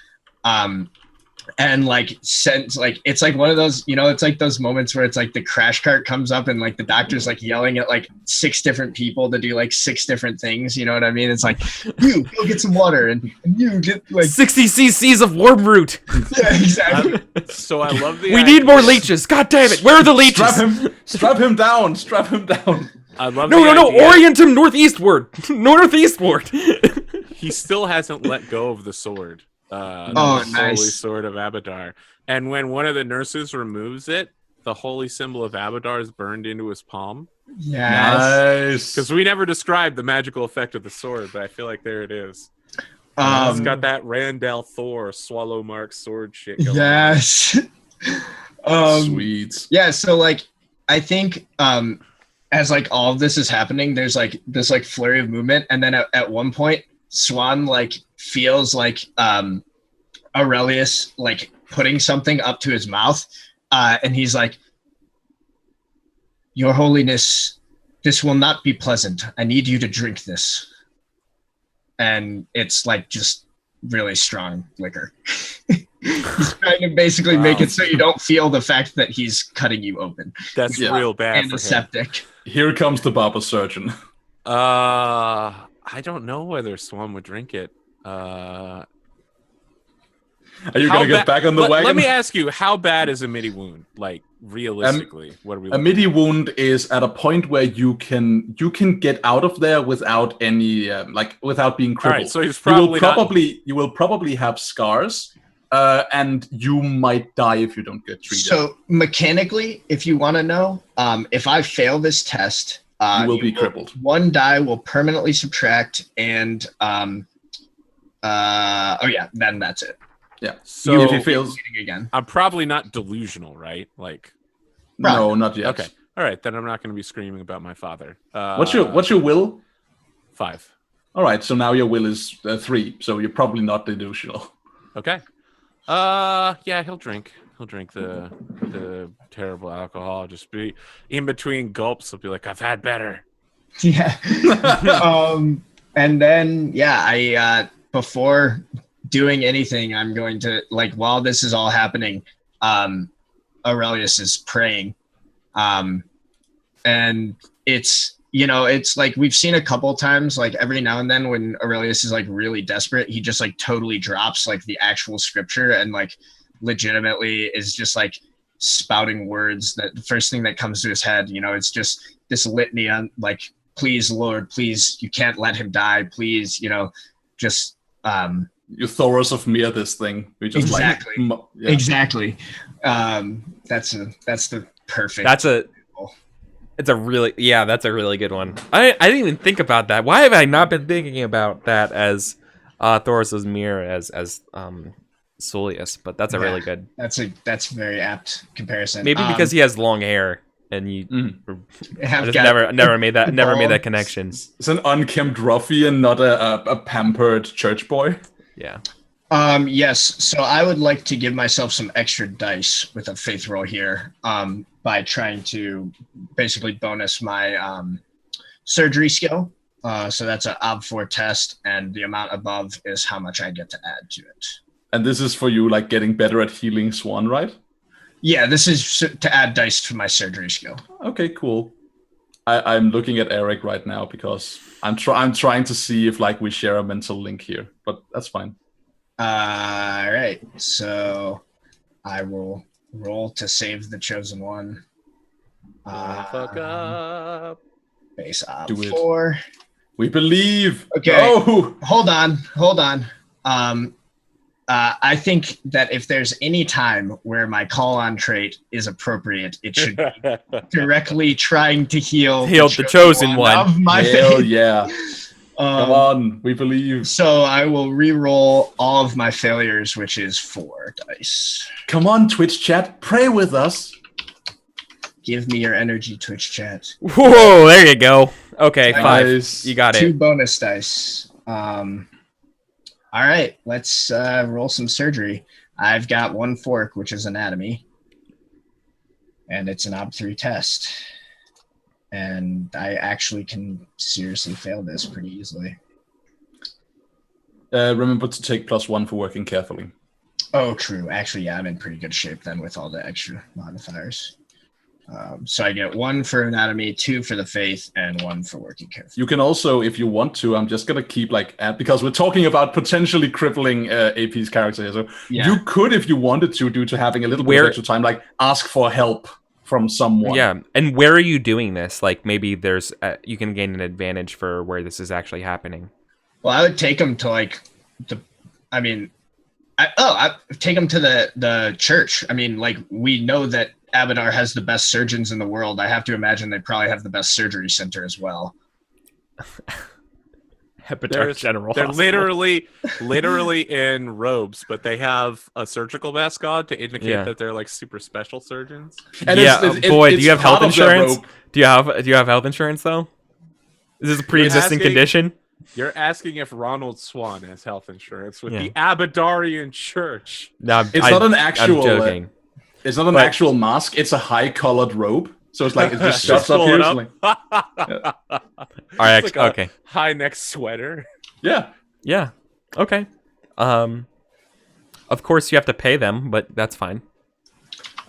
and like sends like it's like one of those, you know, it's like those moments where it's like the crash cart comes up and like the doctor's like yelling at like 6 different people to do like 6 different things, you know what I mean? It's like, you go get some water and you get like 60 cc's of worm root. yeah, exactly. So I love the. We need more leeches. God damn it! Where are the leeches? Strap him down. Strap him down. I love No, the no, no! idea. Orient him northeastward. Northeastward. He still hasn't let go of the sword. The Oh, holy nice. sword of Abadar. And when one of the nurses removes it, the holy symbol of Abadar is burned into his palm. Yes. Nice. Because we never described the magical effect of the sword, but I feel like there it is. It's got that Randall Thor swallow mark sword shit going on. Yes. Sweet. Yeah, so like I think as like all of this is happening, there's like this like flurry of movement, and then at one point Swan like feels like Aurelius like putting something up to his mouth, and he's like, "Your Holiness, this will not be pleasant. I need you to drink this." And it's like just really strong liquor. He's trying to basically make it so you don't feel the fact that he's cutting you open. That's real bad for him. Antiseptic. Here comes the barber surgeon. I don't know whether Swan would drink it. Are you gonna get back on the wagon? Let me ask you, how bad is a midi wound? Like realistically, what are we? A midi wound is at a point where you can get out of there without any without being crippled. All right, so he's probably you will probably have scars, and you might die if you don't get treated. So mechanically, if you want to know, if I fail this test, you will be crippled. 1 die will permanently subtract, and then that's it. Yeah. So if he fails again, I'm probably not delusional, right? Like, no, not yet. okay, all right, then I'm not going to be screaming about my father. What's your will? 5. All right, so now your will is 3, so you're probably not delusional. Okay. Yeah, he'll drink. He'll drink the terrible alcohol. Just be in between gulps. He'll be like, "I've had better." yeah. And then I before doing anything, I'm going to like while this is all happening, Aurelius is praying, and it's it's like we've seen a couple times, like every now and then when Aurelius is like really desperate, he just like totally drops like the actual scripture and like legitimately is just like spouting words that the first thing that comes to his head, it's just this litany on like, please Lord, please, you can't let him die, please, just You Thoros of Mir this thing. We just exactly. Exactly. That's the perfect. That's a really good one. I didn't even think about that. Why have I not been thinking about that as Thoros' mirror as Solius? But that's a really good. That's a very apt comparison. Maybe because he has long hair and you have never made that connection. It's an unkempt ruffian, not a pampered church boy. Yeah. Yes. So I would like to give myself some extra dice with a faith roll here, by trying to basically bonus my surgery skill. So that's an OB4 test, and the amount above is how much I get to add to it. And this is for you, like getting better at healing Swan, right? Yeah, this is to add dice to my surgery skill. Okay, cool. I'm looking at Eric right now because I'm trying to see if like we share a mental link here, but that's fine. All right, so I will roll to save the chosen one. Fuck up. Base op Do it. 4. We believe. Okay. Oh, Hold on. I think that if there's any time where my call-on trait is appropriate, it should be directly trying to heal the chosen one. of my hell faith. yeah! Come on, we believe. So I will re-roll all of my failures, which is 4 dice. Come on, Twitch chat, pray with us. Give me your energy, Twitch chat. Whoa, there you go. Okay, 5. Nice. You got 2 it. bonus dice. All right, let's roll some surgery. I've got 1 fork, which is anatomy, and it's an OB3 test. And I actually can seriously fail this pretty easily. Remember to take +1 for working carefully. Oh, true. Actually, yeah, I'm in pretty good shape then with all the extra modifiers. So I get 1 for anatomy, 2 for the faith, and 1 for working character. You can also, if you want to, I'm just gonna keep like because we're talking about potentially crippling AP's character here. So you could, if you wanted to, due to having a little bit of extra time, like ask for help from someone. Yeah, and where are you doing this? Like maybe there's you can gain an advantage for where this is actually happening. Well, I would take him to like I take him to the church. I mean, like we know that Abadar has the best surgeons in the world. I have to imagine they probably have the best surgery center as well. Abadar General They're Hospital. literally in robes, but they have a surgical vest on to indicate that they're like super special surgeons. And do you have health insurance? Do you have health insurance though? Is this a pre-existing condition? You're asking if Ronald Swan has health insurance with the Abadarian Church. No, it's not an actual. I'm joking. It's not an actual mask. It's a high-colored robe. So it's like it just shuts up here. All right. Like okay. High neck sweater. Yeah. Yeah. Okay. Of course you have to pay them, but that's fine.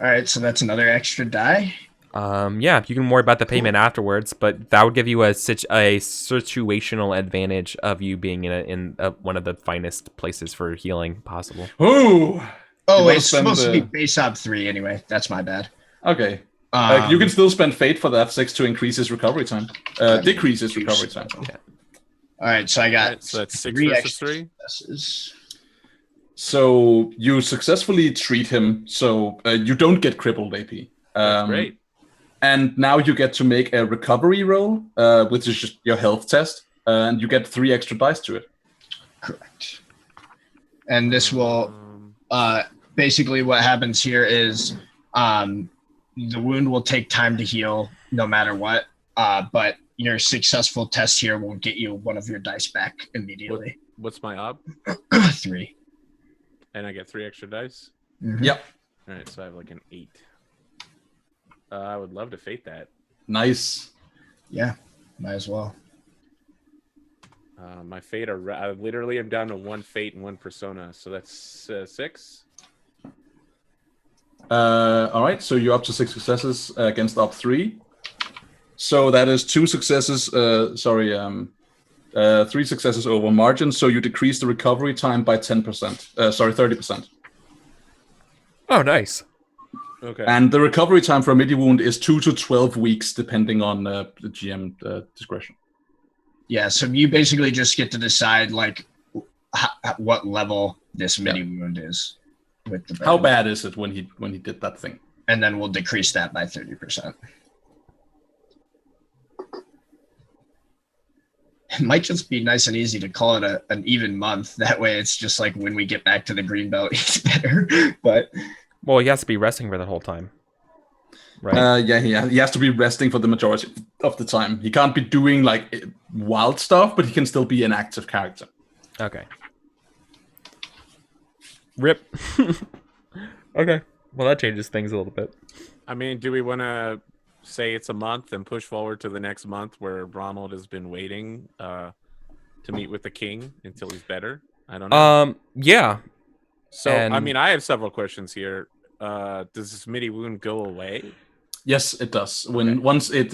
All right. So that's another extra die. Yeah, you can worry about the payment afterwards, but that would give you a situational advantage of you being in one of the finest places for healing possible. Ooh. Oh, it's supposed to be base op 3 anyway. That's my bad. Okay. You can still spend fate for that 6 to increase his recovery time. Decrease his recovery time. Yeah. All right, so I got so that's 6 versus 3. So you successfully treat him, so you don't get crippled AP. That's great. And now you get to make a recovery roll, which is just your health test, and you get 3 extra dice to it. Correct. And this will basically what happens here is the wound will take time to heal no matter what, but your successful test here will get you 1 of your dice back immediately. What's my ob? 3. And I get 3 extra dice? Mm-hmm. Yep. All right, so I have like an 8. I would love to fate that. Nice. Yeah, might as well. My fate I literally am down to 1 fate and 1 persona, so that's 6. All right, so you're up to 6 successes against up 3. So that is 2 successes. 3 successes over margin. So you decrease the recovery time by 10%. 30%. Oh, nice. Okay. And the recovery time for a midi wound is 2 to 12 weeks, depending on the GM discretion. Yeah, so you basically just get to decide like what level this midi wound is. With the How bad is it when he did that thing? And then we'll decrease that by 30%. It might just be nice and easy to call it an even month. That way it's just like when we get back to the green belt, it's better. But well, he has to be resting for the whole time. Right. He has to be resting for the majority of the time. He can't be doing like wild stuff, but he can still be an active character. Okay. Rip. Okay. Well, that changes things a little bit. I mean, do we want to say it's a month and push forward to the next month where Ronald has been waiting to meet with the king until he's better? I don't know. Yeah. So, I mean, I have several questions here. Does this midi wound go away? Yes, it does. Once it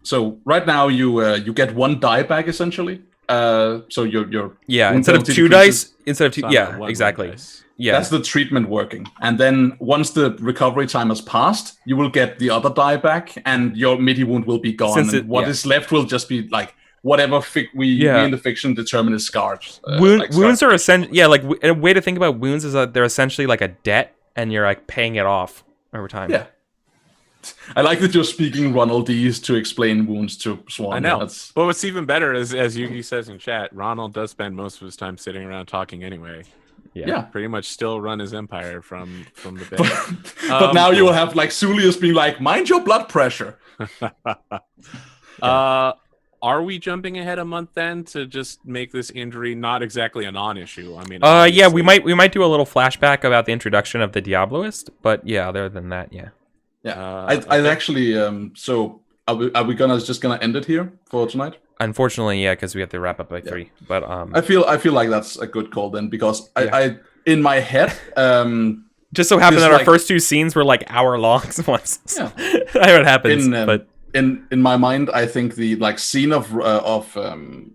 so right now you get 1 die back essentially. So you're instead of 2 dice, exactly. Yeah, that's the treatment working. And then once the recovery time has passed, you will get the other die back, and your midi wound will be gone. What is left will just be like whatever we in the fiction determine is scarred. Wounds are essentially like a way to think about wounds is that they're essentially like a debt, and you're like paying it off over time. Yeah. I like that you're speaking Ronaldese to explain wounds to Swan. I know. But what's even better is, as Yugi says in chat, Ronald does spend most of his time sitting around talking anyway. Yeah. Pretty much still run his empire from the bed. But now you will have like Zulius being like, mind your blood pressure. Are we jumping ahead a month then to just make this injury not exactly a non-issue? I mean, yeah, we might do a little flashback about the introduction of the Diabloist, but yeah, other than that, yeah. Yeah, I actually. So are we just gonna end it here for tonight? Unfortunately, yeah, because we have to wrap up by 3. But I feel like that's a good call then, because in my head, just so happened This, that our like- first two scenes were like hour-long ones. Yeah. I know it happens, but in my mind, I think the like scene of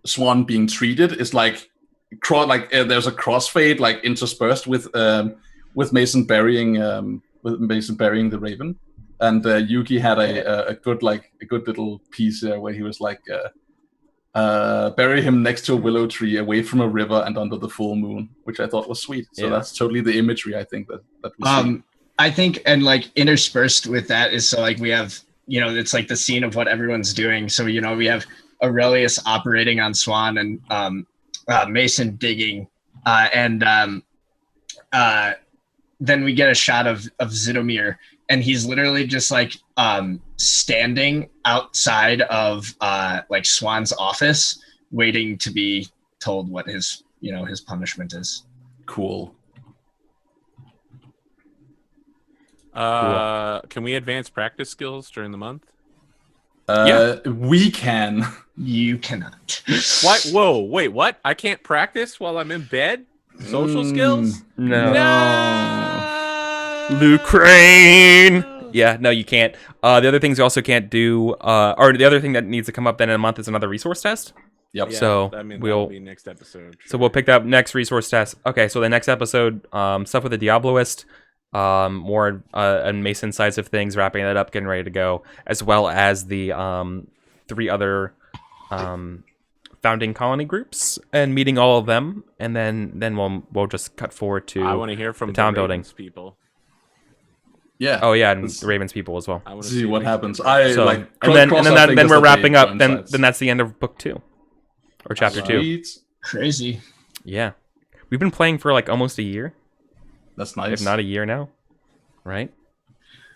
Swan being treated is like there's a crossfade like interspersed with Mason burying the Raven, and Yuki had a good little piece there where he was like bury him next to a willow tree, away from a river, and under the full moon, which I thought was sweet. So that's totally the imagery I think that we see. I think, and like interspersed with that is so like we have, it's like the scene of what everyone's doing. So, we have Aurelius operating on Swan and Mason digging. And then we get a shot of Zidomir, and he's literally just like standing outside of like Swan's office, waiting to be told what his punishment is. Cool. Can we advance practice skills during the month? We can. You cannot. What? Whoa, wait, what? I can't practice while I'm in bed? Social skills? no. No! Lucrane! Yeah, no, you can't. The other things you also can't do, or the other thing that needs to come up then in a month is another resource test. Yep. Yeah, So that'll we'll be next episode. So we'll pick up next resource test. Okay, so the next episode, stuff with the Diabloist, more on Mason sides of things, wrapping that up, getting ready to go, as well as the 3 other founding colony groups and meeting all of them, and then we'll just cut forward to I want to hear from the town Ravens building. people. Yeah. Oh yeah, and the Ravens people as well. I want to See what Ravens happens. people. So Like, and then cross our fingers we're that wrapping they up. Then coincides. that's the end of book 2 or chapter 2. Sweet. Crazy. Yeah, we've been playing for like almost a year, That's nice. if not a year now, right?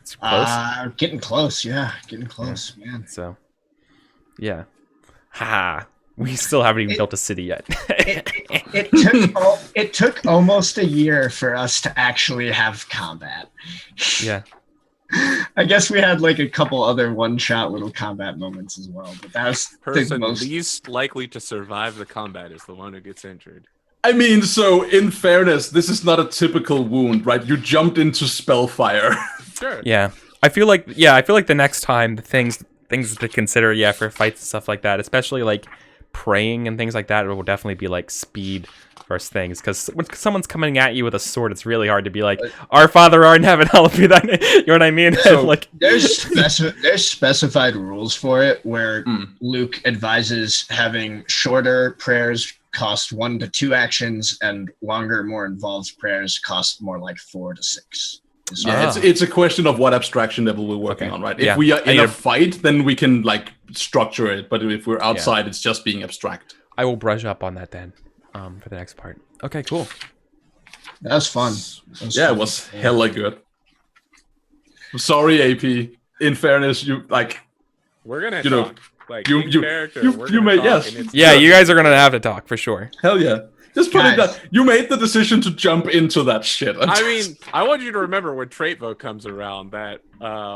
It's close. Getting close. Yeah, getting close, man. So, yeah. Ha! We still haven't even built a city yet. It took almost a year for us to actually have combat. Yeah. I guess we had like a couple other one-shot little combat moments as well, but that was the Person most. least likely to survive the combat is the one who gets injured. I mean, so in fairness, this is not a typical wound, right? You jumped into spellfire. Sure. Yeah. I feel like the next time the things to consider, for fights and stuff like that, especially like praying and things like that, it will definitely be like speed first things, because when someone's coming at you with a sword, it's really hard to be like, "Our Father art in heaven, hallowed be thy name." You know what I mean? So, like, There's specified rules for it where Luke advises having shorter prayers cost 1 to 2 actions, and longer, more involved prayers cost more like 4 to 6. Yeah, it's a question of what abstraction level we're working Okay. on, right? Yeah. If we are I in need a to- fight, then we can like structure it. But if we're outside, it's just being abstract. I will brush up on that then, for the next part. Okay, cool. That was fun. Yeah, it was hella good. I'm sorry, AP. In fairness, you like We're gonna You know, talk. Like you- in you- character, you- we're you gonna may- talk, yes. and it's Yeah, good. you guys are gonna have to talk for sure. hell yeah. Just put it Guys. that you made the decision to jump into that shit. I mean, I want you to remember when trait vote comes around that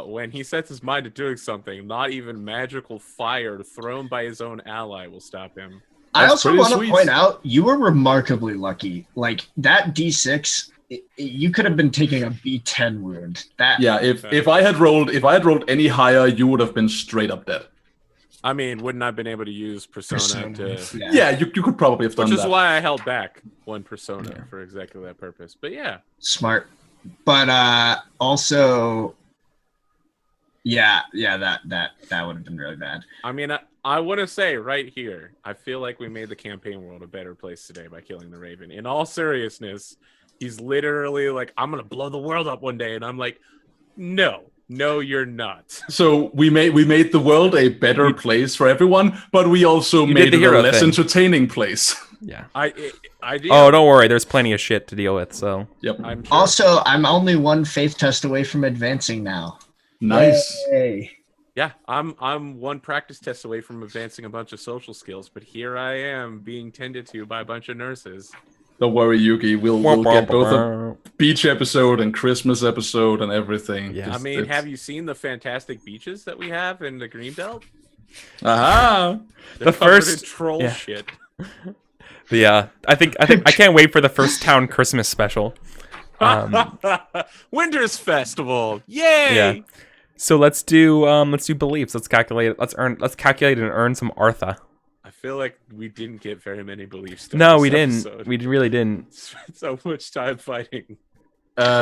when he sets his mind to doing something, not even magical fire thrown by his own ally will stop him. I That's also pretty want to sweet. point out you were remarkably lucky. Like that D6, you could have been taking a B10 wound. That yeah, if I had rolled any higher, you would have been straight up dead. I mean, wouldn't I have been able to use persona to... Yeah, you could probably have done Which is that. why I held back one persona for exactly that purpose. But yeah. smart. But also, that would have been really bad. I mean, I want to say right here, I feel like we made the campaign world a better place today by killing the Raven. In all seriousness, he's literally like, I'm going to blow the world up one day. And I'm like, no, you're not. So we made the world a better place for everyone, but we also You made did the it a hero less thing. entertaining place. Yeah. I did. Oh, don't worry. There's plenty of shit to deal with. So Yep. I'm sure. Also, I'm only one faith test away from advancing now. Nice. Yay. Yeah, I'm one practice test away from advancing a bunch of social skills, but here I am being tended to by a bunch of nurses. Don't worry, Yuki. We'll get both a beach episode and Christmas episode and everything. Yeah. I mean, have you seen the fantastic beaches that we have in the Greenbelt? Aha! They're The covered first- in troll yeah. shit. Yeah, I think I can't wait for the first town Christmas special. Winter's Festival. Yay! Yeah. So let's do beliefs. Let's calculate. Let's calculate and earn some Artha. I feel like we didn't get very many beliefs. No, this we didn't. episode. We really didn't. Spent so much time fighting.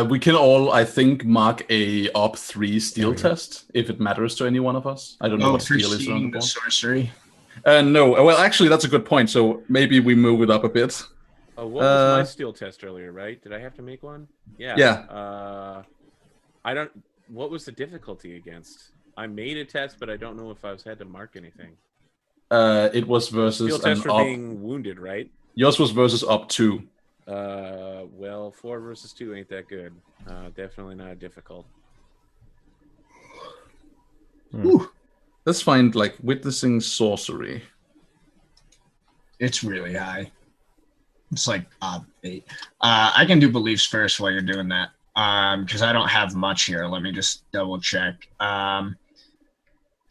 We can all, I think, mark a Op 3 steel test if it matters to any one of us. I don't know what for steel is on seeing the the board. sorcery. No, well, actually, that's a good point. So maybe we move it up a bit. Oh, what was my steel test earlier? Right? Did I have to make one? Yeah. Yeah. I don't. What was the difficulty against? I made a test, but I don't know if I had to mark anything. It was versus Steel an test for Op. being wounded, right? Yours was versus Op 2. Well, 4 versus 2 ain't that good. Definitely not difficult. Let's find like witnessing sorcery. It's really high. It's like 8. I can do beliefs first while you're doing that. Because I don't have much here. Let me just double check.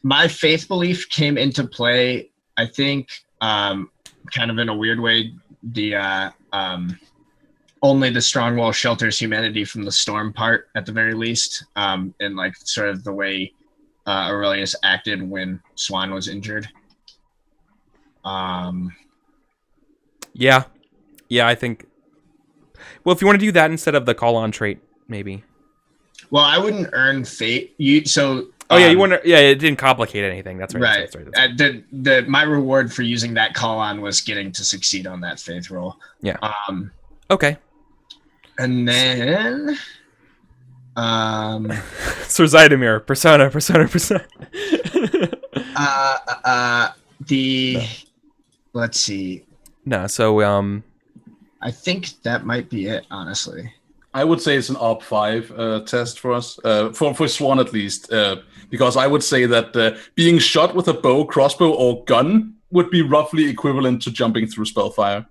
My faith belief came into play, I think, kind of in a weird way. The only the strong wall shelters humanity from the storm part, at the very least, and like sort of the way Aurelius acted when Swan was injured. Yeah, I think. Well, if you want to do that instead of the call on trait, maybe. Well, I wouldn't earn fate. Oh yeah, you want to? Yeah, it didn't complicate anything. That's right. Right. That's right. My reward for using that call on was getting to succeed on that faith roll. Yeah. Okay. And then, Sir Zydomir, persona. Let's see. No, so I think that might be it, honestly. I would say it's an Op 5 test for us, for Swan at least, because I would say that being shot with a bow, crossbow, or gun would be roughly equivalent to jumping through spellfire.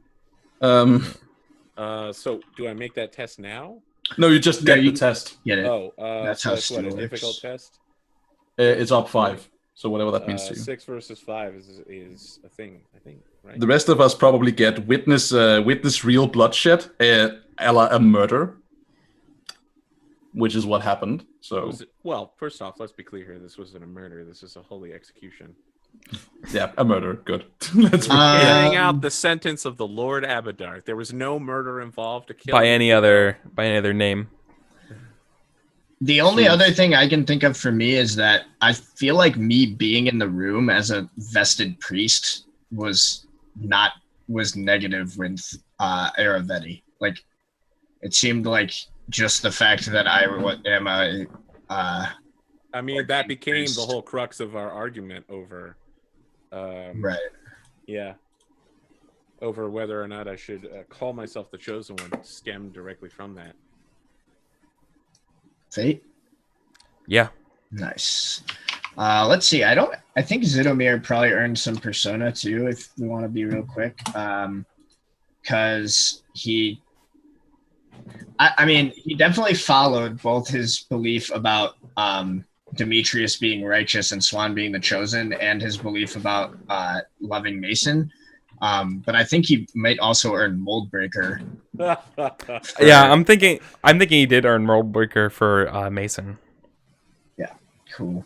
So do I make that test now? No, you just get the test. Get it. Oh, That's so how that's what, a steel difficult works. test? It's Op 5, so whatever that means to you. 6 versus 5 is a thing, I think, right? The rest of us probably get witness real bloodshed, a la a murder, which is what happened. So Well, first off, let's be clear here. This wasn't a murder. This is a holy execution. yeah, a murder. Good. Let's Carrying out the sentence of the Lord Abadar. There was no murder involved to kill by any other name. The only other thing I can think of for me is that I feel like me being in the room as a vested priest was negative with Aravetti. Like, it seemed like just the fact that I am a I mean, that became the whole crux of our argument over right. Yeah. Over whether or not I should call myself the Chosen One, stemmed directly from that. Fate. Yeah. Nice. Let's see. I think Zidomir probably earned some persona too, if we want to be real quick. Because he definitely followed both his belief about Demetrius being righteous and Swan being the chosen, and his belief about loving Mason. But I think he might also earn Moldbreaker. Yeah, I'm thinking he did earn Moldbreaker for Mason. Yeah, cool.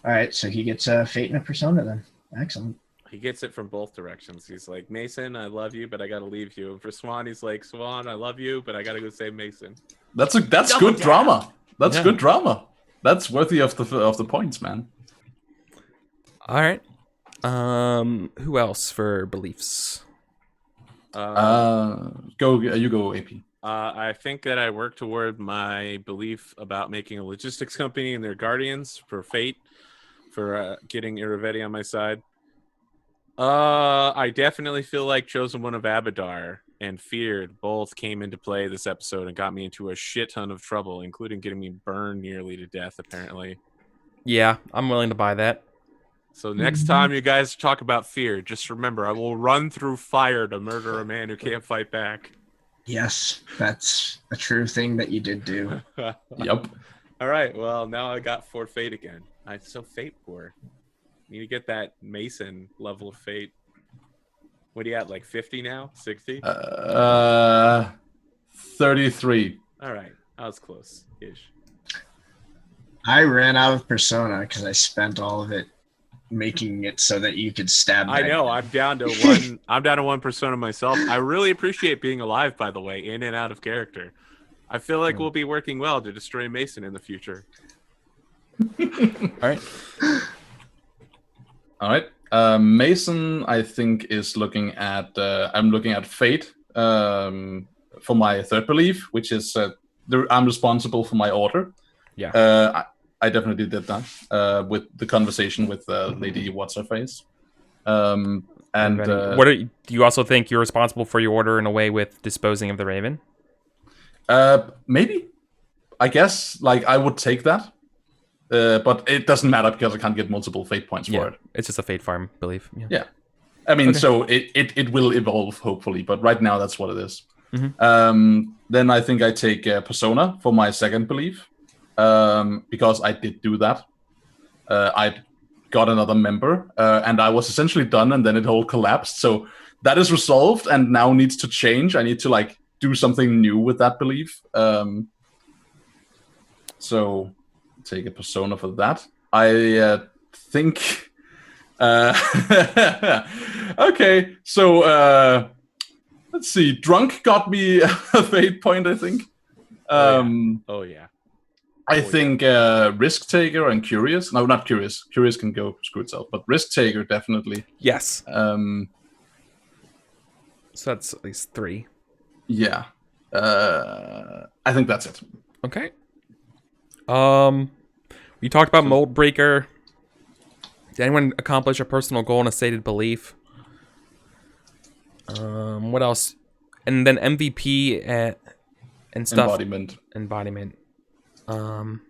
All right, so he gets a fate and a persona then. Excellent. He gets it from both directions. He's like, Mason, I love you, but I gotta leave you. And for Swan, he's like, Swan, I love you, but I gotta go save Mason. That's good drama. That's good drama. That's worthy of the points, man. All right. Who else for beliefs? You go, AP. I think that I work toward my belief about making a logistics company and their guardians for fate, for getting Iravetti on my side. I definitely feel like Chosen One of Abadar and Feared both came into play this episode and got me into a shit ton of trouble, including getting me burned nearly to death, apparently. Yeah, I'm willing to buy that. So next time you guys talk about Fear, just remember, I will run through fire to murder a man who can't fight back. Yes, that's a true thing that you did do. Yep. All right, well, now I got 4 fate again. I'm so fate poor. Need to get that Mason level of fate. What do you at? Like 50 now? 60? 33. All right, I was close-ish. I ran out of persona because I spent all of it making it so that you could stab. I know. I'm down to one. I'm down to one persona myself. I really appreciate being alive, by the way, in and out of character. I feel like we'll be working well to destroy Mason in the future. All right. Mason, I think, is looking at. I'm looking at Fate for my third belief, which is I'm responsible for my order. Yeah. I definitely did that with the conversation with Lady What's Her Face. And do you also think you're responsible for your order in a way with disposing of the Raven? Maybe. I guess like I would take that. But it doesn't matter because I can't get multiple fate points for it. It's just a fate farm belief. Yeah. I mean, so it will evolve, hopefully, but right now that's what it is. Mm-hmm. Then I think I take Persona for my second belief, because I did do that. I got another member, and I was essentially done, and then it all collapsed. So that is resolved and now needs to change. I need to like do something new with that belief. So take a persona for that. I think. Okay, so let's see. Drunk got me a fate point, I think. Oh yeah. I think Risk Taker and Curious. No, not Curious. Curious can go screw itself, but Risk Taker definitely. Yes. So that's at least 3. Yeah. I think that's it. Okay. We talked about Mold Breaker. Did anyone accomplish a personal goal and a stated belief? What else? And then MVP and stuff. Embodiment. I'm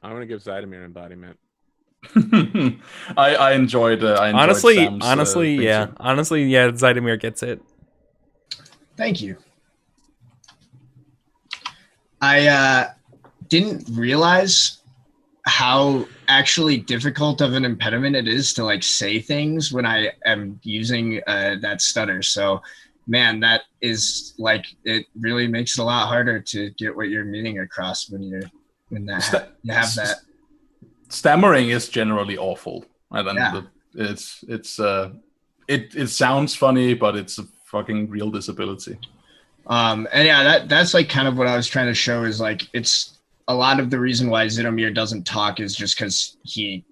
gonna give Zydomir embodiment. I enjoyed. Honestly, Sam's, yeah. Honestly, yeah. Zydomir gets it. Thank you. I didn't realize how actually difficult of an impediment it is to like say things when I am using that stutter. So, man, that is like it really makes it a lot harder to get what you're meaning across when you have that. Stammering is generally awful. It sounds funny, but it's a fucking real disability. And yeah, that's like kind of what I was trying to show is like it's a lot of the reason why Zydomir doesn't talk is just because he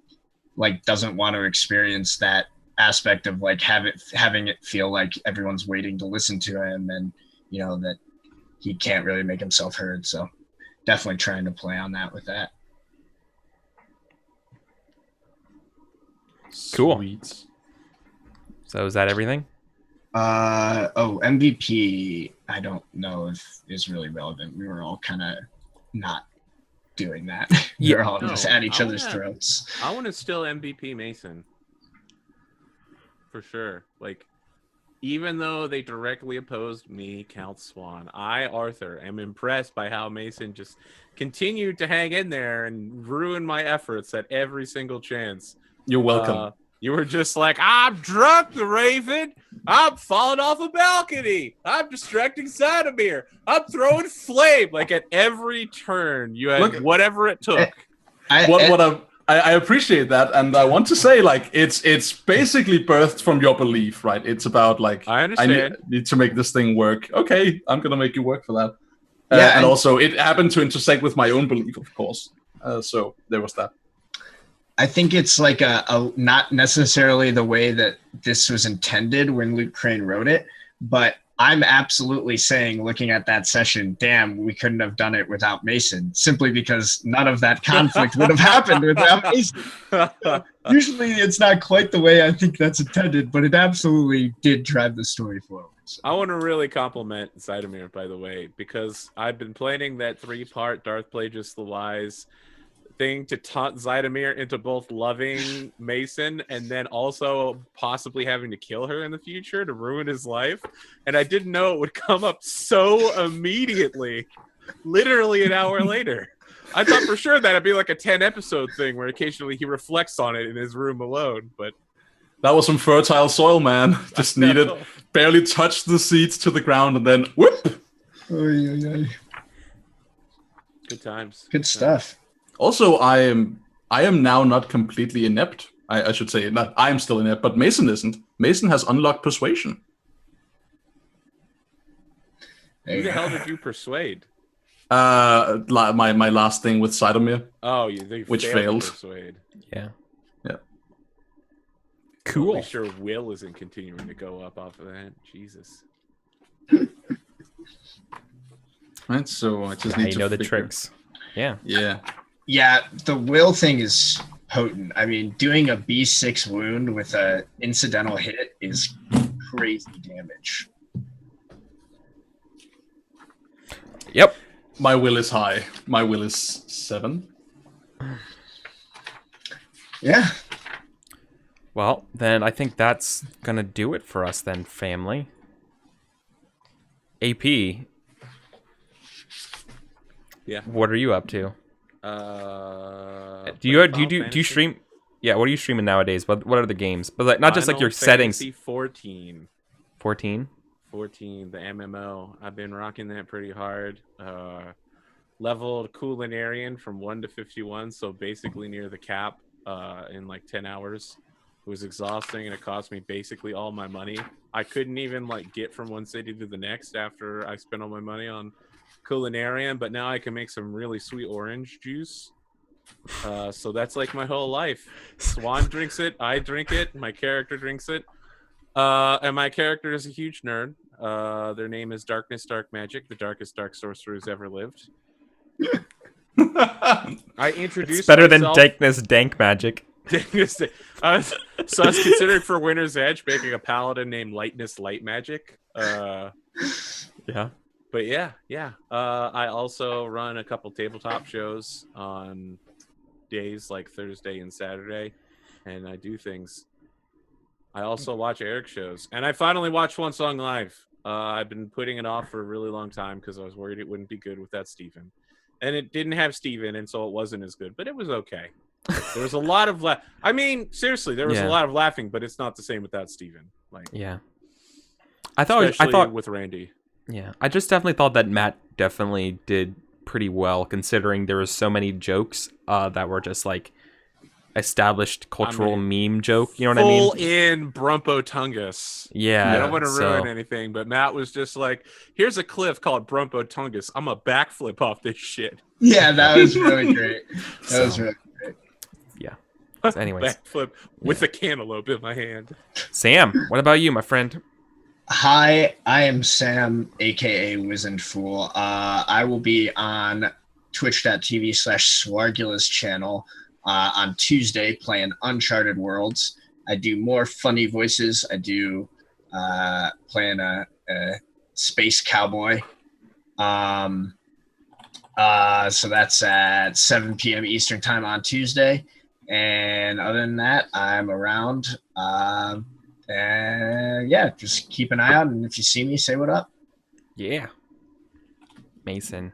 like doesn't want to experience that aspect of like having it feel like everyone's waiting to listen to him, and you know that he can't really make himself heard. So definitely trying to play on that with that. Cool. Sweet. So is that everything? MVP I don't know if is really relevant. We were all kind of not doing that. Yeah. We're all just at each other's throats. I want to still MVP Mason. For sure. Like, even though they directly opposed me, Count Swan, I, Arthur, am impressed by how Mason just continued to hang in there and ruin my efforts at every single chance. You're welcome. You were just like, I'm drunk, the Raven. I'm falling off a balcony. I'm distracting Zydomir. I'm throwing flame. Like at every turn, you had whatever it took. I appreciate that, and I want to say, like, it's basically birthed from your belief, right? It's about like I understand. I need to make this thing work. Okay, I'm gonna make you work for that. Yeah, and also it happened to intersect with my own belief, of course. So there was that. I think it's like a not necessarily the way that this was intended when Luke Crane wrote it, but I'm absolutely saying, looking at that session, damn, we couldn't have done it without Mason, simply because none of that conflict would have happened without Mason. Usually it's not quite the way I think that's intended, but it absolutely did drive the story forward. So. I want to really compliment Zydomir, by the way, because I've been planning that 3-part Darth Plagueis the Wise thing to taunt Zydomir into both loving Mason and then also possibly having to kill her in the future to ruin his life. And I didn't know it would come up so immediately, literally an hour later. I thought for sure that'd be like a 10-episode thing where occasionally he reflects on it in his room alone, but That was some fertile soil, man. Just needed, barely touched the seeds to the ground, and then whoop. Oy, oy, oy. Good times. Good stuff. Also, I am now not completely inept. I should say not. I am still inept, but Mason isn't. Mason has unlocked persuasion. Who the hell did you persuade? My last thing with Sidomir. Oh, which failed. Persuade. Yeah. Yeah. Cool. Make sure Will isn't continuing to go up off of that. Jesus. Right. So I just Yeah, need to know the figure- tricks. Yeah. Yeah. Yeah, the will thing is potent. I mean, doing a B6 wound with a incidental hit is crazy damage. Yep. My will is high. My will is 7. Yeah. Well, then I think that's gonna do it for us then, family. AP. Yeah. What are you up to? Do you stream? Yeah, what are you streaming nowadays? What are the games? But like, not just like your Final settings. Fantasy 14. 14. 14, the MMO. I've been rocking that pretty hard. Leveled Culinarian from 1 to 51, so basically near the cap in like 10 hours. It was exhausting, and it cost me basically all my money. I couldn't even like get from one city to the next after I spent all my money on Culinarian, but now I can make some really sweet orange juice. So that's like my whole life. Swan drinks it, I drink it, my character drinks it. And my character is a huge nerd. Their name is Darkness Dark Magic, the darkest dark sorcerer who's ever lived. I introduced It's better than myself- Dankness Dank Magic. so I was considering for Winter's Edge making a paladin named Lightness Light Magic. Yeah. But yeah. I also run a couple tabletop shows on days like Thursday and Saturday, and I do things. I also watch Eric shows, and I finally watched One Song Live. I've been putting it off for a really long time because I was worried it wouldn't be good without Steven. And it didn't have Steven, and so it wasn't as good, but it was okay. There was a lot of I mean, seriously, there was a lot of laughing, but it's not the same without Steven. Like, Yeah. I thought with Randy. Yeah, I just definitely thought that Matt definitely did pretty well, considering there was so many jokes that were just like established cultural meme joke. You know what I mean? Full in Brumpotungus. Yeah. I don't want to ruin anything, but Matt was just like, "Here's a cliff called Brumpotungus. I'm a backflip off this shit." Yeah, that was really great. That was really great. Yeah. So anyways, Backflip with a cantaloupe in my hand. Sam, what about you, my friend? Hi, I am Sam, aka Wizened Fool. I will be on twitch.tv/Swargula's channel on Tuesday playing Uncharted Worlds. I do more funny voices. I do playing a space cowboy. So that's at 7 p.m. Eastern time on Tuesday. And other than that, I'm around. And yeah, just keep an eye out. And if you see me, say what up. Yeah. Mason.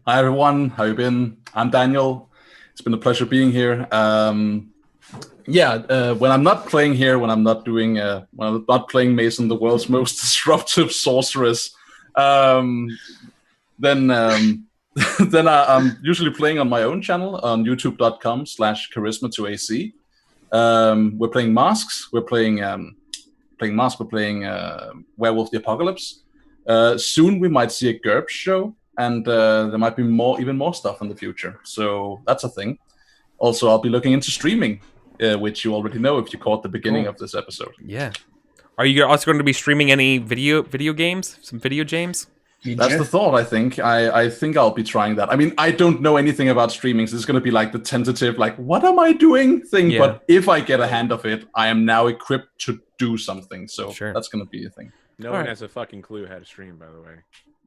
Hi everyone, how you been? I'm Daniel. It's been a pleasure being here. When I'm not playing here, when I'm not doing, when I'm not playing Mason, the world's most disruptive sorceress, then I'm usually playing on my own channel on youtube.com/charisma2ac. We're playing Masks. We're playing Werewolf the Apocalypse. Soon we might see a GURPS show, and there might be even more stuff in the future. So that's a thing. Also, I'll be looking into streaming, which you already know if you caught the beginning of this episode. Yeah. Are you also going to be streaming any video games? Some video games? That's the thought, I think. I think I'll be trying that. I mean, I don't know anything about streaming, so it's going to be like the tentative, like, what am I doing thing? Yeah. But if I get a hand of it, I am now equipped to do something. So that's going to be a thing. No one has a fucking clue how to stream, by the way.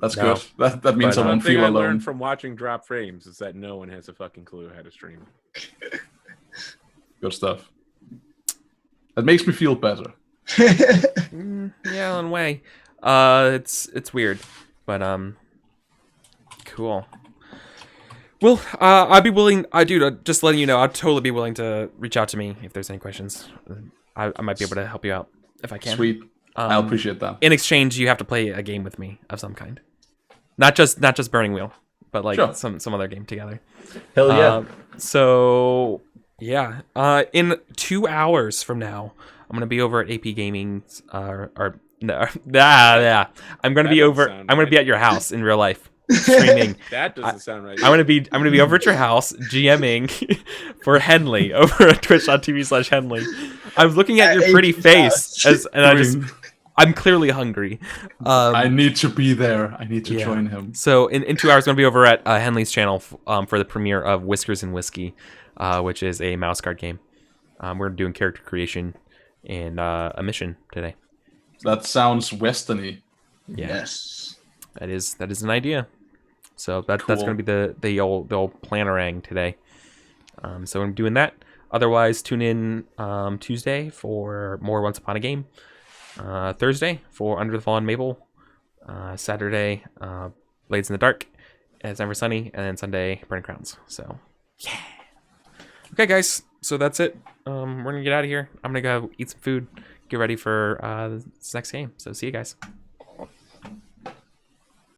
That's good. That means I won't feel alone. One thing I learned from watching Drop Frames is that no one has a fucking clue how to stream. Good stuff. That makes me feel better. Yeah, in a way. It's weird. But cool. Well, I'd be willing. Dude, just letting you know, I'd totally be willing to reach out to me if there's any questions. I might be able to help you out if I can. Sweet. I appreciate that. In exchange, you have to play a game with me of some kind. Not just Burning Wheel, but like Sure. some other game together. Hell yeah. So yeah, in 2 hours from now, I'm gonna be over at AP Gaming's. Yeah, I'm gonna be over. I'm gonna be at your house in real life streaming. That doesn't sound right. I'm gonna be over at your house GMing for Henley over at twitch.tv/Henley. I'm looking at your pretty face I'm clearly hungry. I need to be there. I need to join him. So in 2 hours, I'm gonna be over at Henley's channel for the premiere of Whiskers and Whiskey, which is a mouse card game. We're doing character creation and a mission today. That sounds westerny. Yeah. Yes. That is an idea. So that's Cool. going to be the old plannerang today. So I'm doing that. Otherwise, tune in Tuesday for more Once Upon a Game. Thursday for Under the Fallen Maple. Saturday, Blades in the Dark. It's Never Sunny, and then Sunday, Burning Crowns. So yeah. Okay, guys. So that's it. We're gonna get out of here. I'm gonna go eat some food. Get ready for this next game. So see you guys.